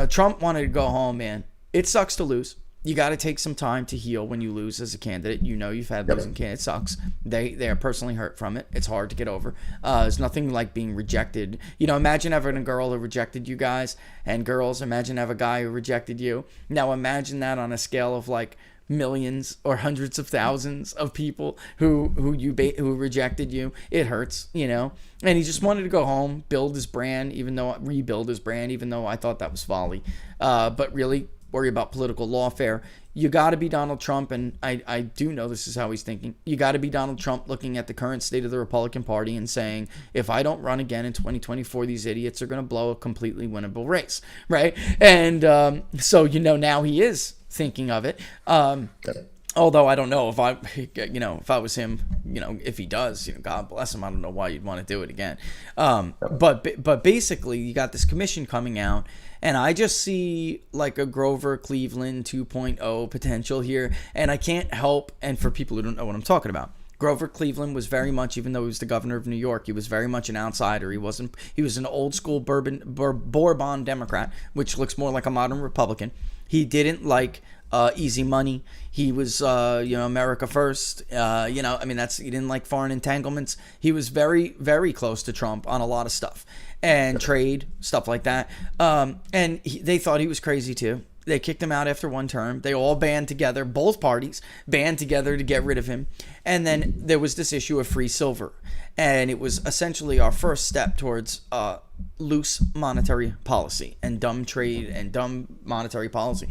Trump wanted to go home, man. It sucks to lose. You got to take some time to heal when you lose as a candidate. You've had losing candidates. It sucks. They are personally hurt from it. It's hard to get over. There's nothing like being rejected. Imagine having a girl who rejected you guys, and girls, imagine have a guy who rejected you. Now imagine that on a scale of like millions or hundreds of thousands of people who rejected you. It hurts, And he just wanted to go home, rebuild his brand, even though I thought that was folly. But really, worry about political lawfare. You got to be Donald Trump, and I do know this is how he's thinking. You got to be Donald Trump looking at the current state of the Republican Party and saying, if I don't run again in 2024, these idiots are going to blow a completely winnable race, right? And so now he is thinking of it. Although I don't know if I was him, if he does, God bless him. I don't know why you'd want to do it again. But basically, you got this commission coming out, and I just see like a Grover Cleveland 2.0 potential here. And I can't help, and for people who don't know what I'm talking about, Grover Cleveland was very much, even though he was the governor of New York, he was very much an outsider. He was an old school Bourbon Democrat, which looks more like a modern Republican. He didn't like easy money. He was, America first. He didn't like foreign entanglements. He was very, very close to Trump on a lot of stuff and trade, stuff like that. They thought he was crazy too. They kicked him out after one term. They all band together, both parties band together to get rid of him. And then there was this issue of free silver. And it was essentially our first step towards loose monetary policy and dumb trade and dumb monetary policy.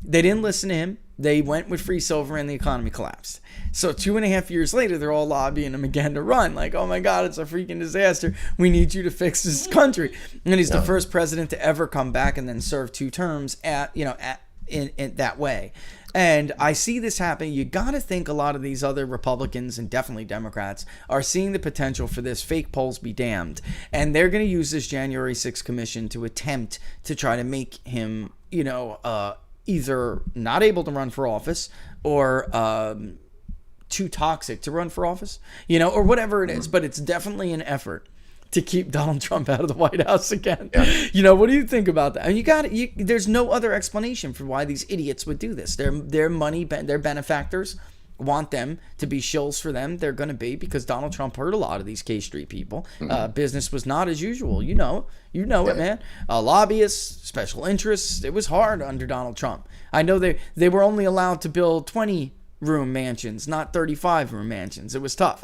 They didn't listen to him. They went with free silver and the economy collapsed. So 2.5 years later, they're all lobbying him again to run. Like, oh my God, it's a freaking disaster. We need you to fix this country. And he's the first president to ever come back and then serve 2 terms in that way. And I see this happening. You got to think a lot of these other Republicans and definitely Democrats are seeing the potential for this. Fake polls be damned. And they're going to use this January 6th commission to attempt to try to make him, either not able to run for office or too toxic to run for office, or whatever it is. But it's definitely an effort to keep Donald Trump out of the White House again. Yeah. What do you think about that? And there's no other explanation for why these idiots would do this. Their money, their benefactors want them to be shills for them. They're going to be, because Donald Trump hurt a lot of these K Street people. Business was not as usual. You know it, man. Lobbyists, special interests. It was hard under Donald Trump. I know they were only allowed to build 20-room mansions, not 35-room mansions. It was tough.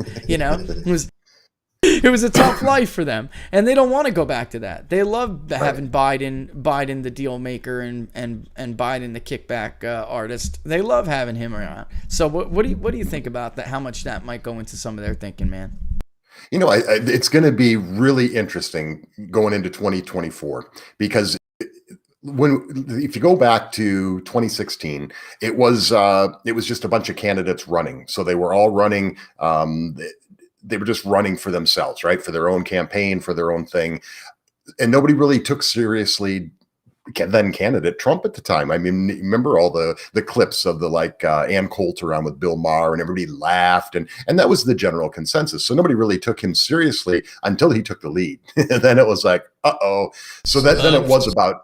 It was a tough life for them, and they don't want to go back to that. They love having Biden the deal maker, and Biden the kickback artist. They love having him around. So what do you think about that? How much that might go into some of their thinking, man? It's going to be really interesting going into 2024, because if you go back to 2016, it was just a bunch of candidates running. So they were all running. They were just running for themselves, right? For their own campaign, for their own thing. And nobody really took seriously then candidate Trump at the time. I mean, remember all the clips of the Ann Coulter around with Bill Maher, and everybody laughed. And that was the general consensus. So nobody really took him seriously until he took the lead. And then it was like, uh-oh. So then it was about,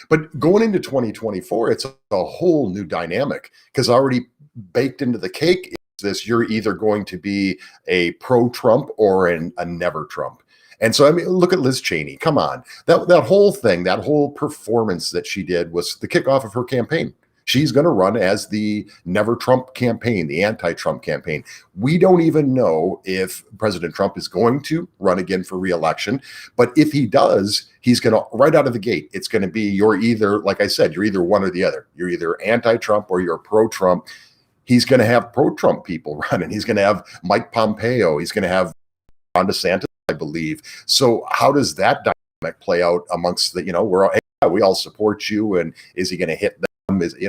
but going into 2024, it's a whole new dynamic, because already baked into the cake this, you're either going to be a pro-Trump or a never Trump. And so, I mean, look at Liz Cheney. Come on. That whole thing, that whole performance that she did was the kickoff of her campaign. She's going to run as the never Trump campaign, the anti-Trump campaign. We don't even know if President Trump is going to run again for re-election. But if he does, he's going to, right out of the gate, it's going to be, you're either, like I said, you're either one or the other. You're either anti-Trump or you're pro-Trump. He's going to have pro-Trump people running. He's going to have Mike Pompeo. He's going to have Ron DeSantis, I believe. So how does that dynamic play out amongst the, we all support you, and is he going to hit them?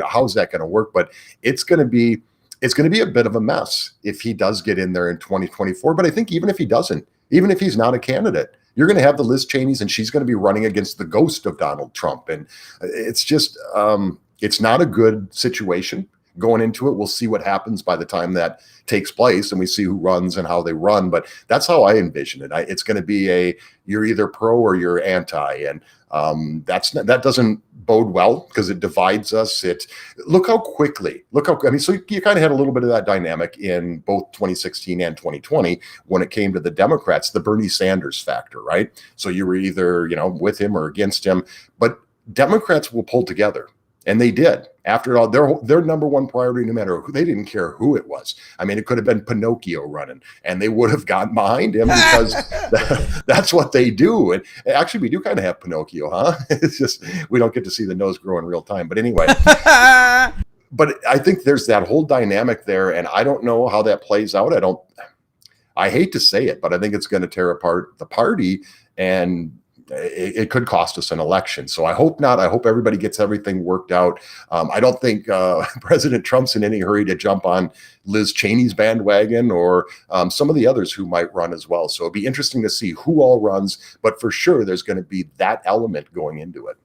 How's that going to work? But it's going to be a bit of a mess if he does get in there in 2024. But I think even if he doesn't, even if he's not a candidate, you're going to have the Liz Cheneys, and she's going to be running against the ghost of Donald Trump. And it's just, it's not a good situation going into it. We'll see what happens by the time that takes place, and we see who runs and how they run. But that's how I envision it. It's going to be you're either pro or you're anti. And that doesn't bode well, because it divides us. So you kind of had a little bit of that dynamic in both 2016 and 2020 when it came to the Democrats, the Bernie Sanders factor, right? So you were either, with him or against him, but Democrats will pull together. And they did. After all, their number one priority, no matter who, they didn't care who it was. I mean, it could have been Pinocchio running, and they would have gotten behind him, because that's what they do. And actually, we do kind of have Pinocchio, huh? It's just we don't get to see the nose grow in real time. But anyway, but I think there's that whole dynamic there, and I don't know how that plays out. I hate to say it, but I think it's going to tear apart the party, and it could cost us an election. So I hope not. I hope everybody gets everything worked out. I don't think President Trump's in any hurry to jump on Liz Cheney's bandwagon, or some of the others who might run as well. So it'll be interesting to see who all runs, but for sure there's going to be that element going into it.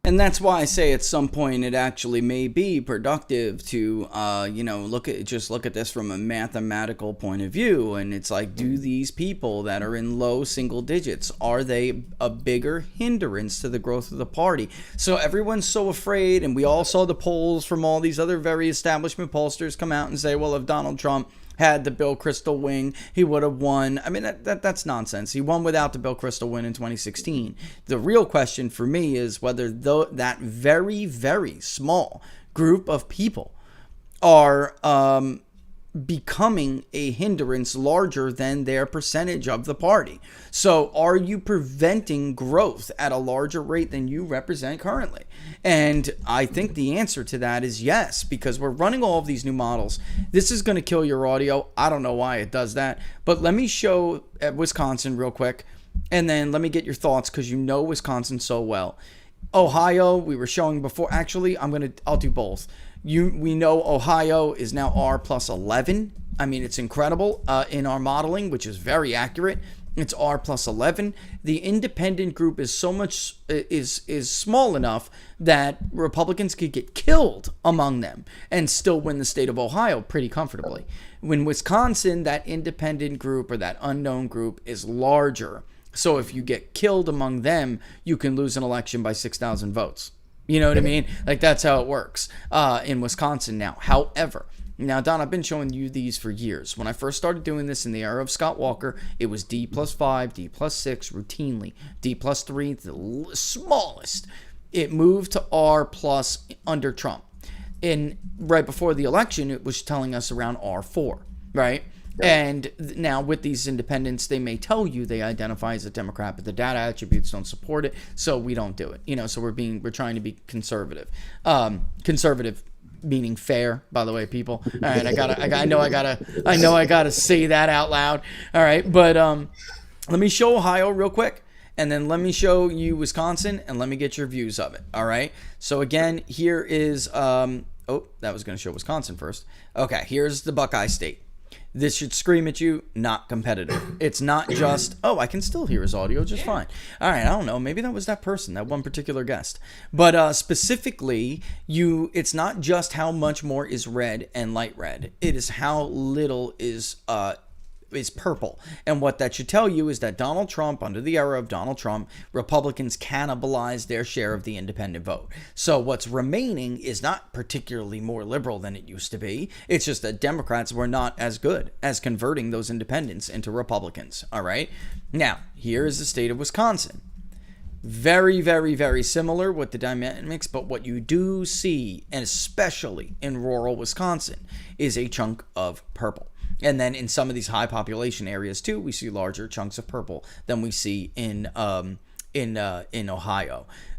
And that's why I say at some point it actually may be productive to, look at this from a mathematical point of view. And it's like, do these people that are in low single digits, are they a bigger hindrance to the growth of the party? So everyone's so afraid, and we all saw the polls from all these other very establishment pollsters come out and say, well, if Donald Trump had the Bill Kristol wing, he would have won. I mean, that's nonsense. He won without the Bill Kristol win in 2016. The real question for me is whether that very, very small group of people are becoming a hindrance larger than their percentage of the party. So are you preventing growth at a larger rate than you represent currently? And I think the answer to that is yes, because we're running all of these new models. This is going to kill your audio. I don't know why it does that, but let me show Wisconsin real quick, and then let me get your thoughts, because you know Wisconsin so well. Ohio, we were showing before. Actually, I'll do both. We know Ohio is now R plus 11. I mean, it's incredible in our modeling, which is very accurate. It's R plus 11. The independent group is is small enough that Republicans could get killed among them and still win the state of Ohio pretty comfortably. When Wisconsin, that independent group or that unknown group is larger. So if you get killed among them, you can lose an election by 6,000 votes. You know what I mean? Like, that's how it works in Wisconsin now. However, Now, Don, I've been showing you these for years. When I first started doing this in the era of Scott Walker, it was D+5, D+6 routinely. D+3, the smallest. It moved to R+ under Trump. And right before the election, it was telling us around R4, right? And now with these independents, they may tell you they identify as a Democrat, but the data attributes don't support it, so we don't do it. So we're trying to be conservative. Conservative meaning fair, by the way, people. All right, I know I gotta say that out loud. All right, but let me show Ohio real quick, and then let me show you Wisconsin, and let me get your views of it. All right. So again, here is that was going to show Wisconsin first. Okay, here's the Buckeye State. This should scream at you, not competitive. It's not just, I can still hear his audio just fine. All right, I don't know. Maybe that was that person, that one particular guest. But specifically, it's not just how much more is red and light red. It is how little is purple. And what that should tell you is that Donald Trump, under the era of Donald Trump, Republicans cannibalized their share of the independent vote. So what's remaining is not particularly more liberal than it used to be. It's just that Democrats were not as good as converting those independents into Republicans. All right. Now, here is the state of Wisconsin. Very, very, very similar with the dynamics, but what you do see, and especially in rural Wisconsin, is a chunk of purple. And then in some of these high population areas too, we see larger chunks of purple than we see in Ohio,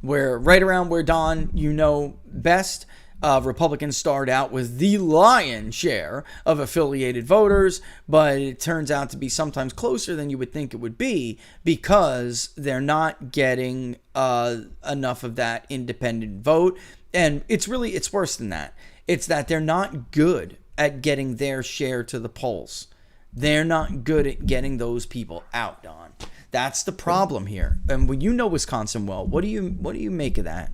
where right around where Don, best, Republicans start out with the lion's share of affiliated voters, but it turns out to be sometimes closer than you would think it would be because they're not getting enough of that independent vote. And it's worse than that. It's that they're not good at getting their share to the polls. They're not good at getting those people out, Don. That's the problem here. And when you know Wisconsin well, what do you make of that?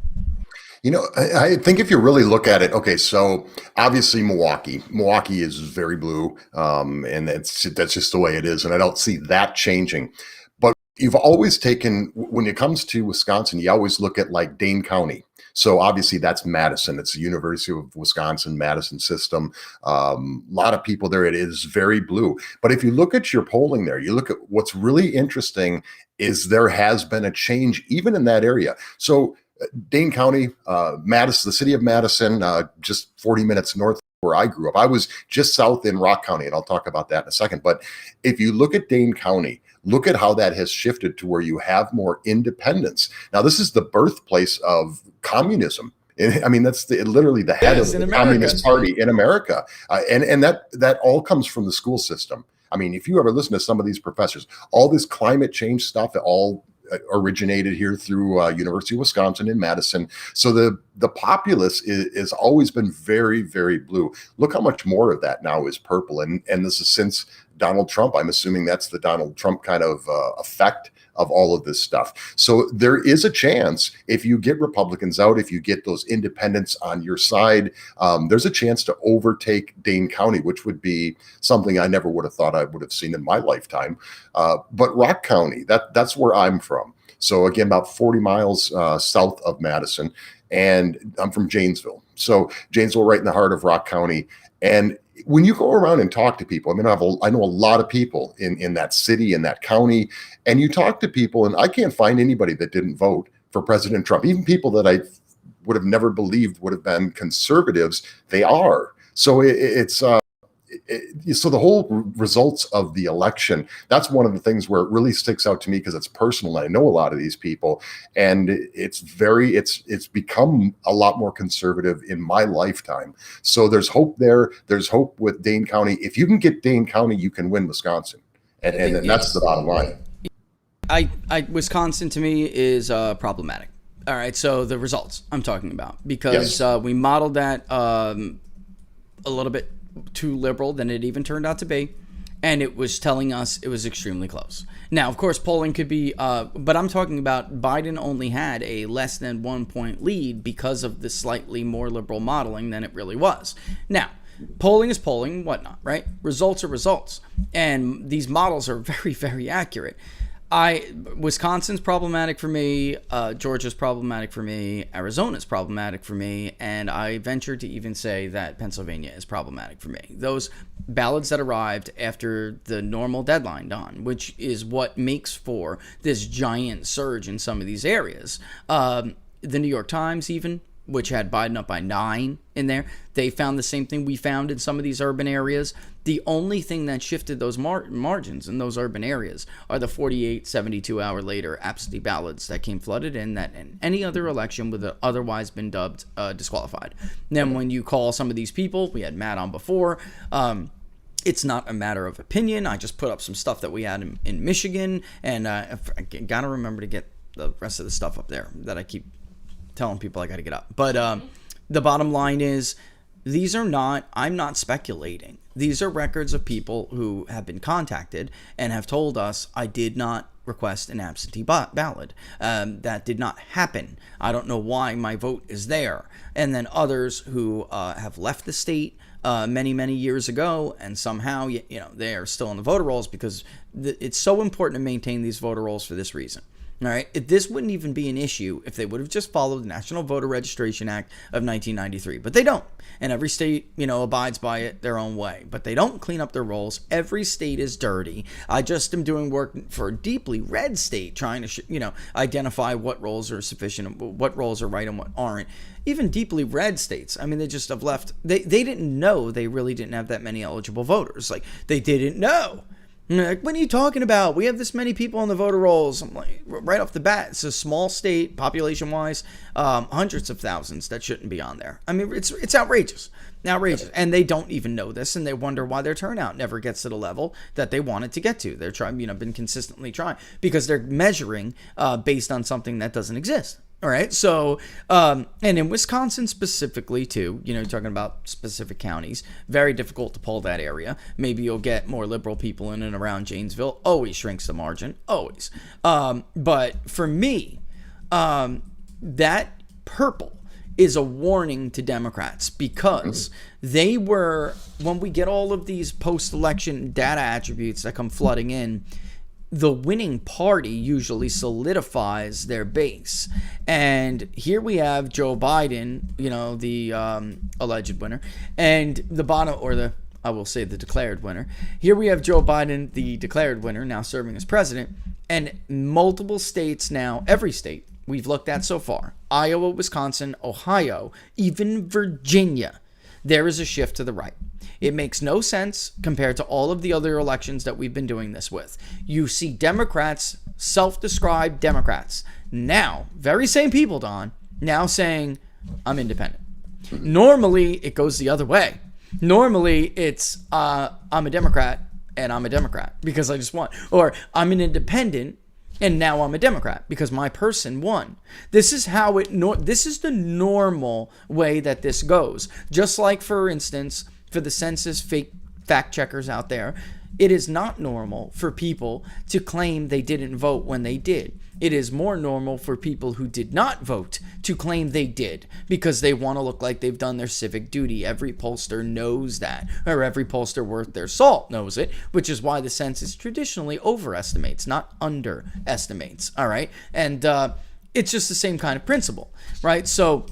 I think if you really look at it, okay, so obviously Milwaukee is very blue, and that's just the way it is, and I don't see that changing. But you've always taken, when it comes to Wisconsin, you always look at like Dane County. So obviously that's Madison. It's the University of Wisconsin Madison system. A lot of people there. It is very blue. But if you look at your polling there, you look at what's really interesting is there has been a change even in that area. So Dane County, Madison, the city of Madison, just 40 minutes north of where I grew up. I was just south in Rock County, and I'll talk about that in a second. But if you look at Dane County, look at how that has shifted to where you have more independence. Now, this is the birthplace of communism. I mean, that's literally the head of the Communist Party in America. And that all comes from the school system. I mean, if you ever listen to some of these professors, all this climate change stuff, it all originated here through University of Wisconsin in Madison. So the populace is always been very, very blue. Look how much more of that now is purple. And this is since Donald Trump. I'm assuming that's the Donald Trump kind of effect of all of this stuff. So there is a chance if you get Republicans out, if you get those independents on your side, there's a chance to overtake Dane County, which would be something I never would have thought I would have seen in my lifetime. But Rock County, that's where I'm from. So again, about 40 miles south of Madison, and I'm from Janesville. So Janesville, right in the heart of Rock County. And when you go around and talk to people, I mean, I know a lot of people in that city, in that county, and you talk to people, and I can't find anybody that didn't vote for President Trump. Even people that I would have never believed would have been conservatives, they are. So so the whole results of the election, that's one of the things where it really sticks out to me because it's personal. I know a lot of these people, and it's become a lot more conservative in my lifetime. So there's hope there. There's hope with Dane County. If you can get Dane County, you can win Wisconsin. And that's the bottom line. Wisconsin to me is problematic. All right. So the results I'm talking about, because we modeled that a little bit too liberal than it even turned out to be, and it was telling us it was extremely close. Now, of course, polling could be, but I'm talking about Biden only had a less than 1 point lead because of the slightly more liberal modeling than it really was. Now, polling is polling, whatnot, right? Results are results, and these models are very, very accurate. Wisconsin's problematic for me, Georgia's problematic for me, Arizona's problematic for me, and I venture to even say that Pennsylvania is problematic for me. Those ballots that arrived after the normal deadline, Don, which is what makes for this giant surge in some of these areas. The New York Times even, which had Biden up by 9 in there, they found the same thing we found in some of these urban areas. The only thing that shifted those margins in those urban areas are the 48, 72 hour later absentee ballots that came flooded in, that in any other election would have otherwise been dubbed disqualified. Then when you call some of these people, we had Matt on before, it's not a matter of opinion. I just put up some stuff that we had in Michigan, and I got to remember to get the rest of the stuff up there that I keep telling people I got to get up. But the bottom line is, I'm not speculating. These are records of people who have been contacted and have told us, I did not request an absentee ballot. That did not happen. I don't know why my vote is there. And then others who have left the state many, many years ago, and somehow, they are still in the voter rolls, because it's so important to maintain these voter rolls for this reason. All right, this wouldn't even be an issue if they would have just followed the National Voter Registration Act of 1993, but they don't. And every state, abides by it their own way, but they don't clean up their rolls. Every state is dirty. I just am doing work for a deeply red state, trying to, identify what rolls are sufficient, what rolls are right and what aren't. Even deeply red states, they just have left. They didn't know they really didn't have that many eligible voters. Like, they didn't know. Like, what are you talking about? We have this many people on the voter rolls. I'm like, right off the bat, it's a small state, population-wise, hundreds of thousands that shouldn't be on there. It's outrageous. And they don't even know this, and they wonder why their turnout never gets to the level that they want it to get to. They're trying, been consistently trying, because they're measuring based on something that doesn't exist. All right. So, and in Wisconsin specifically too, talking about specific counties, very difficult to poll that area. Maybe you'll get more liberal people in and around Janesville. Always shrinks the margin. Always. But for me, that purple is a warning to Democrats, because they were, when we get all of these post-election data attributes that come flooding in, the winning party usually solidifies their base. And here we have Joe Biden, the alleged winner, and I will say the declared winner. Here we have Joe Biden, the declared winner, now serving as president, and multiple states now, every state we've looked at so far, Iowa, Wisconsin, Ohio, even Virginia, there is a shift to the right. It makes no sense compared to all of the other elections that we've been doing this with. You see Democrats, self-described Democrats, now, very same people, Don, now saying, I'm independent. Normally, it goes the other way. Normally, it's, I'm a Democrat, and I'm a Democrat because I just won. Or, I'm an independent, and now I'm a Democrat because my person won. This is how this is the normal way that this goes. Just like, for instance, for the census fact checkers out there, it is not normal for people to claim they didn't vote when they did. It is more normal for people who did not vote to claim they did, because they want to look like they've done their civic duty. Every pollster knows that, or every pollster worth their salt knows it, which is why the census traditionally overestimates, not underestimates. All right. And it's just the same kind of principle, right? So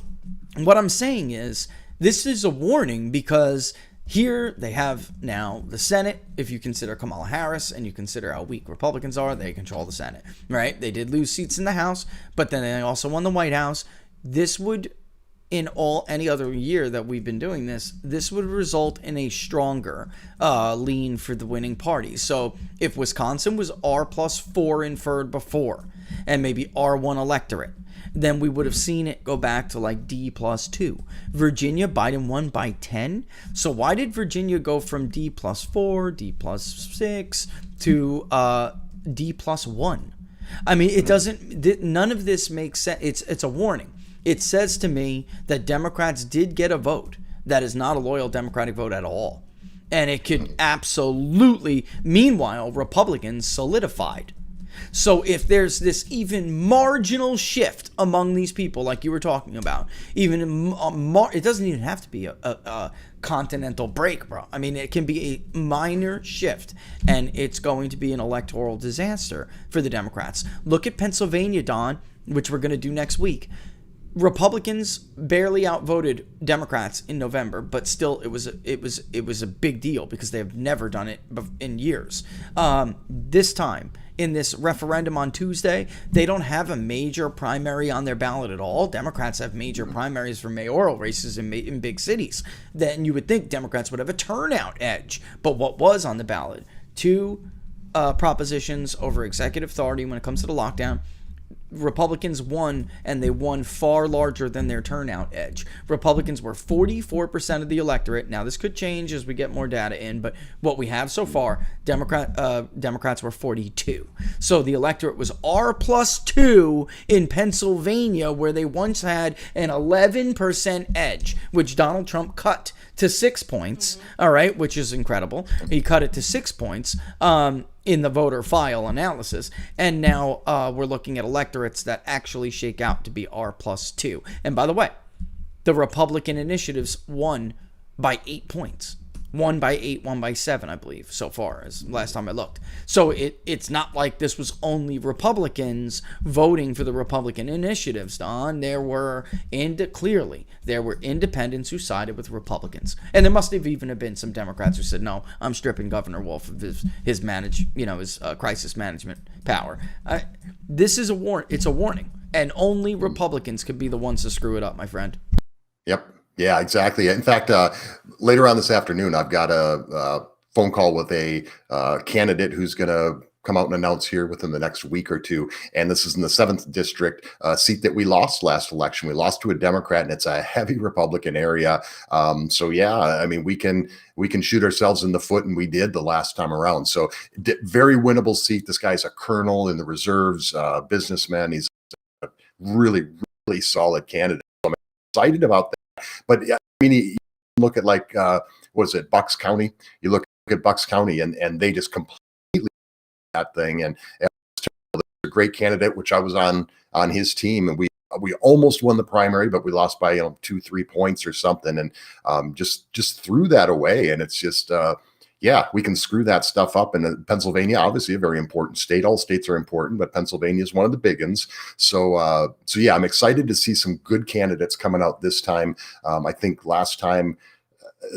what I'm saying is, this is a warning, because here they have now the Senate. If you consider Kamala Harris and you consider how weak Republicans are, they control the Senate, right? They did lose seats in the House, but then they also won the White House. This would, in any other year that we've been doing this would result in a stronger lean for the winning party. So if Wisconsin was R+4 inferred before, and maybe R1 electorate, then we would have seen it go back to like D+2. Virginia, Biden won by 10. So why did Virginia go from D+4, D+6 to D+1? It doesn't, none of this makes sense. It's a warning. It says to me that Democrats did get a vote that is not a loyal Democratic vote at all. And it could absolutely, meanwhile, Republicans solidified. So if there's this even marginal shift among these people, like you were talking about, even it doesn't even have to be a continental break, bro. I mean, it can be a minor shift, and it's going to be an electoral disaster for the Democrats. Look at Pennsylvania, Don, which we're going to do next week. Republicans barely outvoted Democrats in November, but still it was a big deal because they have never done it in years. This time in this referendum on Tuesday, they don't have a major primary on their ballot at all. Democrats have major primaries for mayoral races in big cities. Then you would think Democrats would have a turnout edge. But what was on the ballot? Two propositions over executive authority when it comes to the lockdown. Republicans won, and they won far larger than their turnout edge. Republicans were 44% of the electorate. Now, this could change as we get more data in, but what we have so far, Democrats were 42. So the electorate was R+2 in Pennsylvania, where they once had an 11% edge, which Donald Trump cut to 6 points, all right, which is incredible. He cut it to 6 points in the voter file analysis, and now we're looking at electorates that actually shake out to be R+2. And by the way, the Republican initiatives won by 8 points. 1 by 8, 1 by 7, I believe, so far, as last time I looked. So it's not like this was only Republicans voting for the Republican initiatives, Don. There were independents who sided with Republicans. And there must have even been some Democrats who said, no, I'm stripping Governor Wolf of his crisis management power. This is it's a warning. And only Republicans could be the ones to screw it up, my friend. Yep. Yeah, exactly. In fact, later on this afternoon, I've got a phone call with a candidate who's going to come out and announce here within the next week or two. And this is in the 7th district, seat that we lost last election. We lost to a Democrat, and it's a heavy Republican area. So yeah, I mean, we can shoot ourselves in the foot, and we did the last time around. So very winnable seat. This guy's a colonel in the reserves, businessman. He's a really, really solid candidate. So I'm excited about that. But I mean, you look at Bucks County? You look at Bucks County, and they just completely that thing. And a great candidate, which I was on his team, and we almost won the primary, but we lost by 2-3 points or something, and just threw that away. And it's just yeah, we can screw that stuff up. And Pennsylvania, obviously a very important state. All states are important, but Pennsylvania is one of the big ones. So yeah, I'm excited to see some good candidates coming out this time. I think last time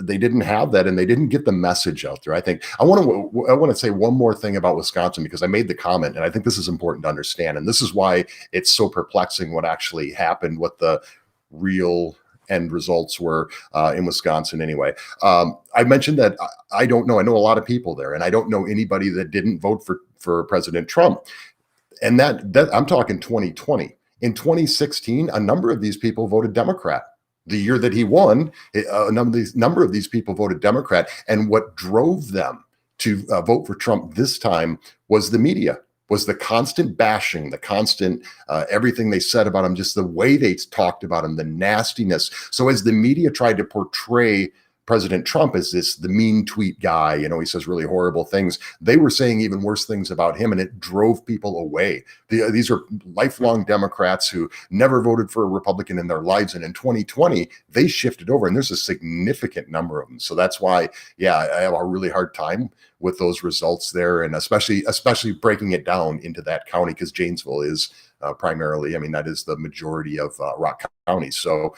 they didn't have that, and they didn't get the message out there. I think I want to say one more thing about Wisconsin, because I made the comment, and I think this is important to understand. And this is why it's so perplexing what actually happened, what the real end results were in Wisconsin anyway. I mentioned that I don't know. I know a lot of people there, and I don't know anybody that didn't vote for President Trump. And that I'm talking 2020. In 2016, a number of these people voted Democrat. The year that he won, a number of these people voted Democrat. And what drove them to vote for Trump this time was the media. Was the constant bashing, the constant everything they said about him, just the way they talked about him, the nastiness. So as the media tried to portray President Trump as the mean tweet guy, he says really horrible things, they were saying even worse things about him, and it drove people away. These are lifelong Democrats who never voted for a Republican in their lives, and in 2020, they shifted over, and there's a significant number of them. So that's why, yeah, I have a really hard time with those results there, and especially breaking it down into that county, because Janesville is primarily, that is the majority of Rock County. So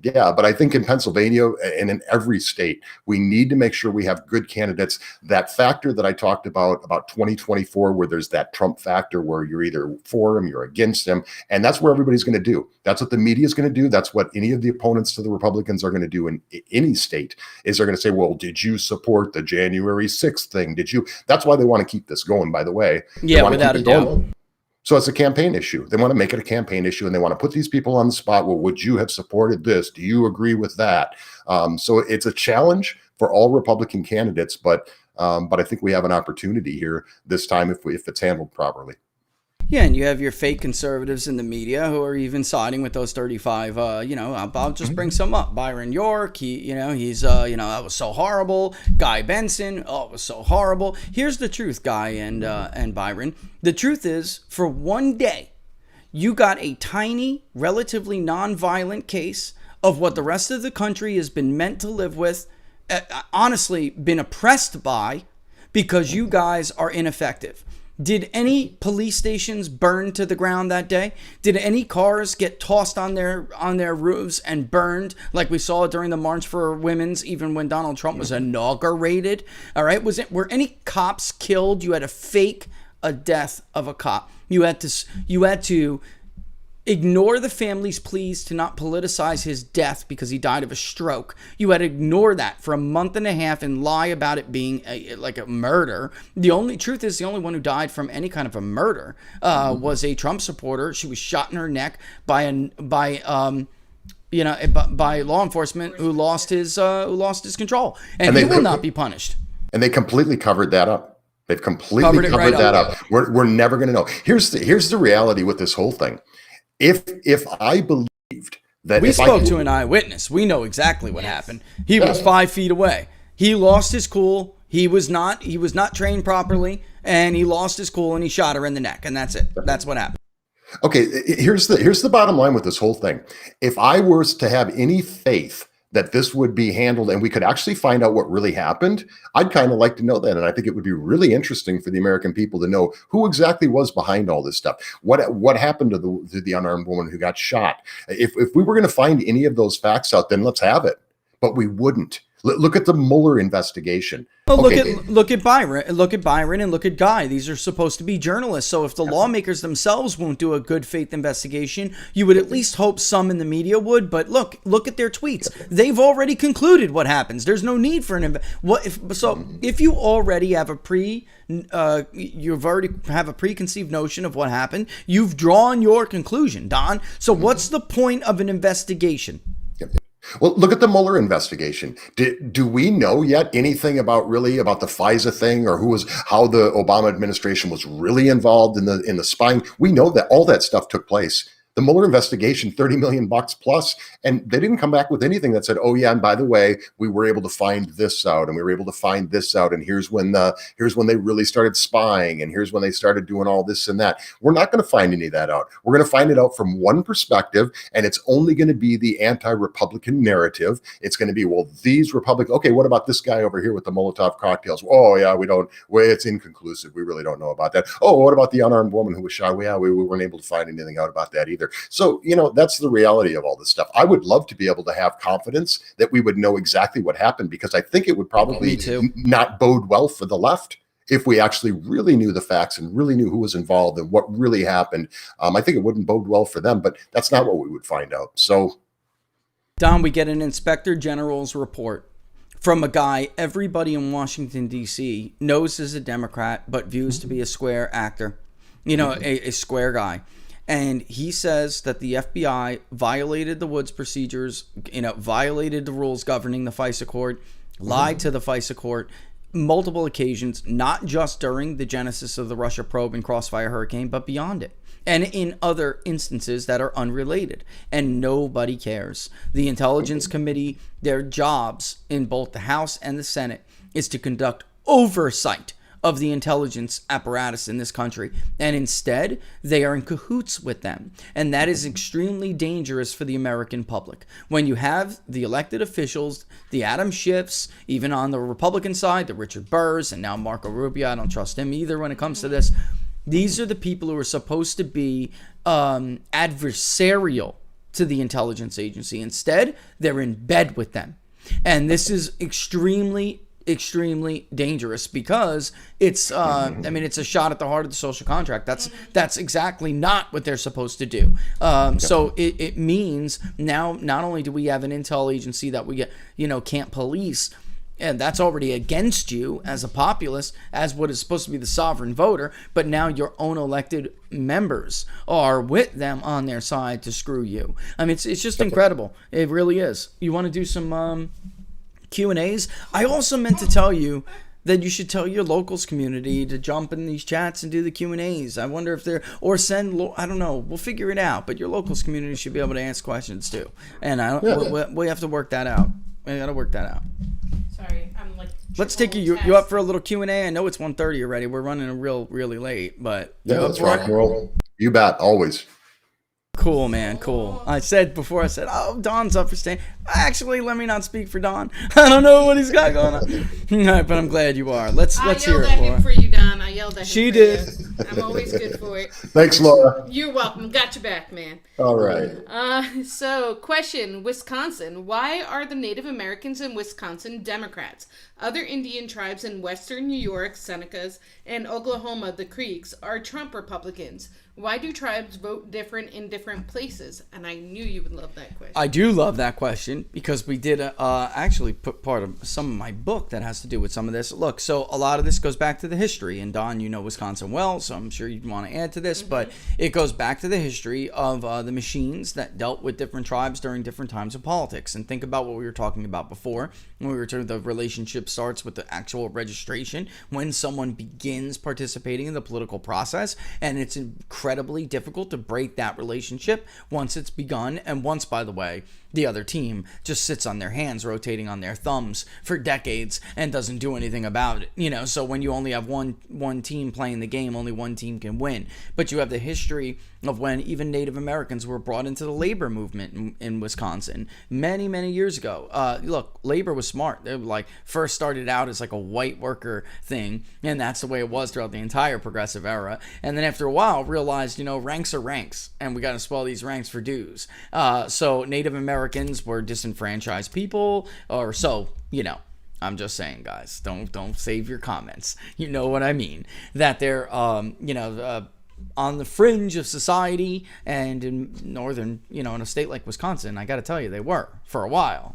yeah, but I think in Pennsylvania and in every state, we need to make sure we have good candidates. That factor that I talked about 2024, where there's that Trump factor, where you're either for him, you're against him, and that's where everybody's going to do. That's what the media is going to do. That's what any of the opponents to the Republicans are going to do in any state, is they're going to say, well, did you support the January 6th thing? Did you? That's why they want to keep this going, by the way. Yeah, without a doubt. So it's a campaign issue. They want to make it a campaign issue, and they want to put these people on the spot. Well, would you have supported this? Do you agree with that? So it's a challenge for all Republican candidates, but I think we have an opportunity here this time if it's handled properly. Yeah, and you have your fake conservatives in the media who are even siding with those 35. I'll just bring some up. Byron York, that was so horrible. Guy Benson, it was so horrible. Here's the truth, Guy and Byron. The truth is, for one day, you got a tiny, relatively non-violent case of what the rest of the country has been meant to live with, honestly, been oppressed by, because you guys are ineffective. Did any police stations burn to the ground that day? Did any cars get tossed on their roofs and burned like we saw during the March for Women's, even when Donald Trump was inaugurated? All right, were any cops killed? You had to fake a death of a cop. You had to ignore the family's pleas to not politicize his death because he died of a stroke. You had to ignore that for a month and a half and lie about it being a murder. The only truth is, the only one who died from any kind of a murder was a Trump supporter. She was shot in her neck by law enforcement who lost his control, and he will not be punished. And they completely covered that up. They've completely covered that up. We're never going to know. Here's the reality with this whole thing. If I believed that we spoke to an eyewitness, we know exactly what happened. He was 5 feet away. He lost his cool. He was not trained properly, and he lost his cool, and he shot her in the neck, and that's it. That's what happened. Okay, here's the bottom line with this whole thing. If I were to have any faith that this would be handled and we could actually find out what really happened, I'd kind of like to know that. And I think it would be really interesting for the American people to know who exactly was behind all this stuff. What happened to the unarmed woman who got shot? If we were going to find any of those facts out, then let's have it. But we wouldn't. Look at the Mueller investigation. Well, look at Byron, and look at Guy. These are supposed to be journalists. So if the lawmakers themselves won't do a good faith investigation, you would at least hope some in the media would. But look at their tweets. They've already concluded what happens. There's no need for if you already have a preconceived notion of what happened, you've drawn your conclusion, Don. So what's the point of an investigation? Well, look at the Mueller investigation. Do we know yet anything about the FISA thing, or how the Obama administration was really involved in the spying? We know that all that stuff took place. The Mueller investigation, $30 million plus, and they didn't come back with anything that said, "Oh yeah, and by the way, we were able to find this out, and we were able to find this out, and here's when they really started spying, and here's when they started doing all this and that." We're not going to find any of that out. We're going to find it out from one perspective, and it's only going to be the anti-Republican narrative. It's going to be, well, these Republicans. Okay, what about this guy over here with the Molotov cocktails? Oh yeah, it's inconclusive. We really don't know about that. Oh, what about the unarmed woman who was shot? Well, yeah, we weren't able to find anything out about that either. So, that's the reality of all this stuff. I would love to be able to have confidence that we would know exactly what happened, because I think it would probably not bode well for the left if we actually really knew the facts and really knew who was involved and what really happened. I think it wouldn't bode well for them, but that's not what we would find out. So, Don, we get an inspector general's report from a guy everybody in Washington, D.C. knows is a Democrat, but views to be a square actor, a square guy. And he says that the FBI violated the Woods procedures, violated the rules governing the FISA court, lied to the FISA court multiple occasions, not just during the genesis of the Russia probe and Crossfire Hurricane, but beyond it, and in other instances that are unrelated. And nobody cares. The Intelligence Committee, their jobs in both the House and the Senate is to conduct oversight of the intelligence apparatus in this country, and instead they are in cahoots with them, and that is extremely dangerous for the American public. When you have the elected officials, the Adam Schiffs, even on the Republican side, the Richard Burrs, and now Marco Rubio, I don't trust him either when it comes to this. These are the people who are supposed to be adversarial to the intelligence agency. Instead, they're in bed with them, and this is extremely dangerous, because it's it's a shot at the heart of the social contract. That's exactly not what they're supposed to do. So it means now not only do we have an intel agency that we can't police, and that's already against you as a populace, as what is supposed to be the sovereign voter, but now your own elected members are with them on their side to screw you. It's just incredible. It really is. You want to do some Q&As? I also meant to tell you then you should tell your locals community to jump in these chats and do the Q&As. I wonder if they're, or send, I don't know, we'll figure it out, but your locals community should be able to ask questions too. And we have to work that out. We got to work that out. Sorry, I'm like. Let's take you up for a little Q&A. I know it's 1:30 already. We're running really late, but yeah, let's rock and roll. You bet, always. Cool, man, cool. I said, oh, Don's up for staying. Actually, let me not speak for Don. I don't know what he's got going on. All right, but I'm glad you are. Let's hear it, Laura. I yelled at him for you, Don. I yelled at him She for did. you. I'm always good for it. Thanks, Laura. You're welcome. Got your back, man. All right. So, question, Wisconsin. Why are the Native Americans in Wisconsin Democrats? Other Indian tribes in western New York, Senecas, and Oklahoma, the Creeks, are Trump Republicans. Why do tribes vote different in different places? And I knew you would love that question. I do love that question because we did actually put part of some of my book that has to do with some of this. Look, so a lot of this goes back to the history. And Don, you know Wisconsin well, so I'm sure you'd want to add to this. Mm-hmm. But it goes back to the history of the machines that dealt with different tribes during different times of politics. And think about what we were talking about before. When we were talking, the relationship starts with the actual registration. When someone begins participating in the political process, and it's incredibly difficult to break that relationship once it's begun, and once, by the way, the other team just sits on their hands, rotating on their thumbs for decades and doesn't do anything about it. You know, so when you only have one team playing the game, only one team can win. But you have the history of when even Native Americans were brought into the labor movement in Wisconsin many, many years ago. Look, labor was smart. They like first started out as like a white worker thing, and that's the way it was throughout the entire progressive era. And then after a while realized, you know, ranks are ranks, and we got to swell these ranks for dues. So Native Americans were disenfranchised people, or so, you know. I'm just saying, guys, don't save your comments. You know what I mean? That they're, on the fringe of society, and in northern, in a state like Wisconsin, I got to tell you, they were for a while.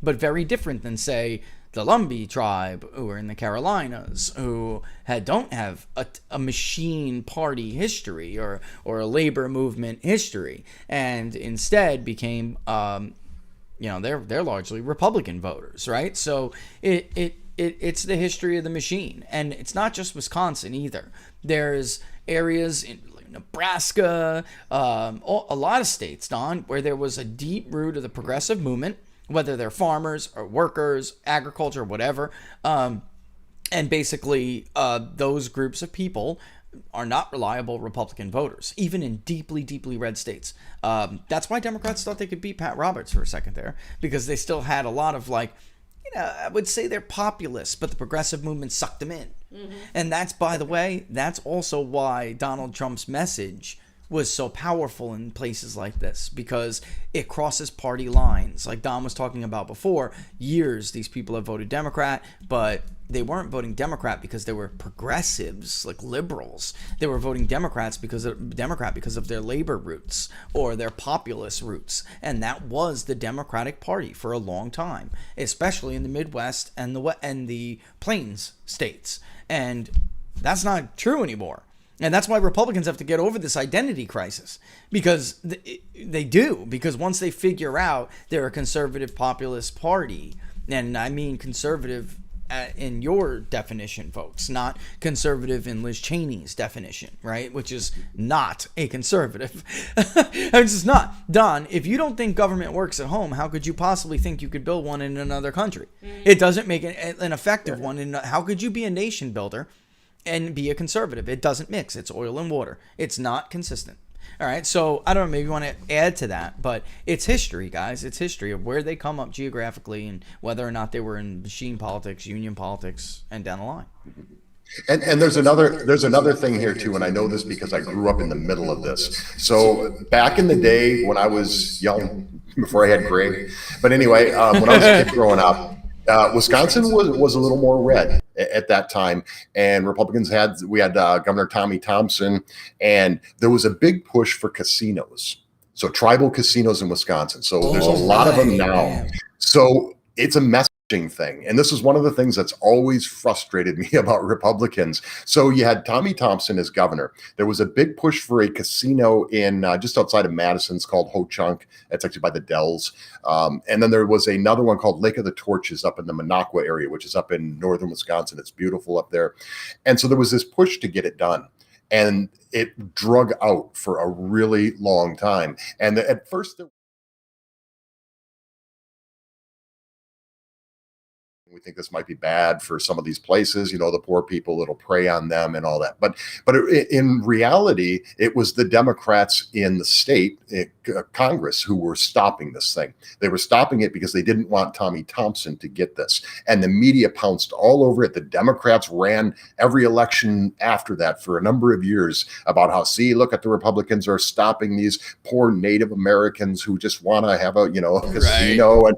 But very different than, say, the Lumbee tribe, who are in the Carolinas, who don't have a machine party history or a labor movement history, and instead became, they're largely Republican voters, right? So it's the history of the machine, and it's not just Wisconsin either. There's areas in Nebraska, a lot of states, Don, where there was a deep root of the progressive movement, whether they're farmers or workers, agriculture, whatever. And basically, those groups of people are not reliable Republican voters, even in deeply, deeply red states. That's why Democrats thought they could beat Pat Roberts for a second there, because they still had a lot of I would say they're populists, but the progressive movement sucked them in. Mm-hmm. And that's, by the way, that's also why Donald Trump's message was so powerful in places like this, because it crosses party lines. Like Don was talking about before, years these people have voted Democrat, but they weren't voting Democrat because they were progressives, like liberals. They were voting Democrat because of their labor roots or their populist roots. And that was the Democratic Party for a long time, especially in the Midwest and the Plains states. And that's not true anymore. And that's why Republicans have to get over this identity crisis, because they do. Because once they figure out they're a conservative populist party, and I mean conservative in your definition, folks, not conservative in Liz Cheney's definition, right? Which is not a conservative. It's just not. Don, if you don't think government works at home, how could you possibly think you could build one in another country? It doesn't make an effective one. And how could you be a nation builder and be a conservative? It doesn't mix. It's oil and water. It's not consistent. All right. So I don't know, maybe you want to add to that, but it's history, guys. It's history of where they come up geographically and whether or not they were in machine politics, union politics, and down the line. And there's another thing here too, and I know this because I grew up in the middle of this. So back in the day when I was young, before I had gray, but anyway, when I was a kid growing up, Wisconsin was a little more red at that time, and Republicans had Governor Tommy Thompson, and there was a big push for casinos. So tribal casinos in Wisconsin. So there's a lot of them now. So it's a mess thing. And this is one of the things that's always frustrated me about Republicans. So you had Tommy Thompson as governor. There was a big push for a casino in just outside of Madison. It's called Ho Chunk. It's actually by the Dells. And then there was another one called Lake of the Torches up in the Minocqua area, which is up in northern Wisconsin. It's beautiful up there. And so there was this push to get it done. And it drug out for a really long time. And at first, we think this might be bad for some of these places, the poor people, it'll prey on them and all that. But in reality, it was the Democrats in the state Congress who were stopping this thing. They were stopping it because they didn't want Tommy Thompson to get this. And the media pounced all over it. The Democrats ran every election after that for a number of years about how, see, look at the Republicans are stopping these poor Native Americans who just want to have a casino and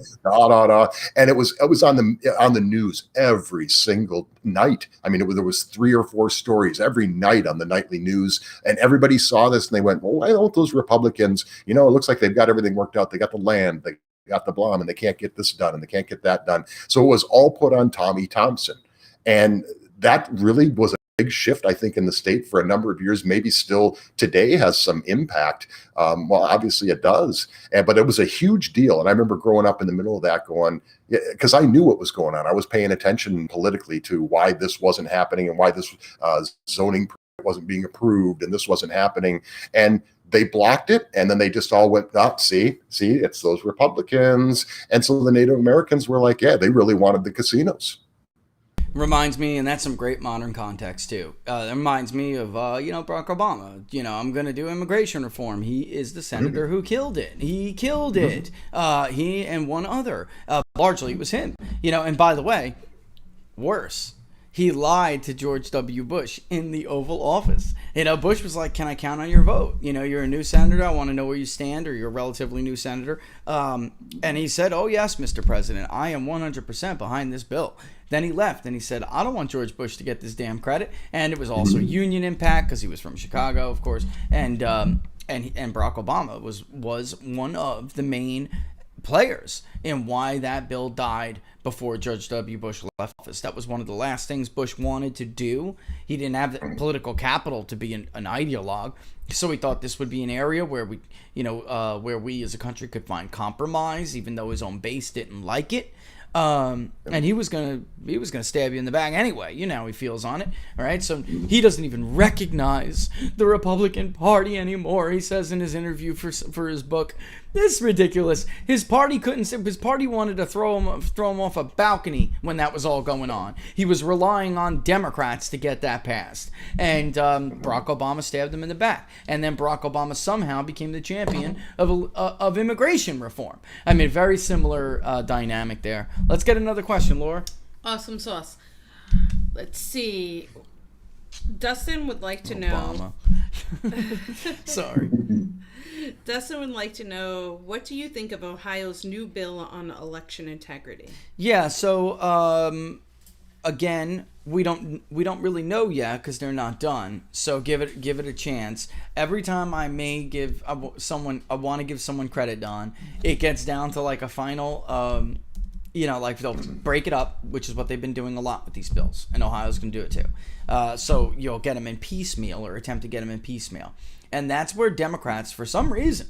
And it was on the news every single night. I mean, there was 3 or 4 stories every night on the nightly news, and everybody saw this and they went, well, why don't those Republicans, it looks like they've got everything worked out. They got the land, they got the blah, and they can't get this done and they can't get that done. So it was all put on Tommy Thompson. And that really was a big shift, I think, in the state for a number of years, maybe still today has some impact. Well, obviously it does. But it was a huge deal. And I remember growing up in the middle of that going, because I knew what was going on. I was paying attention politically to why this wasn't happening and why this zoning wasn't being approved and this wasn't happening. And they blocked it, and then they just all went, see, it's those Republicans. And so the Native Americans were like, yeah, they really wanted the casinos. Reminds me, and that's some great modern context too. It reminds me of Barack Obama. I'm going to do immigration reform. He is the senator who killed it. He killed it. He and one other. Largely, it was him. And by the way, worse. He lied to George W. Bush in the Oval Office. Bush was like, can I count on your vote? You're a new senator. I want to know where you stand, or you're a relatively new senator. And he said, oh, yes, Mr. President, I am 100% behind this bill. Then he left and he said, I don't want George Bush to get this damn credit. And it was also Union impact because he was from Chicago, of course. And Barack Obama was one of the main players in why that bill died before George W. Bush left office. That was one of the last things Bush wanted to do. He didn't have the political capital to be an ideologue, so he thought this would be an area where we as a country could find compromise, even though his own base didn't like it. And he was gonna stab you in the back anyway. How he feels on it. All right, so he doesn't even recognize the Republican Party anymore. He says in his interview for his book, this is ridiculous. His party wanted to throw him off a balcony when that was all going on. He was relying on Democrats to get that passed, and Barack Obama stabbed him in the back. And then Barack Obama somehow became the champion of immigration reform. I mean, very similar dynamic there. Let's get another question, Laura. Awesome sauce. Let's see. Dustin would like to know. Sorry. Dustin would like to know, what do you think of Ohio's new bill on election integrity? Yeah, so again, we don't really know yet because they're not done. So give it a chance. Every time I want to give someone credit on, it gets down to like a final like they'll break it up, which is what they've been doing a lot with these bills, and Ohio's going to do it too. So you'll get them in piecemeal or attempt to get them in piecemeal. And that's where Democrats, for some reason,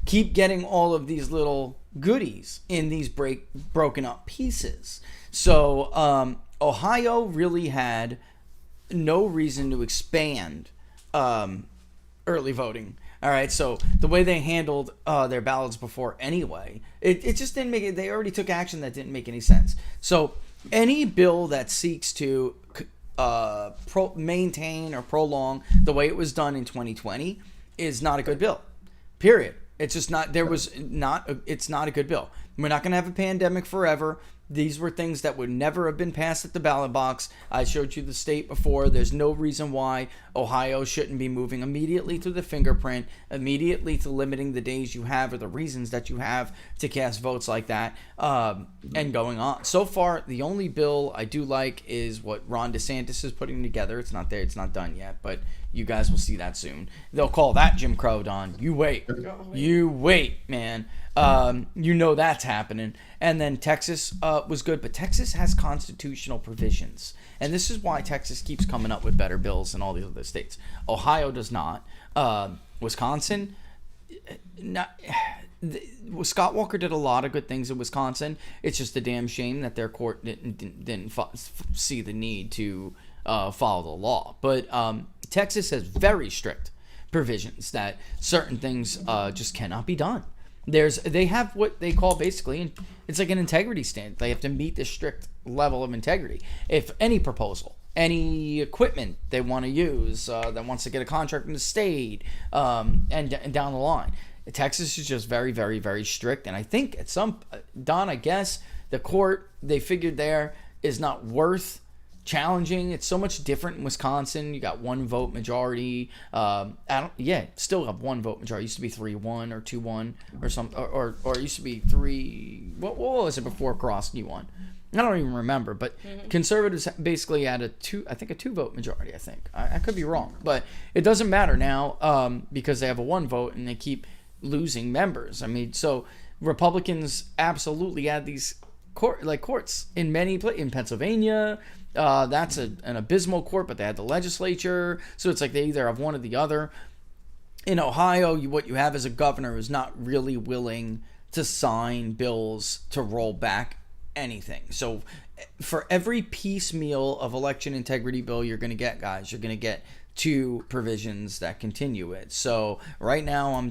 keep getting all of these little goodies in these broken up pieces. So Ohio really had no reason to expand early voting. All right, so the way they handled their ballots before anyway, it just didn't make it. They already took action that didn't make any sense. So any bill that seeks to maintain or prolong the way it was done in 2020 is not a good bill. Period. It's just not. It's not a good bill. We're not going to have a pandemic forever. These were things that would never have been passed at the ballot box. I showed you the state before. There's no reason why Ohio shouldn't be moving immediately to the fingerprint, immediately to limiting the days you have or the reasons that you have to cast votes like that, and going on. So far, the only bill I do like is what Ron DeSantis is putting together. It's not there. It's not done yet. But, You guys will see that soon. They'll call that Jim Crow, Don. You wait. You wait, man. You know that's happening. And then Texas was good, but Texas has constitutional provisions. And this is why Texas keeps coming up with better bills than all the other states. Ohio does not. Wisconsin, Scott Walker did a lot of good things in Wisconsin. It's just a damn shame that their court didn't see the need to follow the law. But Texas has very strict provisions that certain things just cannot be done. They have what they call basically, it's like an integrity standard. They have to meet this strict level of integrity. If any proposal, any equipment they want to use that wants to get a contract from the state and down the line, Texas is just very, very, very strict. And I think at Don, I guess the court, they figured there is not worth challenging. It's so much different in Wisconsin. You got 1 vote majority. Still have 1 vote majority. It used to be 3-1 or 2-1 or something, or it used to be 3. What was it before Krosny won? I don't even remember. But conservatives basically had a 2 vote majority. I think I could be wrong, but it doesn't matter now because they have a 1 vote and they keep losing members. I mean, so Republicans absolutely had these courts in in Pennsylvania. That's an abysmal court, but they had the legislature, so it's like they either have one or the other. In Ohio, what you have is a governor who's not really willing to sign bills to roll back anything. So for every piecemeal of election integrity bill you're going to get, guys, you're going to get 2 provisions that continue it. So right now I'm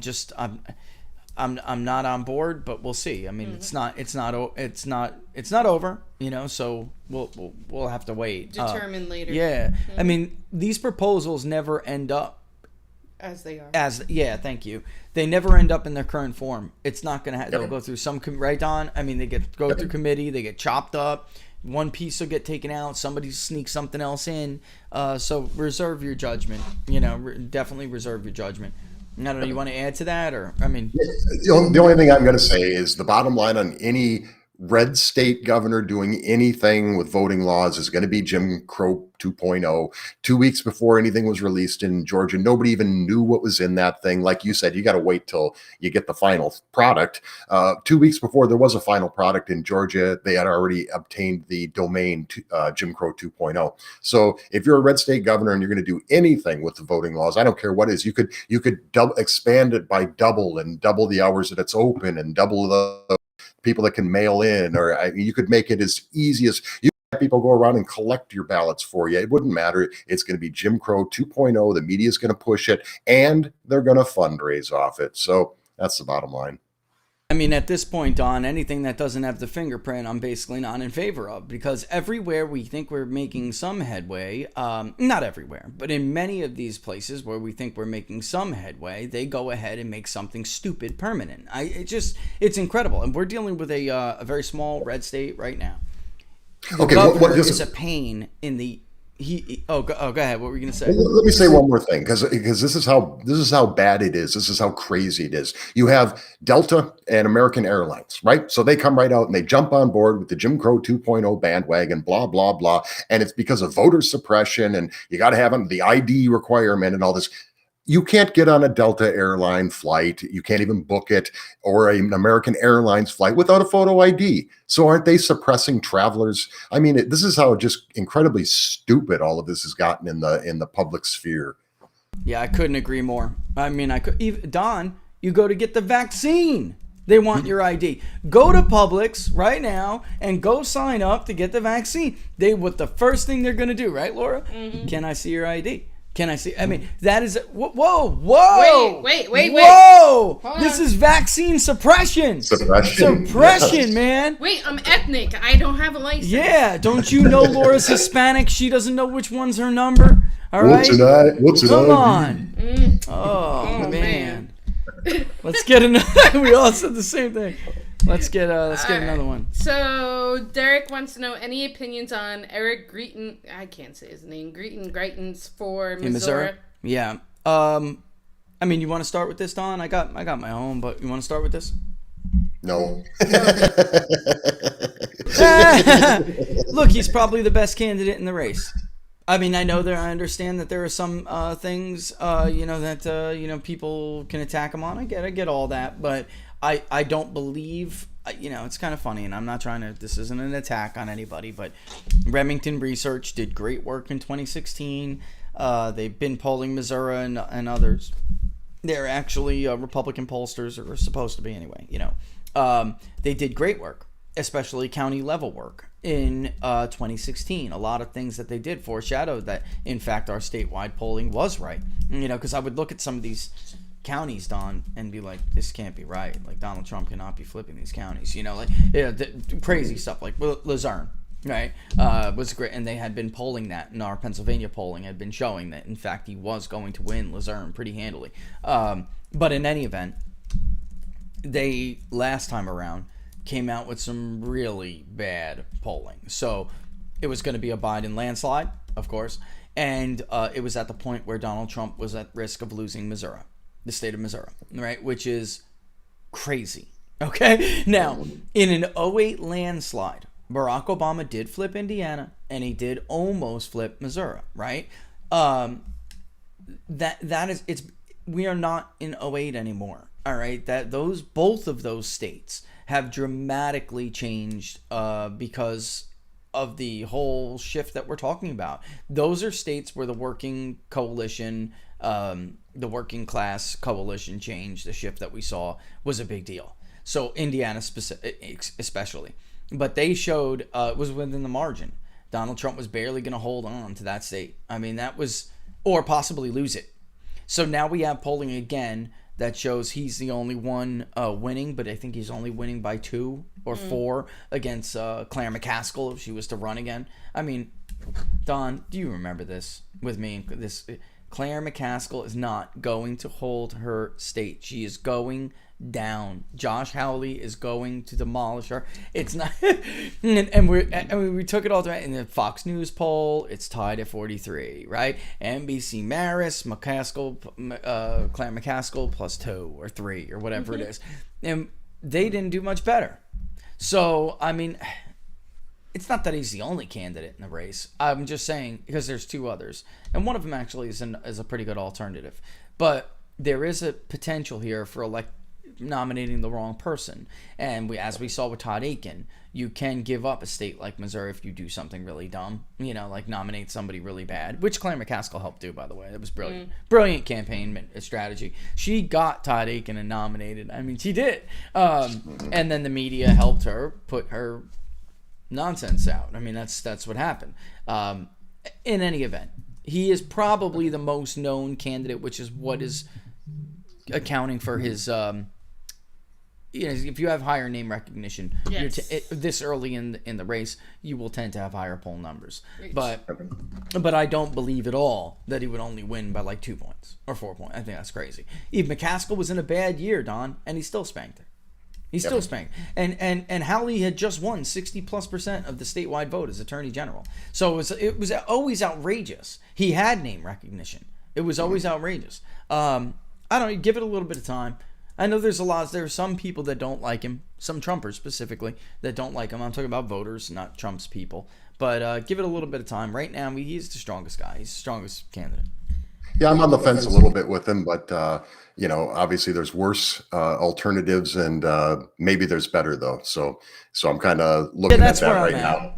not on board, but we'll see. I mean, it's not over, you know. So we'll have to wait. Determine later. Yeah, I mean, these proposals never end up as they are. Thank you. They never end up in their current form. It's not gonna. They'll go through some right, Don. I mean, they go through committee. They get chopped up. One piece will get taken out. Somebody sneaks something else in. So reserve your judgment. You know, definitely reserve your judgment. I don't know. You want to add to that, or I mean, the only thing I'm going to say is the bottom line on any red state governor doing anything with voting laws is going to be Jim Crow 2.0. 2 weeks before anything was released in Georgia, nobody even knew what was in that thing. Like you said, you got to wait till you get the final product. 2 weeks before there was a final product in Georgia, they had already obtained the domain Jim Crow 2.0. So if you're a red state governor and you're going to do anything with the voting laws, I don't care what it is, you could expand it by double the hours that it's open and double the people that can mail in, or you could make it as easy as you have people go around and collect your ballots for you. It wouldn't matter. It's going to be Jim Crow 2.0. The media is going to push it and they're going to fundraise off it. So that's the bottom line. I mean, at this point, Don, anything that doesn't have the fingerprint, I'm basically not in favor of, because everywhere we think we're making some headway, not everywhere, but in many of these places where we think we're making some headway, they go ahead and make something stupid permanent. It's incredible. And we're dealing with a very small red state right now. The governor is a pain in the... Go ahead. What were you going to say? Let me say one more thing, because this is how bad it is. This is how crazy it is. You have Delta and American Airlines, right? So they come right out and they jump on board with the Jim Crow 2.0 bandwagon, blah, blah, blah. And it's because of voter suppression and you got to have the ID requirement and all this. You can't get on a Delta airline flight. You can't even book it, or an American Airlines flight without a photo ID. So aren't they suppressing travelers? I mean, this is how just incredibly stupid all of this has gotten in the public sphere. Yeah, I couldn't agree more. I mean, Don, you go to get the vaccine. They want your ID. Go to Publix right now and go sign up to get the vaccine. The first thing they're going to do, right, Laura? Mm-hmm. Can I see your ID? Can I see? I mean, that is... Whoa. Wait. Whoa. This is vaccine suppression. Suppression, man. Wait, I'm ethnic. I don't have a license. Yeah, don't you know Laura's Hispanic? She doesn't know which one's her number. All right? Come on. Oh, man. Let's get another... We all said the same thing. Let's get another one. So Derek wants to know any opinions on Eric Greeton. I can't say his name. Greitens for Missouri. Yeah. I mean, you want to start with this, Don? I got my own, but you want to start with this? No. Look, he's probably the best candidate in the race. I mean, I understand that there are some things, that people can attack him on. I get all that, but I don't believe. It's kind of funny, and I'm not trying to. This isn't an attack on anybody, but Remington Research did great work in 2016. They've been polling Missouri and others. They're actually Republican pollsters, or supposed to be anyway. They did great work, especially county level work in 2016. A lot of things that they did foreshadowed that, in fact, our statewide polling was right. Because I would look at some of these counties, Don, and be like, this can't be right. Like, Donald Trump cannot be flipping these counties. Crazy stuff like Luzerne, right? Was great, and they had been polling that, and our Pennsylvania polling had been showing that, in fact, he was going to win Luzerne pretty handily. But in any event, they last time around came out with some really bad polling. So it was going to be a Biden landslide, of course, and it was at the point where Donald Trump was at risk of losing Missouri, the state of Missouri, right? Which is crazy. Okay? Now, in an '08 landslide, Barack Obama did flip Indiana, and he did almost flip Missouri, right? We are not in '08 anymore, all right? Both of those states have dramatically changed because of the whole shift that we're talking about. Those are states where the working coalition, the working class coalition change, the shift that we saw was a big deal. So Indiana especially. But they showed it was within the margin. Donald Trump was barely going to hold on to that state. I mean, or possibly lose it. So now we have polling again that shows he's the only one winning, but I think he's only winning by 2 or 4 against Claire McCaskill if she was to run again. I mean, Don, do you remember this with me? Claire McCaskill is not going to hold her state. She is going down. Josh Hawley is going to demolish her. It's not, and we took it all to in the Fox News poll. It's tied at 43, right? NBC Maris, McCaskill, Claire McCaskill plus 2 or 3 or whatever it is, and they didn't do much better. So I mean, it's not that he's the only candidate in the race. I'm just saying because there's 2 others, and one of them actually is a pretty good alternative. But there is a potential here for nominating the wrong person, and as we saw with Todd Akin, you can give up a state like Missouri if you do something really dumb, like nominate somebody really bad, which Claire McCaskill helped do, by the way. It was brilliant campaign strategy. She got Todd Akin and nominated. I mean, she did, and then the media helped her put her nonsense out. I mean, that's what happened. In any event, he is probably the most known candidate, which is what is accounting for his if you have higher name recognition, yes. This early in the race, you will tend to have higher poll numbers. Right. But I don't believe at all that he would only win by 2 points or 4 points. I think that's crazy. Even McCaskill was in a bad year, Don, and he still spanked her. He's still spanked. And Howley had just won 60+% of the statewide vote as Attorney General. So it was always outrageous. He had name recognition. It was always outrageous. I don't know, give it a little bit of time. I know there are some people that don't like him, some Trumpers specifically that don't like him. I'm talking about voters, not Trump's people. But give it a little bit of time. Right now, he's the strongest guy. He's the strongest candidate. Yeah, I'm on the fence a little bit with him, but obviously there's worse alternatives, and maybe there's better though. So I'm kind of looking at that right now.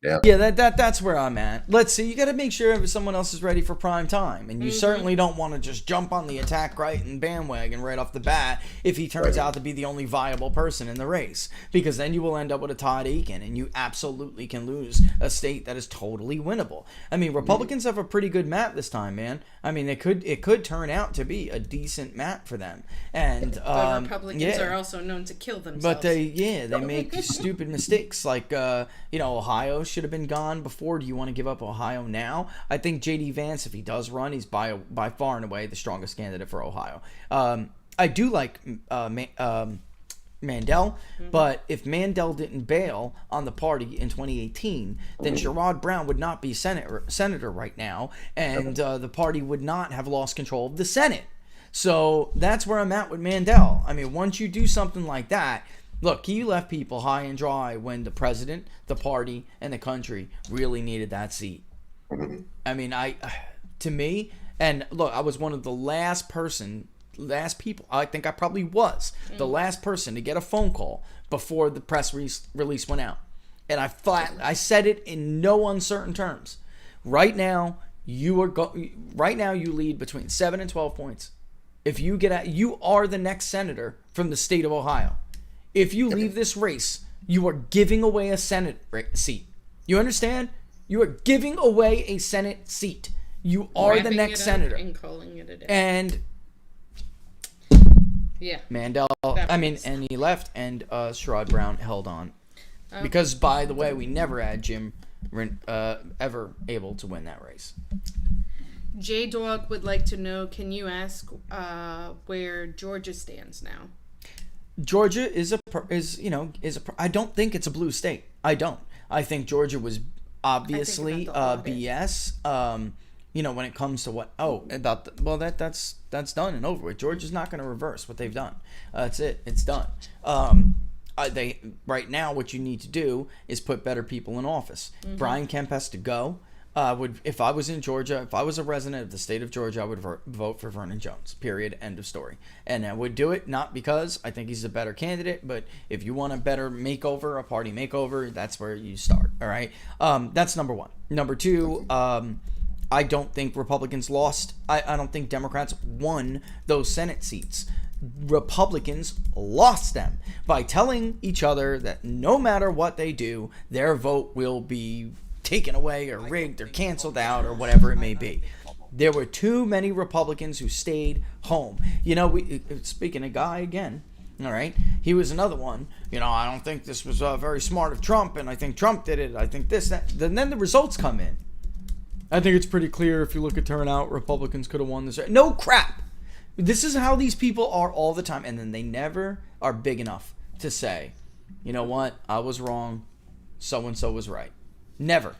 Yeah, that's where I'm at. Let's see. You got to make sure someone else is ready for prime time, and you certainly don't want to just jump on the attack right and bandwagon right off the bat if he turns out to be the only viable person in the race, because then you will end up with a Todd Akin, and you absolutely can lose a state that is totally winnable. I mean, Republicans have a pretty good map this time, man. I mean, it could turn out to be a decent map for them, and but Republicans are also known to kill themselves. But they make stupid mistakes like Ohio should have been gone before. Do you want to give up Ohio now? I think J.D. Vance, if he does run, he's by far and away the strongest candidate for Ohio. I do like Mandel, but if Mandel didn't bail on the party in 2018, then Sherrod Brown would not be senator right now, and the party would not have lost control of the Senate. So that's where I'm at with Mandel. I mean, once you do something like that, look, he left people high and dry when the president, the party, and the country really needed that seat. I mean, to me, and look, I was one of the last people, I think I probably was the last person to get a phone call before the press release went out. And I said it in no uncertain terms. Right now, you lead between 7 and 12 points. If you get out, you are the next senator from the state of Ohio. If you leave this race, you are giving away a Senate seat. You understand? You are giving away a Senate seat. You are the next senator. And calling it a day. And yeah, Mandel, and he left, and Sherrod Brown held on. Because, by the way, we never had Jim ever able to win that race. J-Dog would like to know, can you ask where Georgia stands now? Georgia I don't think it's a blue state. I don't. I think Georgia was obviously BS. When it comes to that's done and over with. Georgia's not going to reverse what they've done. That's it. It's done. Right now, what you need to do is put better people in office. Mm-hmm. Brian Kemp has to go. If I was in Georgia, if I was a resident of the state of Georgia, I would vote for Vernon Jones. Period. End of story. And I would do it not because I think he's a better candidate, but if you want a better makeover, a party makeover, that's where you start. All right. That's number one. Number two. I don't think Republicans lost. I don't think Democrats won those Senate seats. Republicans lost them by telling each other that no matter what they do, their vote will be taken away or rigged or canceled out or whatever it may be. There were too many Republicans who stayed home. Speaking of Guy again, all right, he was another one. I don't think this was very smart of Trump, and I think Trump did it. I think this, that. Then the results come in. I think it's pretty clear if you look at turnout, Republicans could have won this. No crap. This is how these people are all the time. And then they never are big enough to say, you know what, I was wrong. So-and-so was right. Never.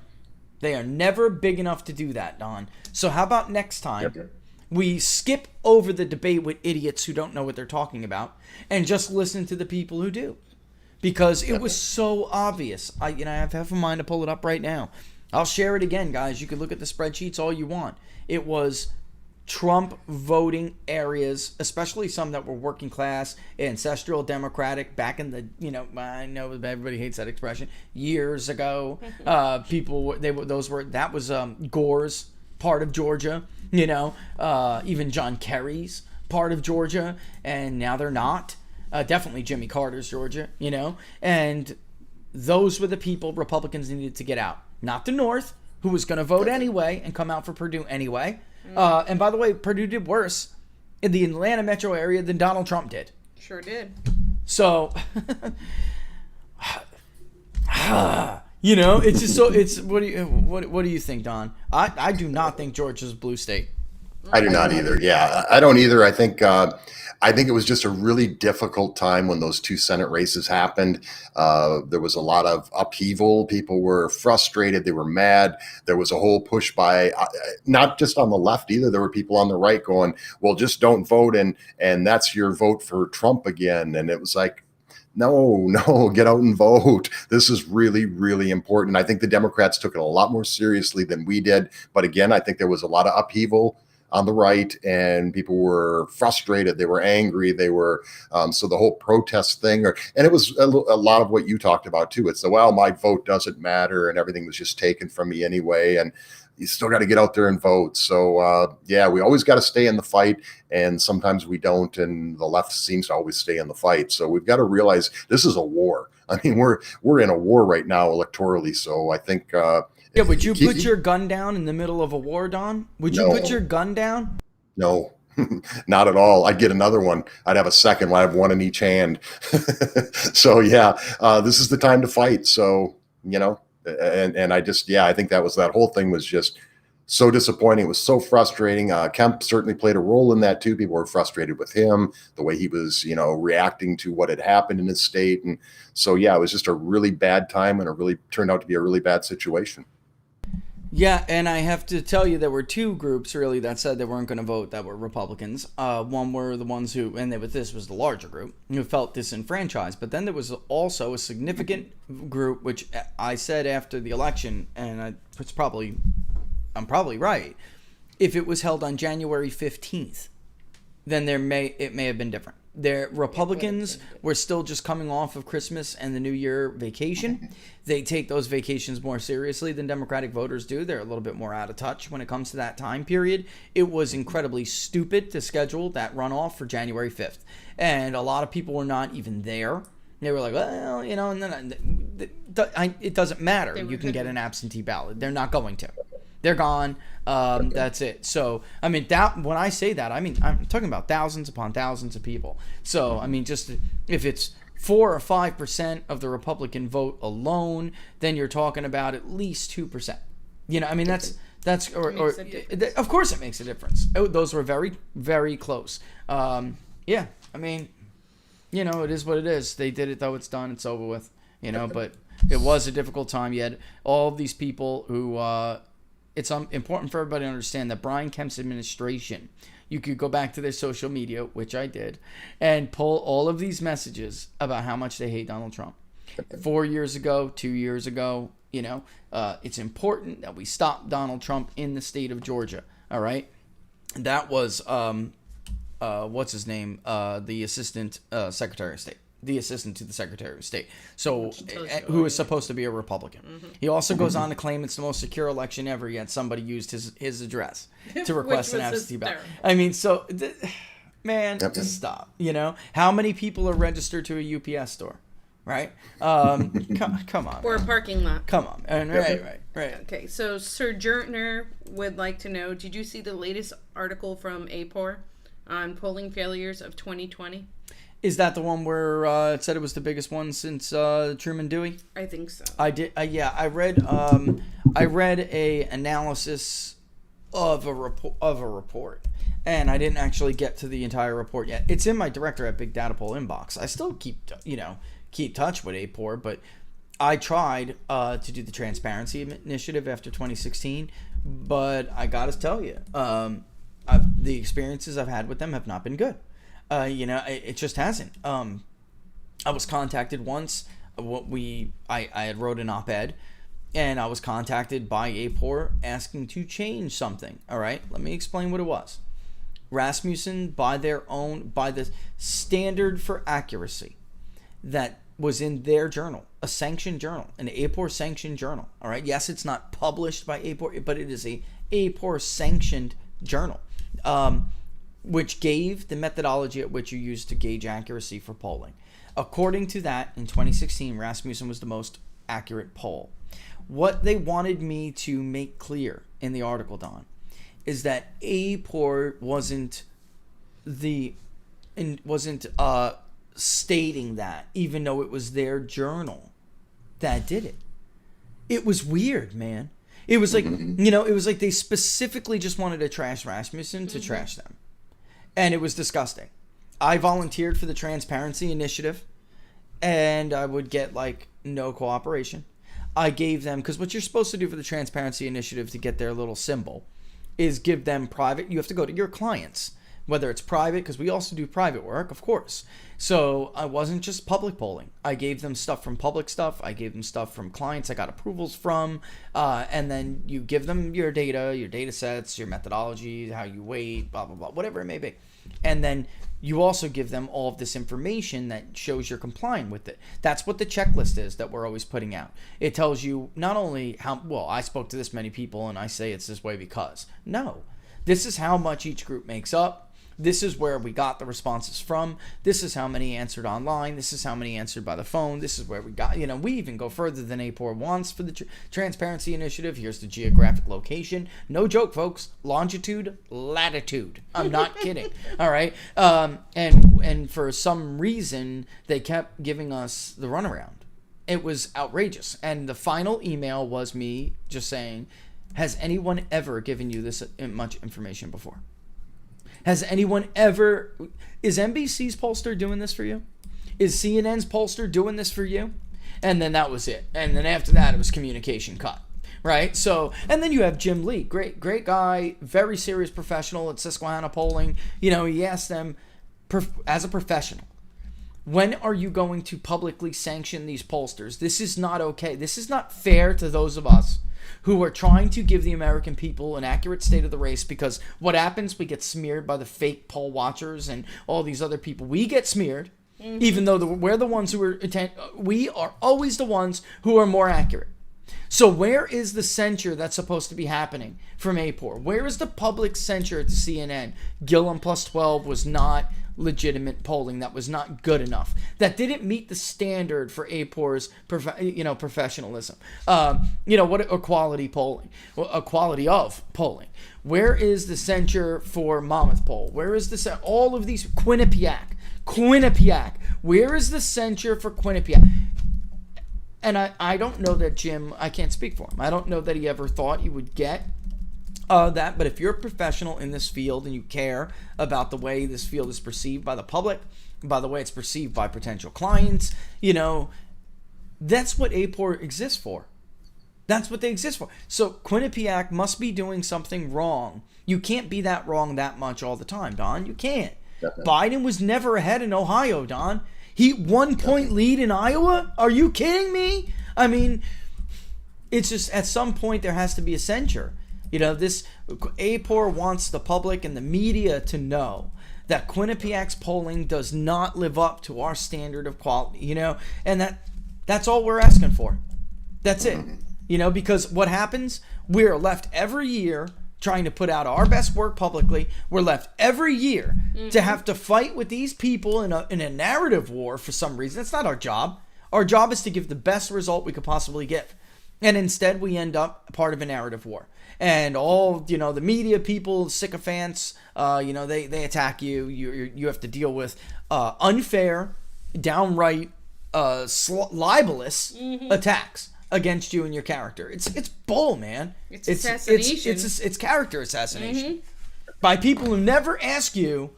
They are never big enough to do that, Don. So how about next time we skip over the debate with idiots who don't know what they're talking about and just listen to the people who do? Because it was so obvious. I have half a mind to pull it up right now. I'll share it again, guys. You can look at the spreadsheets all you want. It was Trump voting areas, especially some that were working class, ancestral Democratic, back in the, I know everybody hates that expression, years ago. That was Gore's part of Georgia, even John Kerry's part of Georgia, and now they're not. Definitely Jimmy Carter's Georgia, and those were the people Republicans needed to get out. Not the North, who was going to vote anyway and come out for Purdue anyway. And by the way, Purdue did worse in the Atlanta metro area than Donald Trump did. Sure did. So, it's just so. It's what do you think, Don? I do not think Georgia's a blue state. I do not either. Yeah, I don't either. I think it was just a really difficult time when those two Senate races happened. There was a lot of upheaval. People were frustrated. They were mad. There was a whole push by, not just on the left either. There were people on the right going, well, just don't vote. And that's your vote for Trump again. And it was like, no, get out and vote. This is really, really important. I think the Democrats took it a lot more seriously than we did. But again, I think there was a lot of upheaval on the right, and people were frustrated. They were angry. They were, so the whole protest thing, and it was a lot of what you talked about too. It's my vote doesn't matter, and everything was just taken from me anyway. And you still got to get out there and vote. So we always got to stay in the fight, and sometimes we don't. And the left seems to always stay in the fight. So we've got to realize this is a war. I mean, we're in a war right now electorally. So I think. Would you put your gun down in the middle of a war, Don? Would you put your gun down? No, not at all. I'd get another one. I'd have a second. I'd have one in each hand. So this is the time to fight. So, and I just, I think that whole thing was just so disappointing. It was so frustrating. Kemp certainly played a role in that too. People were frustrated with him, the way he was, reacting to what had happened in his state. And so, it was just a really bad time, and it really turned out to be a really bad situation. Yeah, and I have to tell you, there were two groups really that said they weren't going to vote that were Republicans. One were the ones who, this was the larger group, who felt disenfranchised. But then there was also a significant group, which I said after the election, and it's probably I'm probably right. If it was held on January 15th, then it may have been different. Republicans were still just coming off of Christmas and the New Year vacation. They take those vacations more seriously than Democratic voters do. They're a little bit more out of touch when it comes to that time period. It was incredibly stupid to schedule that runoff for January 5th. And a lot of people were not even there. They were like, well, you know, and then it doesn't matter. You can get an absentee ballot. They're not going to. They're gone. That's it. So, I mean, when I say that, I mean, I'm talking about thousands upon thousands of people. So, I mean, just if it's 4 or 5% of the Republican vote alone, then you're talking about at least 2%. You know, I mean, that's of course it makes a difference. Those were very, very close. Yeah, I mean, you know, it is what it is. They did it, though. It's done. It's over with. You know, but it was a difficult time. You had all of these people who. It's important for everybody to understand that Brian Kemp's administration, you could go back to their social media, which I did, and pull all of these messages about how much they hate Donald Trump. 4 years ago, 2 years ago, you know, it's important that we stop Donald Trump in the state of Georgia. All right. That was, what's his name? The assistant secretary of state. The assistant to the Secretary of State, so who is supposed to be a Republican. Mm-hmm. He also goes on to claim it's the most secure election ever, yet somebody used his address to request an absentee ballot. I mean, so, man, just stop. You know? How many people are registered to a UPS store? Right? Come on. Or a parking lot. Come on. Right. Okay, so Sojourner would like to know, did you see the latest article from APOR on polling failures of 2020? Is that the one where it said it was the biggest one since Truman Dewey? I think so. I did. Yeah, I read a analysis of a report, and I didn't actually get to the entire report yet. It's in my Director at Big Data Poll inbox. I still keep touch with APOR, but I tried to do the transparency initiative after 2016, but I got to tell you, the experiences I've had with them have not been good. It just hasn't. I was contacted once. I had wrote an op-ed, and I was contacted by APOR asking to change something. All right, let me explain what it was. Rasmussen, by the standard for accuracy that was in their journal, a sanctioned journal, an APOR sanctioned journal. All right, yes, it's not published by APOR, but it is a APOR sanctioned journal. Which gave the methodology at which you use to gauge accuracy for polling. According to that, in 2016, Rasmussen was the most accurate poll. What they wanted me to make clear in the article, Don, is that APOR wasn't stating that, even though it was their journal that did it. It was weird, man. It was like, it was like they specifically just wanted to trash Rasmussen to trash them. And it was disgusting. I volunteered for the Transparency Initiative, and I would get, no cooperation. I gave them, because what you're supposed to do for the Transparency Initiative to get their little symbol is give them private. You have to go to your clients, whether it's private, because we also do private work, of course. So I wasn't just public polling. I gave them stuff from public stuff. I gave them stuff from clients I got approvals from. And then you give them your data sets, your methodology, how you weight, blah, blah, blah, whatever it may be. And then you also give them all of this information that shows you're complying with it. That's what the checklist is that we're always putting out. It tells you not only I spoke to this many people and I say it's this way because. No, this is how much each group makes up. This is where we got the responses from. This is how many answered online. This is how many answered by the phone. This is where we got, we even go further than APOR wants for the Transparency Initiative. Here's the geographic location. No joke, folks. Longitude, latitude. I'm not kidding. All right. And for some reason, they kept giving us the runaround. It was outrageous. And the final email was me just saying, has anyone ever given you this much information before? Has anyone ever... Is NBC's pollster doing this for you? Is CNN's pollster doing this for you? And then that was it. And then after that, it was communication cut. Right? So, and then you have Jim Lee. Great guy. Very serious professional at Susquehanna Polling. He asked them, as a professional, when are you going to publicly sanction these pollsters? This is not okay. This is not fair to those of us who are trying to give the American people an accurate state of the race, because what happens, we get smeared by the fake poll watchers and all these other people. We get smeared, even though we're the ones who we are always the ones who are more accurate. So where is the censure that's supposed to be happening from APOR? Where is the public censure to CNN? Gillum plus 12 was not legitimate polling. That was not good enough. That didn't meet the standard for APOR's professionalism. What quality polling? Quality of polling. Where is the censure for Monmouth poll? Where is the all of these Quinnipiac? Where is the censure for Quinnipiac? And I don't know that Jim, I can't speak for him. I don't know that he ever thought he would get that. But if you're a professional in this field and you care about the way this field is perceived by the public, by the way it's perceived by potential clients, that's what APOR exists for. That's what they exist for. So Quinnipiac must be doing something wrong. You can't be that wrong that much all the time, Don. You can't. Definitely. Biden was never ahead in Ohio, Don. He 1 point lead in Iowa? Are you kidding me? I mean, it's just at some point there has to be a censure. This APOR wants the public and the media to know that Quinnipiac's polling does not live up to our standard of quality, and that's all we're asking for. That's it. Because what happens? We're left every year trying to put out our best work publicly. We're left every year to have to fight with these people in a narrative war for some reason. That's not our job. Our job is to give the best result we could possibly give. And instead we end up part of a narrative war. And all, the media people, sycophants, they attack you. You have to deal with unfair, downright libelous attacks against you and your character. It's bull, man. It's assassination. It's character assassination by people who never ask you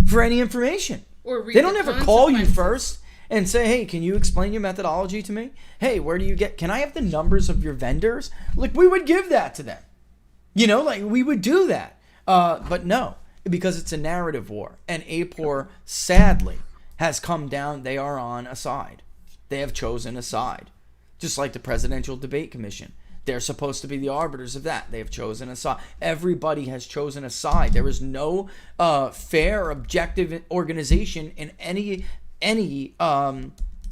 for any information. Or they don't ever call you first and say, hey, can you explain your methodology to me? Hey, where do you can I have the numbers of your vendors? Like, we would give that to them. We would do that. But no, because it's a narrative war. And APOR, sadly, has come down. They are on a side. They have chosen a side. Just like the Presidential Debate Commission. They're supposed to be the arbiters of that. They have chosen a side. Everybody has chosen a side. There is no fair, objective organization in any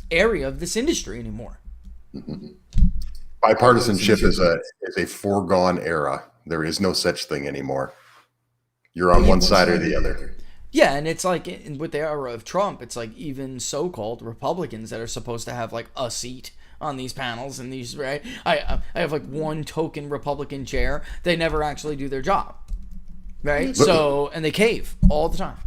area of this industry anymore. Bipartisanship is a foregone era. There is no such thing anymore. You're on one side or the other. Yeah, and it's like with the era of Trump, it's like even so-called Republicans that are supposed to have like a seat on these panels and these, right? I have like one token Republican chair. They never actually do their job, right? And they cave all the time.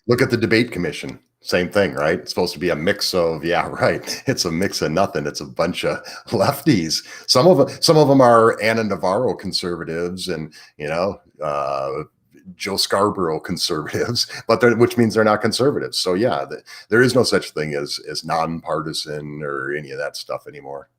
Look at the debate commission. Same thing, right? It's supposed to be a mix of, it's a mix of nothing. It's a bunch of lefties. Some of them are Anna Navarro conservatives and, Joe Scarborough conservatives, which means they're not conservatives. So there is no such thing as nonpartisan or any of that stuff anymore.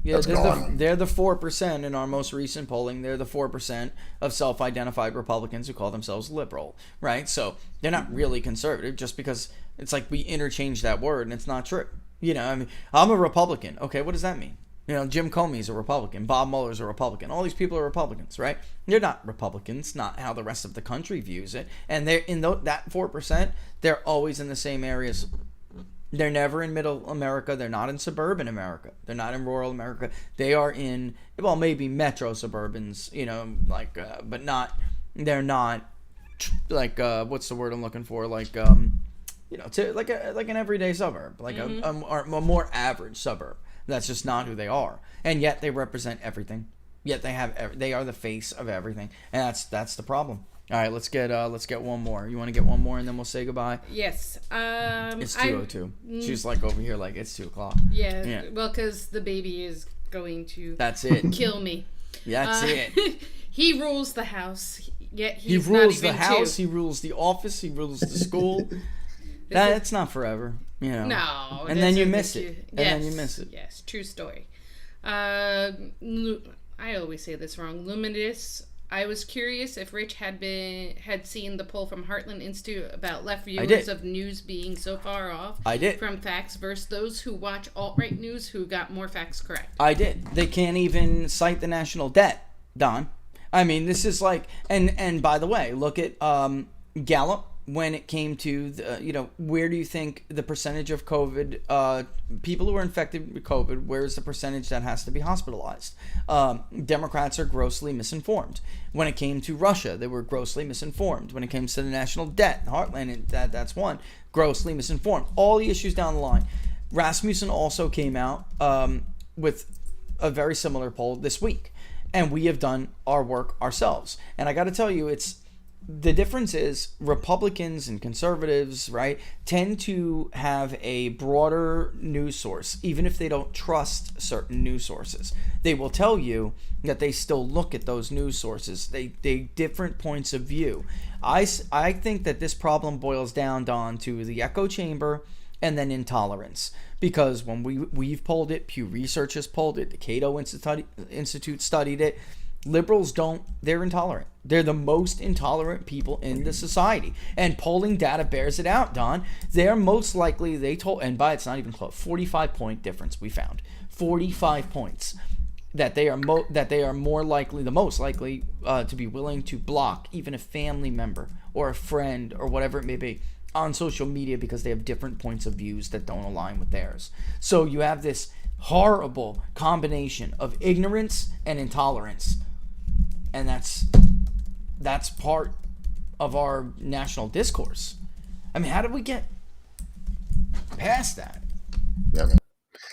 Yeah, they're the 4% in our most recent polling. They're the 4% of self-identified Republicans who call themselves liberal, right? So they're not really conservative just because it's like we interchange that word and it's not true. I'm a Republican. Okay, what does that mean? Jim Comey's a Republican. Bob Mueller's a Republican. All these people are Republicans, right? They're not Republicans, not how the rest of the country views it. And they're in that 4%, they're always in the same areas. They're never in middle America. They're not in suburban America. They're not in rural America. They are in, maybe metro suburbans, but not, they're not like, what's the word I'm looking for? Like, like an everyday suburb, like a more average suburb. That's just not who they are, and yet they represent everything. Yet they are the face of everything, and that's the problem. All right, let's get one more. You want to get one more, and then we'll say goodbye. Yes. It's 2:02. She's like over here, like it's 2:00. Yeah. Well, because the baby is going to. That's it. Kill me. That's it. He rules the house. Yet he rules the house. He rules the office. He rules the school. That's not forever. No. And then you miss it. Then you miss it. Yes, true story. I always say this wrong. Luminous I was curious if Rich had seen the poll from Heartland Institute about left did. viewers of news being so far off I did. from facts versus those who watch alt-right news who got more facts correct. I did. They can't even cite the national debt, Don. I mean, this is like, and by the way, look at Gallup when it came to where do you think the percentage of COVID people who are infected with COVID, where's the percentage that has to be hospitalized? Democrats are grossly misinformed. When it came to Russia, they were grossly misinformed. When it comes to the national debt, Heartland, that's one, grossly misinformed. All the issues down the line. Rasmussen also came out with a very similar poll this week, and we have done our work ourselves. And I got to tell you, the difference is Republicans and conservatives, right, tend to have a broader news source, even if they don't trust certain news sources. They will tell you that they still look at those news sources. They different points of view. I think that this problem boils down, Don, to the echo chamber and then intolerance. Because when we've polled it, Pew Research has polled it, the Cato Institute studied it, liberals they're intolerant. They're the most intolerant people in the society. And polling data bears it out, Don. They're most likely, it's not even close, 45-point difference we found. 45 points that they are more likely, the most likely to be willing to block even a family member or a friend or whatever it may be on social media because they have different points of views that don't align with theirs. So you have this horrible combination of ignorance and intolerance. And that's part of our national discourse. I mean, how did we get past that?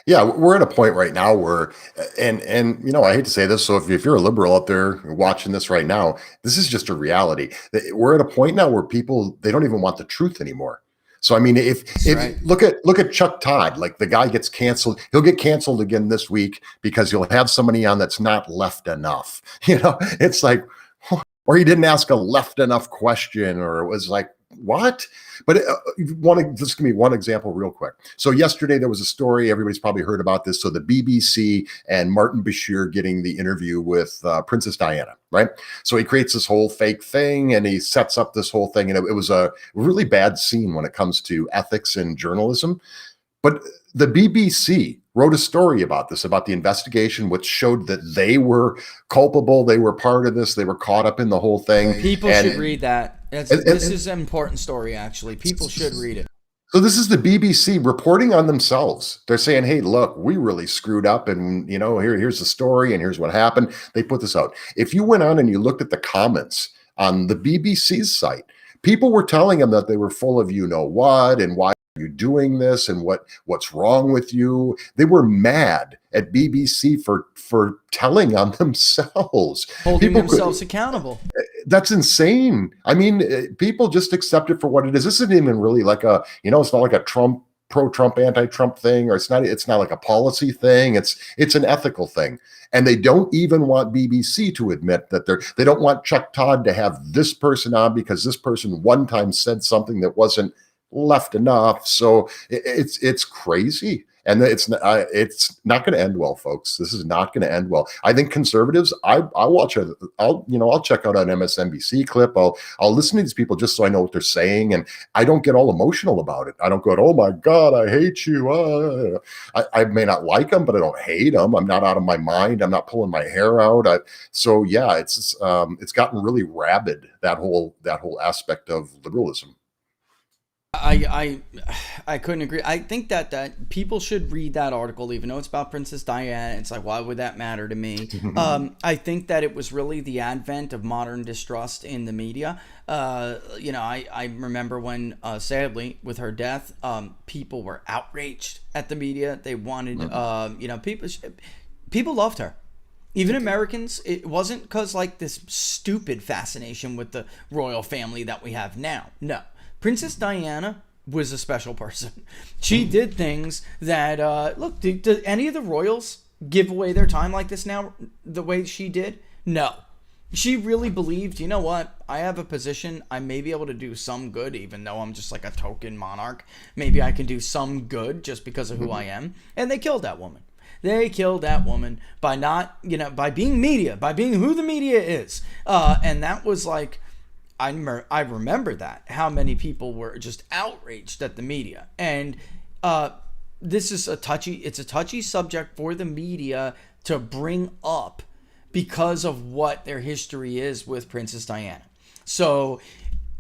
Yeah, we're at a point right now where, and I hate to say this, so if you're a liberal out there watching this right now, this is just a reality. We're at a point now where people, they don't even want the truth anymore. So I mean, if right. look at Chuck Todd, like the guy gets canceled, he'll get canceled again this week because he'll have somebody on that's not left enough. It's like, or he didn't ask a left enough question, or it was like, what? But just give me one example real quick. So yesterday there was a story, everybody's probably heard about this. So the BBC and Martin Bashir getting the interview with Princess Diana, right? So he creates this whole fake thing and he sets up this whole thing. And it was a really bad scene when it comes to ethics in journalism. But the BBC wrote a story about this, about the investigation, which showed that they were culpable. They were part of this. They were caught up in the whole thing. People should read that. This is an important story, actually. People should read it. So this is the BBC reporting on themselves. They're saying, hey, look, we really screwed up. And, here's the story and here's what happened. They put this out. If you went on and you looked at the comments on the BBC's site, people were telling them that they were full of what and why you doing this and what's wrong with you. They were mad at BBC for telling on themselves, holding themselves accountable. That's insane. I mean, people just accept it for what it is. This isn't even really like it's not like a pro-Trump, anti-Trump thing, or it's not like a policy thing. It's an ethical thing. And they don't even want BBC to admit that they don't want Chuck Todd to have this person on because this person one time said something that wasn't left enough. So it's crazy, and it's not going to end well, folks. This is not going to end well. I think conservatives, I'll watch I'll check out an MSNBC clip. I'll listen to these people just so I know what they're saying, and I don't get all emotional about it. I don't go, oh my God, I hate you. I may not like them, but I don't hate them. I'm not out of my mind. I'm not pulling my hair out. So yeah, it's gotten really rabid, that whole aspect of liberalism. I couldn't agree. I think that people should read that article, even though it's about Princess Diana. It's like, why would that matter to me? I think that it was really the advent of modern distrust in the media. I remember when, sadly, with her death, people were outraged at the media. They wanted, people loved her. Even Americans. It wasn't because like this stupid fascination with the royal family that we have now. No. Princess Diana was a special person. She did things that, look, do any of the royals give away their time like this now the way she did? No. She really believed, you know what, I have a position, I may be able to do some good, even though I'm just like a token monarch. Maybe I can do some good just because of who I am. And they killed that woman. They killed that woman by not, by being media, by being who the media is. And that was like, I remember that, how many people were just outraged at the media. And this is a touchy subject for the media to bring up because of what their history is with Princess Diana. So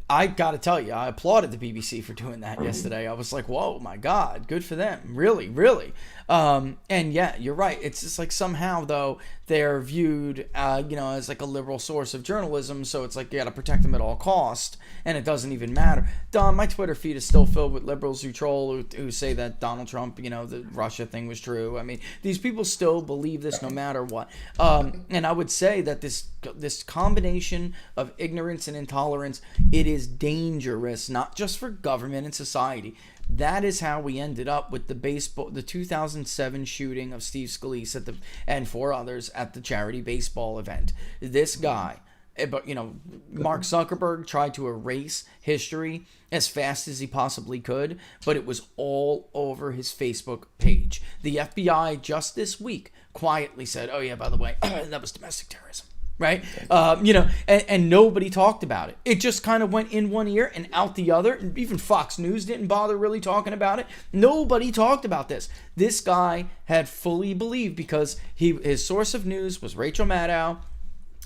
I got to tell you, I applauded the BBC for doing that yesterday. I was like, whoa, my God, good for them. Really, really. And yeah, you're right. It's just like somehow, though, they're viewed, as like a liberal source of journalism. So it's like you got to protect them at all cost, and it doesn't even matter. Don, my Twitter feed is still filled with liberals who troll, who say that Donald Trump, the Russia thing was true. I mean, these people still believe this no matter what. And I would say that this combination of ignorance and intolerance, it is dangerous, not just for government and society. That is how we ended up with the 2007 shooting of Steve Scalise and 4 others at the charity baseball event. This guy, Mark Zuckerberg tried to erase history as fast as he possibly could, but it was all over his Facebook page. The FBI just this week quietly said, oh yeah, by the way, that was domestic terrorism. Right? And nobody talked about it. It just kind of went in one ear and out the other. Even Fox News didn't bother really talking about it. Nobody talked about this. This guy had fully believed, because his source of news was Rachel Maddow,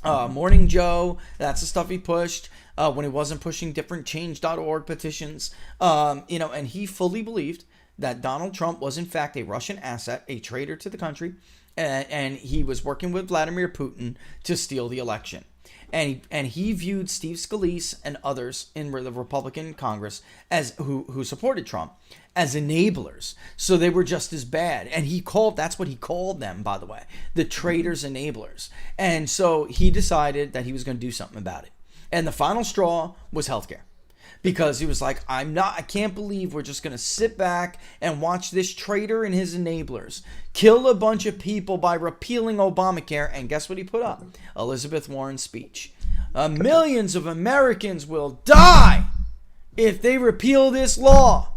Morning Joe. That's the stuff he pushed when he wasn't pushing different change.org petitions. And he fully believed that Donald Trump was in fact a Russian asset, a traitor to the country, and he was working with Vladimir Putin to steal the election. And he viewed Steve Scalise and others in the Republican Congress as who supported Trump as enablers. So they were just as bad. And that's what he called them, by the way, the traitors, enablers. And so he decided that he was going to do something about it. And the final straw was healthcare. Because he was like, I can't believe we're just going to sit back and watch this traitor and his enablers kill a bunch of people by repealing Obamacare. And guess what he put up? Elizabeth Warren's speech. Millions of Americans will die if they repeal this law.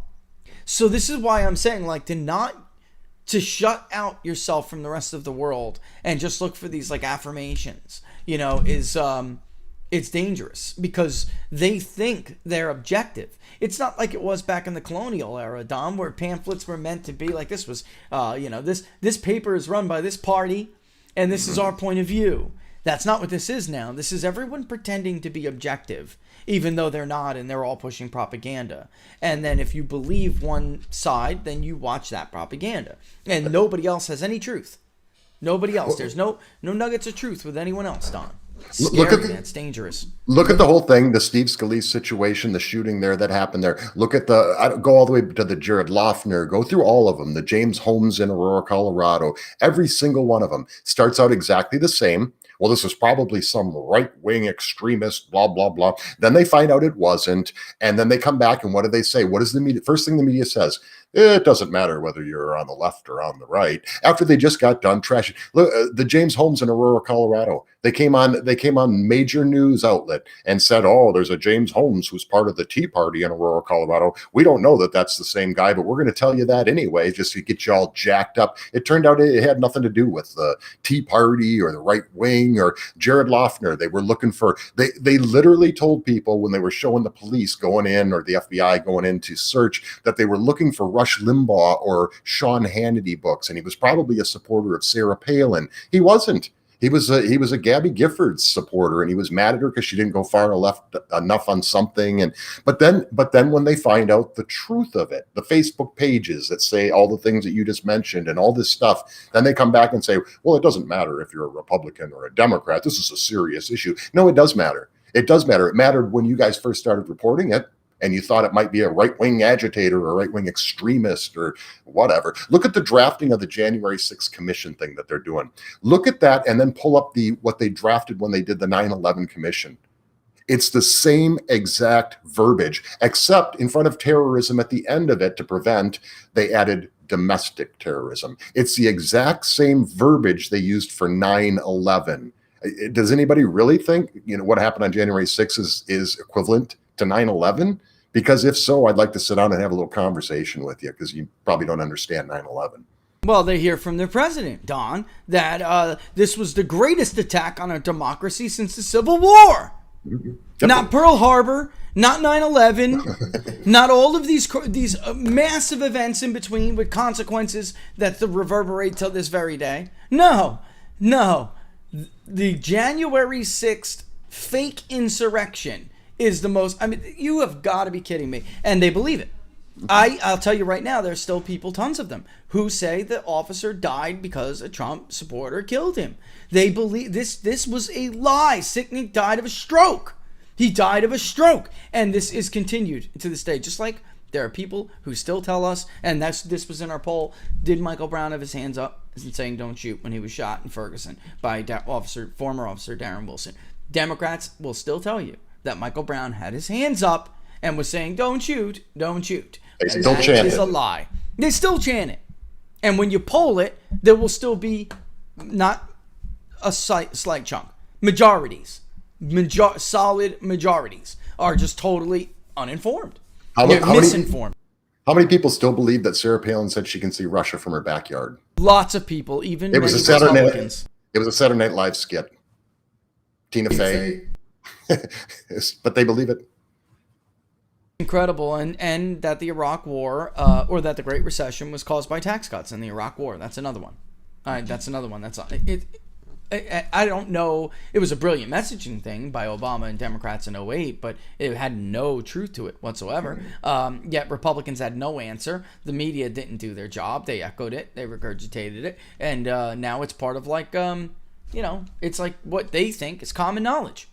So this is why I'm saying, like, to shut out yourself from the rest of the world and just look for these like affirmations, it's dangerous, because they think they're objective. It's not like it was back in the colonial era, Dom, where pamphlets were meant to be like, this was, this paper is run by this party, and this is our point of view. That's not what this is now. This is everyone pretending to be objective, even though they're not, and they're all pushing propaganda. And then if you believe one side, then you watch that propaganda. And nobody else has any truth. Nobody else. There's no nuggets of truth with anyone else, Don. It's dangerous. Look at the whole thing, the Steve Scalise situation, the shooting there that happened there. Look at go all the way to the Jared Loughner, go through all of them, the James Holmes in Aurora, Colorado. Every single one of them starts out exactly the same. Well, this is probably some right-wing extremist, blah, blah, blah. Then they find out it wasn't. And then they come back, and what do they say? What is the media? First thing the media says, it doesn't matter whether you're on the left or on the right. After they just got done trashing. Look, the James Holmes in Aurora, Colorado. They came on major news outlet and said, oh, there's a James Holmes who's part of the Tea Party in Aurora, Colorado. We don't know that that's the same guy, but we're going to tell you that anyway, just to get you all jacked up. It turned out it had nothing to do with the Tea Party or the right wing or Jared Loughner. They were looking for, they literally told people when they were showing the police going in or the FBI going in to search that they were looking for Rush Limbaugh or Sean Hannity books. And he was probably a supporter of Sarah Palin. He wasn't. He was a Gabby Giffords supporter, and he was mad at her because she didn't go far left enough on something. But then when they find out the truth of it, the Facebook pages that say all the things that you just mentioned and all this stuff, then they come back and say, well, it doesn't matter if you're a Republican or a Democrat. This is a serious issue. No, it does matter. It does matter. It mattered when you guys first started reporting it, and you thought it might be a right-wing agitator or a right-wing extremist or whatever. Look at the drafting of the January 6th commission thing that they're doing. Look at that and then pull up what they drafted when they did the 9/11 commission. It's the same exact verbiage, except in front of terrorism at the end of it to prevent, they added domestic terrorism. It's the exact same verbiage they used for 9/11. Does anybody really think, what happened on January 6th is equivalent to 9/11? Because if so, I'd like to sit down and have a little conversation with you, because you probably don't understand 9/11. Well, they hear from their president, Don, that this was the greatest attack on our democracy since the Civil War. Not Pearl Harbor, not 9/11, not all of these massive events in between with consequences that reverberate till this very day. No. The January 6th fake insurrection is the most... I mean, you have got to be kidding me. And they believe it. I'll tell you right now, there's still people, tons of them, who say the officer died because a Trump supporter killed him. They believe this was a lie. Sicknick died of a stroke. He died of a stroke. And this is continued to this day. Just like there are people who still tell us, and this was in our poll, did Michael Brown have his hands up and saying don't shoot when he was shot in Ferguson by former officer Darren Wilson? Democrats will still tell you that Michael Brown had his hands up and was saying don't shoot, don't shoot. They still chant it. Is a lie. They still chant it. And when you poll it, there will still be not a slight chunk. Majorities. Solid majorities are just totally uninformed. Misinformed. How many people still believe that Sarah Palin said she can see Russia from her backyard? Lots of people, even it was many Republicans. It was a Saturday Night Live skit. Tina Fey. But they believe it. Incredible, and that the Iraq War, or that the Great Recession was caused by tax cuts in the Iraq War. That's another one. That's another one. That's it. I don't know. It was a brilliant messaging thing by Obama and Democrats in 2008, but it had no truth to it whatsoever. Yet Republicans had no answer. The media didn't do their job. They echoed it. They regurgitated it. And now it's part of it's like what they think is common knowledge.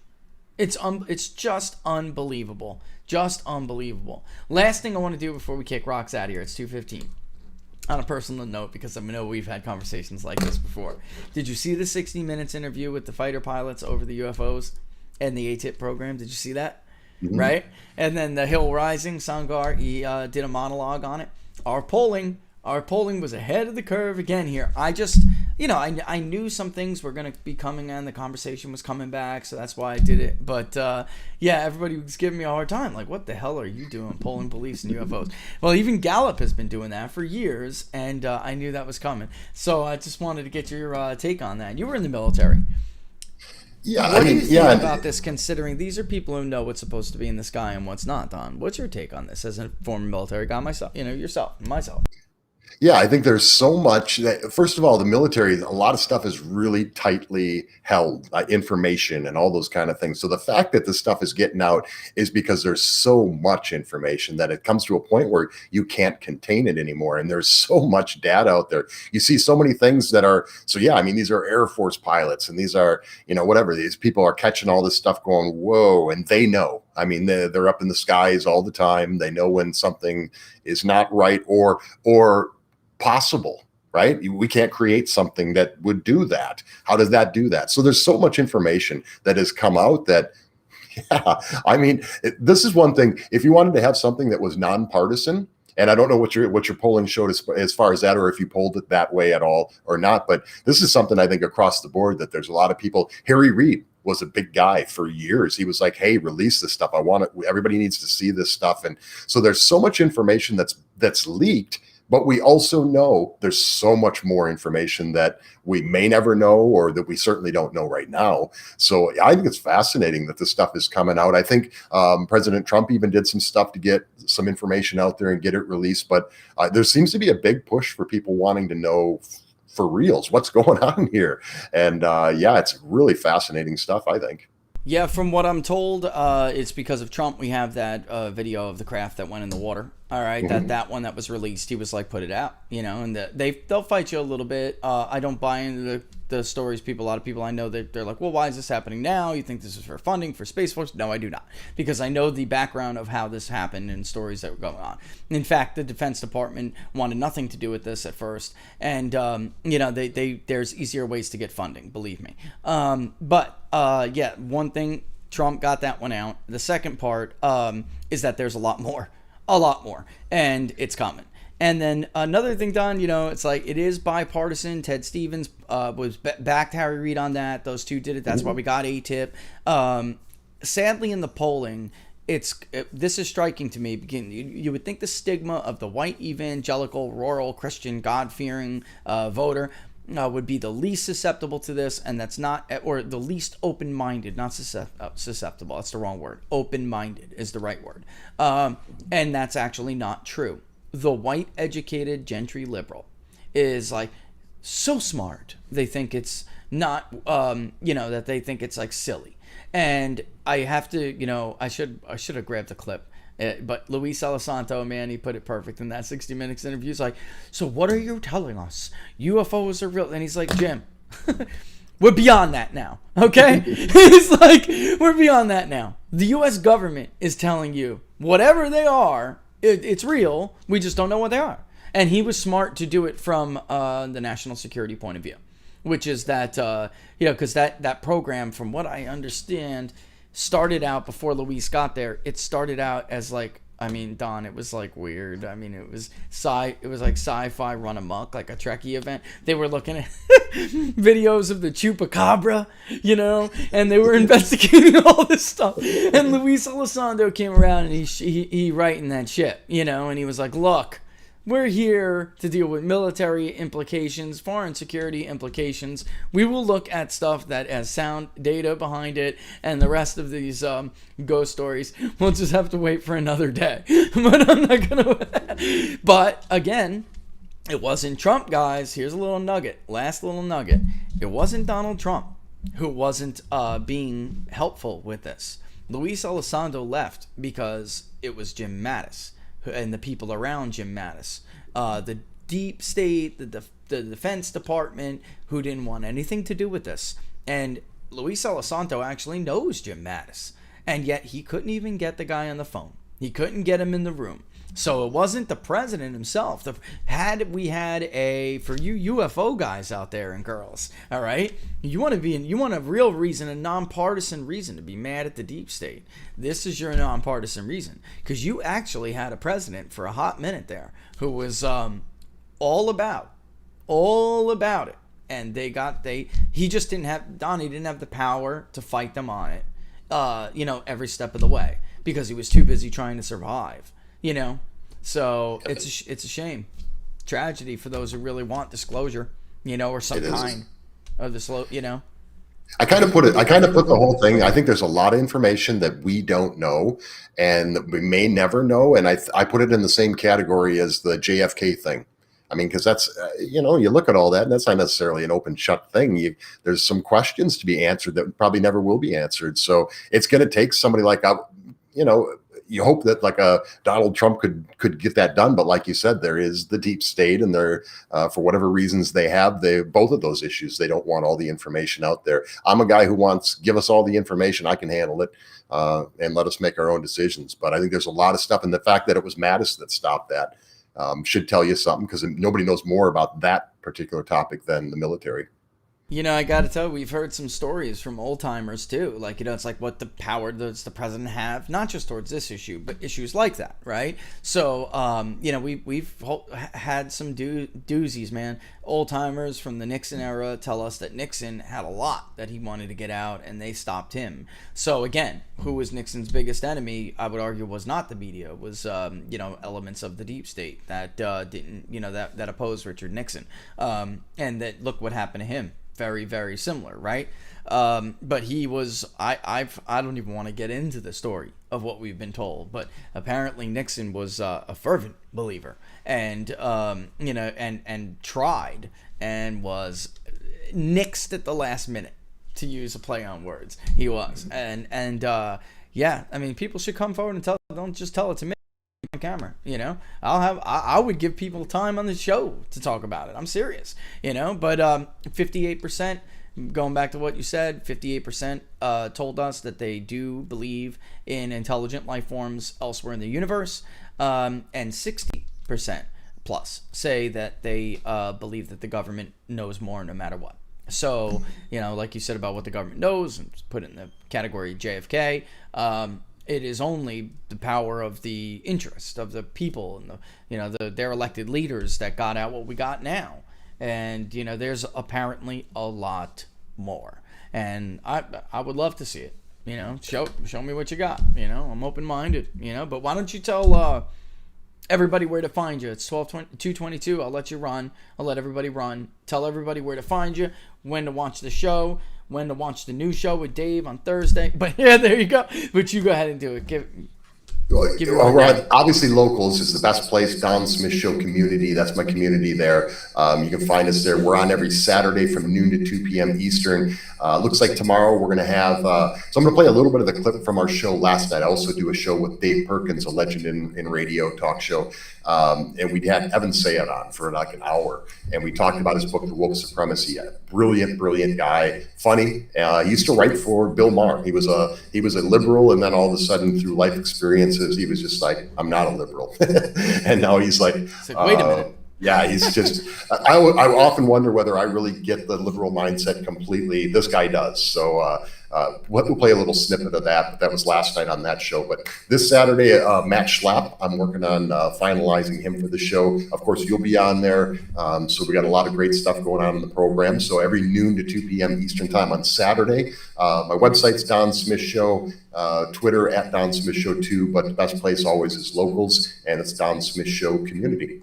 It's just unbelievable. Just unbelievable. Last thing I want to do before we kick rocks out of here. It's 2:15. On a personal note, because I know we've had conversations like this before. Did you see the 60 Minutes interview with the fighter pilots over the UFOs and the ATIP program? Did you see that? Mm-hmm. Right? And then the Hill Rising, Sangar, he did a monologue on it. Our polling was ahead of the curve again here. I just, I knew some things were going to be coming on. The conversation was coming back, so that's why I did it. But, everybody was giving me a hard time. Like, what the hell are you doing, polling police and UFOs? Well, even Gallup has been doing that for years, and I knew that was coming. So I just wanted to get your take on that. You were in the military. Yeah, what do you think about this, considering these are people who know what's supposed to be in the sky and what's not, Don? What's your take on this as a former military guy myself? Yourself, myself. Yeah, I think there's so much that, first of all, the military, a lot of stuff is really tightly held, information and all those kind of things. So the fact that this stuff is getting out is because there's so much information that it comes to a point where you can't contain it anymore. And there's so much data out there. You see so many things that are, these are Air Force pilots and these are, whatever. These people are catching all this stuff going, whoa, and they know. I mean, they're up in the skies all the time. They know when something is not right or possible, right? We can't create something that would do that. How does that do that? So there's so much information that has come out that, this is one thing. If you wanted to have something that was nonpartisan, and I don't know what your polling showed as far as that, or if you polled it that way at all or not, but this is something I think across the board that there's a lot of people. Harry Reid was a big guy for years. He was like, hey, release this stuff. I want it. Everybody needs to see this stuff. And so there's so much information that's leaked. But we also know there's so much more information that we may never know, or that we certainly don't know right now. So I think it's fascinating that this stuff is coming out. I think President Trump even did some stuff to get some information out there and get it released. But there seems to be a big push for people wanting to know for reals what's going on here. And it's really fascinating stuff, I think. Yeah, from what I'm told, it's because of Trump. We have that video of the craft that went in the water. All right, mm-hmm. that one that was released, he was like, put it out, and they'll fight you a little bit. I don't buy into the stories. A lot of people I know, they're like, well, why is this happening now? You think this is for funding for Space Force? No, I do not, because I know the background of how this happened and stories that were going on. In fact, the Defense Department wanted nothing to do with this at first, and there's easier ways to get funding, believe me. One thing, Trump got that one out. The second part is that there's a lot more, and it's coming. And then another thing, Don, it's like it is bipartisan. Ted Stevens was backed Harry Reid on that. Those two did it. That's why we got ATIP. Sadly, in the polling, this is striking to me. You would think the stigma of the white evangelical rural Christian God-fearing voter would be the least susceptible to this, and that's not, or the least open-minded, not susceptible, that's the wrong word. Open-minded is the right word. And that's actually not true. The white educated gentry liberal is like so smart, they think it's not, that they think it's like silly. And I have to, I should have grabbed the clip. But Luis Elizondo, man, he put it perfect in that 60 Minutes interview. He's like, so what are you telling us? UFOs are real. And he's like, Jim, we're beyond that now, okay? He's like, we're beyond that now. The U.S. government is telling you whatever they are, it's real. We just don't know what they are. And he was smart to do it from the national security point of view, which is that, because that program, from what I understand, started out before Luis got there. It started out as like, Don, it was like weird. It was like sci-fi run amok, like a Trekkie event. They were looking at videos of the chupacabra, and they were investigating all this stuff. And Luis Elizondo came around and he writing that shit, and he was like, look, we're here to deal with military implications, foreign security implications. We will look at stuff that has sound data behind it, and the rest of these ghost stories, we'll just have to wait for another day. But I'm not gonna. But again, it wasn't Trump, guys. Here's a little nugget. Last little nugget. It wasn't Donald Trump who wasn't being helpful with this. Luis Elizondo left because it was Jim Mattis and the people around Jim Mattis, the deep state, the Defense Department, who didn't want anything to do with this. And Luis Elizondo actually knows Jim Mattis, and yet he couldn't even get the guy on the phone. He couldn't get him in the room. So it wasn't the president himself. For you UFO guys out there and girls, all right, you want a real reason, a nonpartisan reason to be mad at the deep state. This is your nonpartisan reason, because you actually had a president for a hot minute there who was all about it, and he just didn't have Donnie didn't have the power to fight them on it, every step of the way, because he was too busy trying to survive. So it's a shame, tragedy for those who really want disclosure, or some kind of the I kind of put the whole thing. I think there's a lot of information that we don't know and that we may never know. And I put it in the same category as the JFK thing. Because that's, you look at all that, and that's not necessarily an open shut thing. There's some questions to be answered that probably never will be answered. So it's going to take somebody like, you hope that like a Donald Trump could get that done. But like you said, there is the deep state, and they're, for whatever reasons they have, both of those issues. They don't want all the information out there. I'm a guy who wants, give us all the information. I can handle it, and let us make our own decisions. But I think there's a lot of stuff. And the fact that it was Mattis that stopped that should tell you something, because nobody knows more about that particular topic than the military. I got to tell you, we've heard some stories from old timers too. Like, it's like, what the power does the president have? Not just towards this issue, but issues like that, right? So, we've had some doozies, man. Old timers from the Nixon era tell us that Nixon had a lot that he wanted to get out, and they stopped him. So again, who was Nixon's biggest enemy? I would argue was not the media. It was, elements of the deep state that didn't, that opposed Richard Nixon. And that, look what happened to him. Very, very similar, right? But he was, I don't even want to get into the story of what we've been told, but apparently Nixon was a fervent believer, and and tried, and was nixed at the last minute, to use a play on words. He was, and people should come forward and don't just tell it to me on camera. I would give people time on the show to talk about it. I'm serious. But 58%, going back to what you said, 58% told us that they do believe in intelligent life forms elsewhere in the universe, and 60% plus say that they believe that the government knows more no matter what. So, like you said about what the government knows, and put it in the category JFK, it is only the power of the interest of the people and their elected leaders that got out what we got now. And there's apparently a lot more, and I would love to see it. You know, show me what you got. You know, I'm open-minded. You know, but why don't you tell everybody where to find you? It's 2:22. I'll let you run. I'll let everybody run. Tell everybody where to find you, when to watch the show, when to watch the new show with Dave on Thursday. But yeah, there you go. But you go ahead and do it. Obviously, Locals is the best place. Don Smith Show community. That's my community there. You can find us there. We're on every Saturday from noon to 2 p.m. Eastern. Looks like tomorrow we're going to have, so I'm going to play a little bit of the clip from our show last night. I also do a show with Dave Perkins, a legend in radio talk show. And we had Evan Sayed on for like an hour. And we talked about his book, The Woke Supremacy. Brilliant guy. Funny. He used to write for Bill Maher. He was a liberal. And then all of a sudden through life experiences, he was just like, I'm not a liberal. And now he's like, wait a minute. Yeah, he's just, I often wonder whether I really get the liberal mindset completely. This guy does. So we'll play a little snippet of that, but that was last night on that show. But this Saturday, Matt Schlapp, I'm working on finalizing him for the show. Of course, you'll be on there. So we got a lot of great stuff going on in the program. So every noon to 2 p.m. Eastern time on Saturday. My website's Don Smith Show, Twitter at Don Smith Show 2, but the best place always is Locals, and it's Don Smith Show community.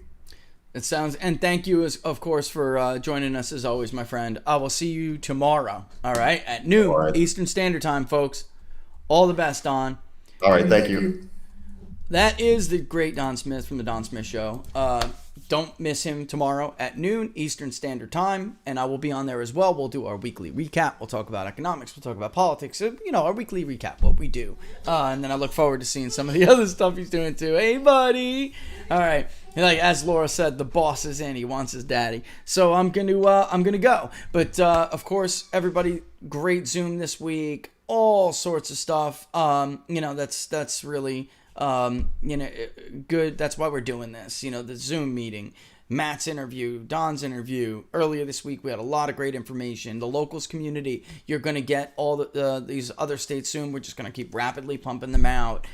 It sounds, and thank you, of course, for joining us as always, my friend. I will see you tomorrow, all right, at noon Eastern Standard Time, folks. All the best, Don. All right, thank you. That is the great Don Smith from the Don Smith Show. Don't miss him tomorrow at noon Eastern Standard Time, and I will be on there as well. We'll do our weekly recap. We'll talk about economics. We'll talk about politics. You know, our weekly recap, what we do. And then I look forward to seeing some of the other stuff he's doing too. Hey, buddy. All right. And like as Laura said, the boss is in. He wants his daddy. So I'm gonna go. But of course, everybody, great Zoom this week. All sorts of stuff. You know, that's really you know, good. That's why we're doing this. You know, the Zoom meeting, Matt's interview, Don's interview. Earlier this week, we had a lot of great information. The Locals community, you're going to get all these other states soon. We're just going to keep rapidly pumping them out.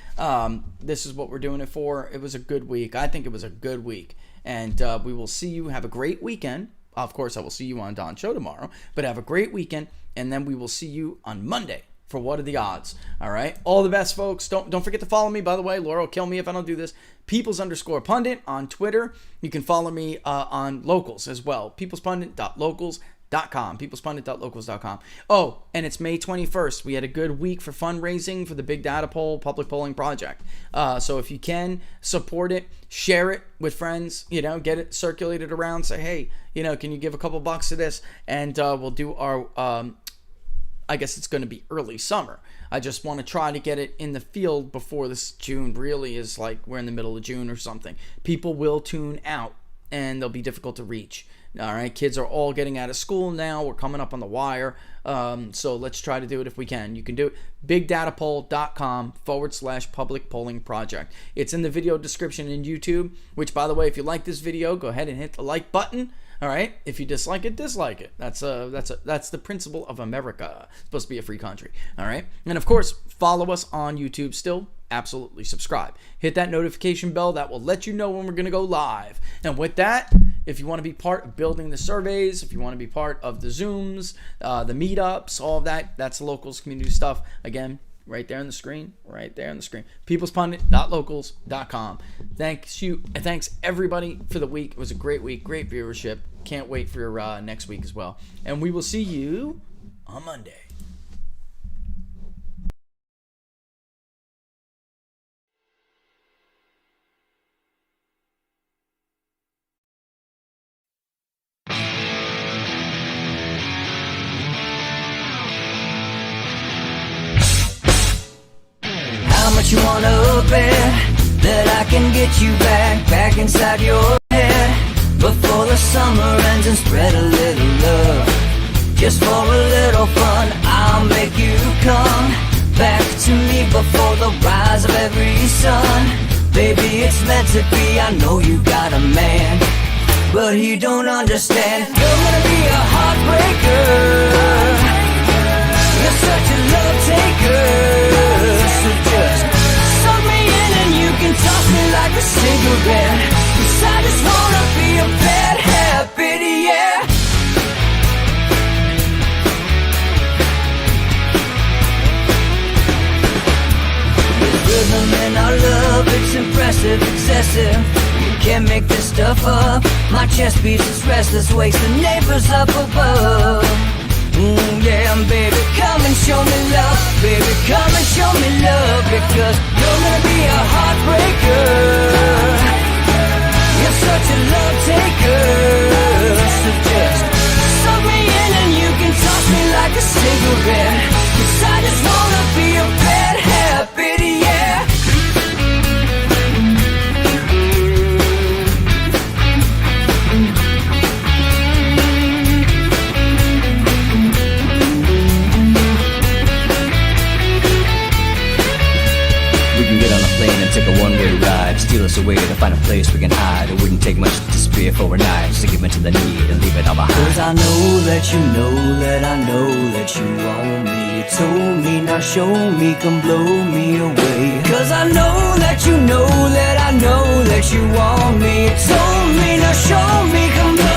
This is what we're doing it for. It was a good week. I think it was a good week. And we will see you. Have a great weekend. Of course, I will see you on Don's show tomorrow. But have a great weekend. And then we will see you on Monday for What Are the Odds. All right. All the best, folks. Don't forget to follow me, by the way. Laura will kill me if I don't do this. Peoples_Pundit on Twitter. You can follow me on Locals as well. peoplespundit.locals.com. peoplespundit.locals.com. Oh, and it's May 21st. We had a good week for fundraising for the Big Data Poll Public Polling Project. So if you can support it, share it with friends, you know, get it circulated around. Say, hey, you know, can you give a couple bucks to this? And we'll do our I guess it's going to be early summer. I just want to try to get it in the field before this June really is like we're in the middle of June or something. People will tune out and they'll be difficult to reach. All right, kids are all getting out of school now. We're coming up on the wire. So let's try to do it if we can. You can do it. BigDataPoll.com/public polling project. It's in the video description in YouTube, which, by the way, if you like this video, go ahead and hit the like button. All right. If you dislike it, dislike it. That's the principle of America. It's supposed to be a free country. All right. And of course, follow us on YouTube still. Absolutely subscribe. Hit that notification bell. That will let you know when we're going to go live. And with that, if you want to be part of building the surveys, if you want to be part of the Zooms, the meetups, all of that, that's the Locals community stuff. Again, right there on the screen, peoplespundit.locals.com. Thanks everybody for the week. It was a great week, great viewership. Can't wait for your next week as well. And we will see you on Monday. How much you wanna bet that I can get you back inside your head before the summer ends and spread a little love. Just for a little fun, I'll make you come back to me before the rise of every sun. Baby, it's meant to be. I know you got a man, but he don't understand. You're gonna be a heartbreaker. You're such a love taker. So just suck me in and you can toss me like a cigarette. 'Cause I just wanna be a bad habit, yeah. suffer. My chest beats its restless wakes the neighbors up above. Yeah, baby, come and show me love. Baby, come and show me love. Because you're gonna be a heartbreaker. You're such a love taker. So just suck me in and you can toss me like a cigarette. 'Cause I just wanna be a bad habit, yeah. We can get on a plane and take a one-way ride. Steal us away to find a place we can hide. It wouldn't take much to spear for a knife. So give into the need and leave it all behind. 'Cause I know that you know that I know that you want me. You told me, now show me, come blow me away. 'Cause I know that you know that I know that you want me. You told me, now show me, come blow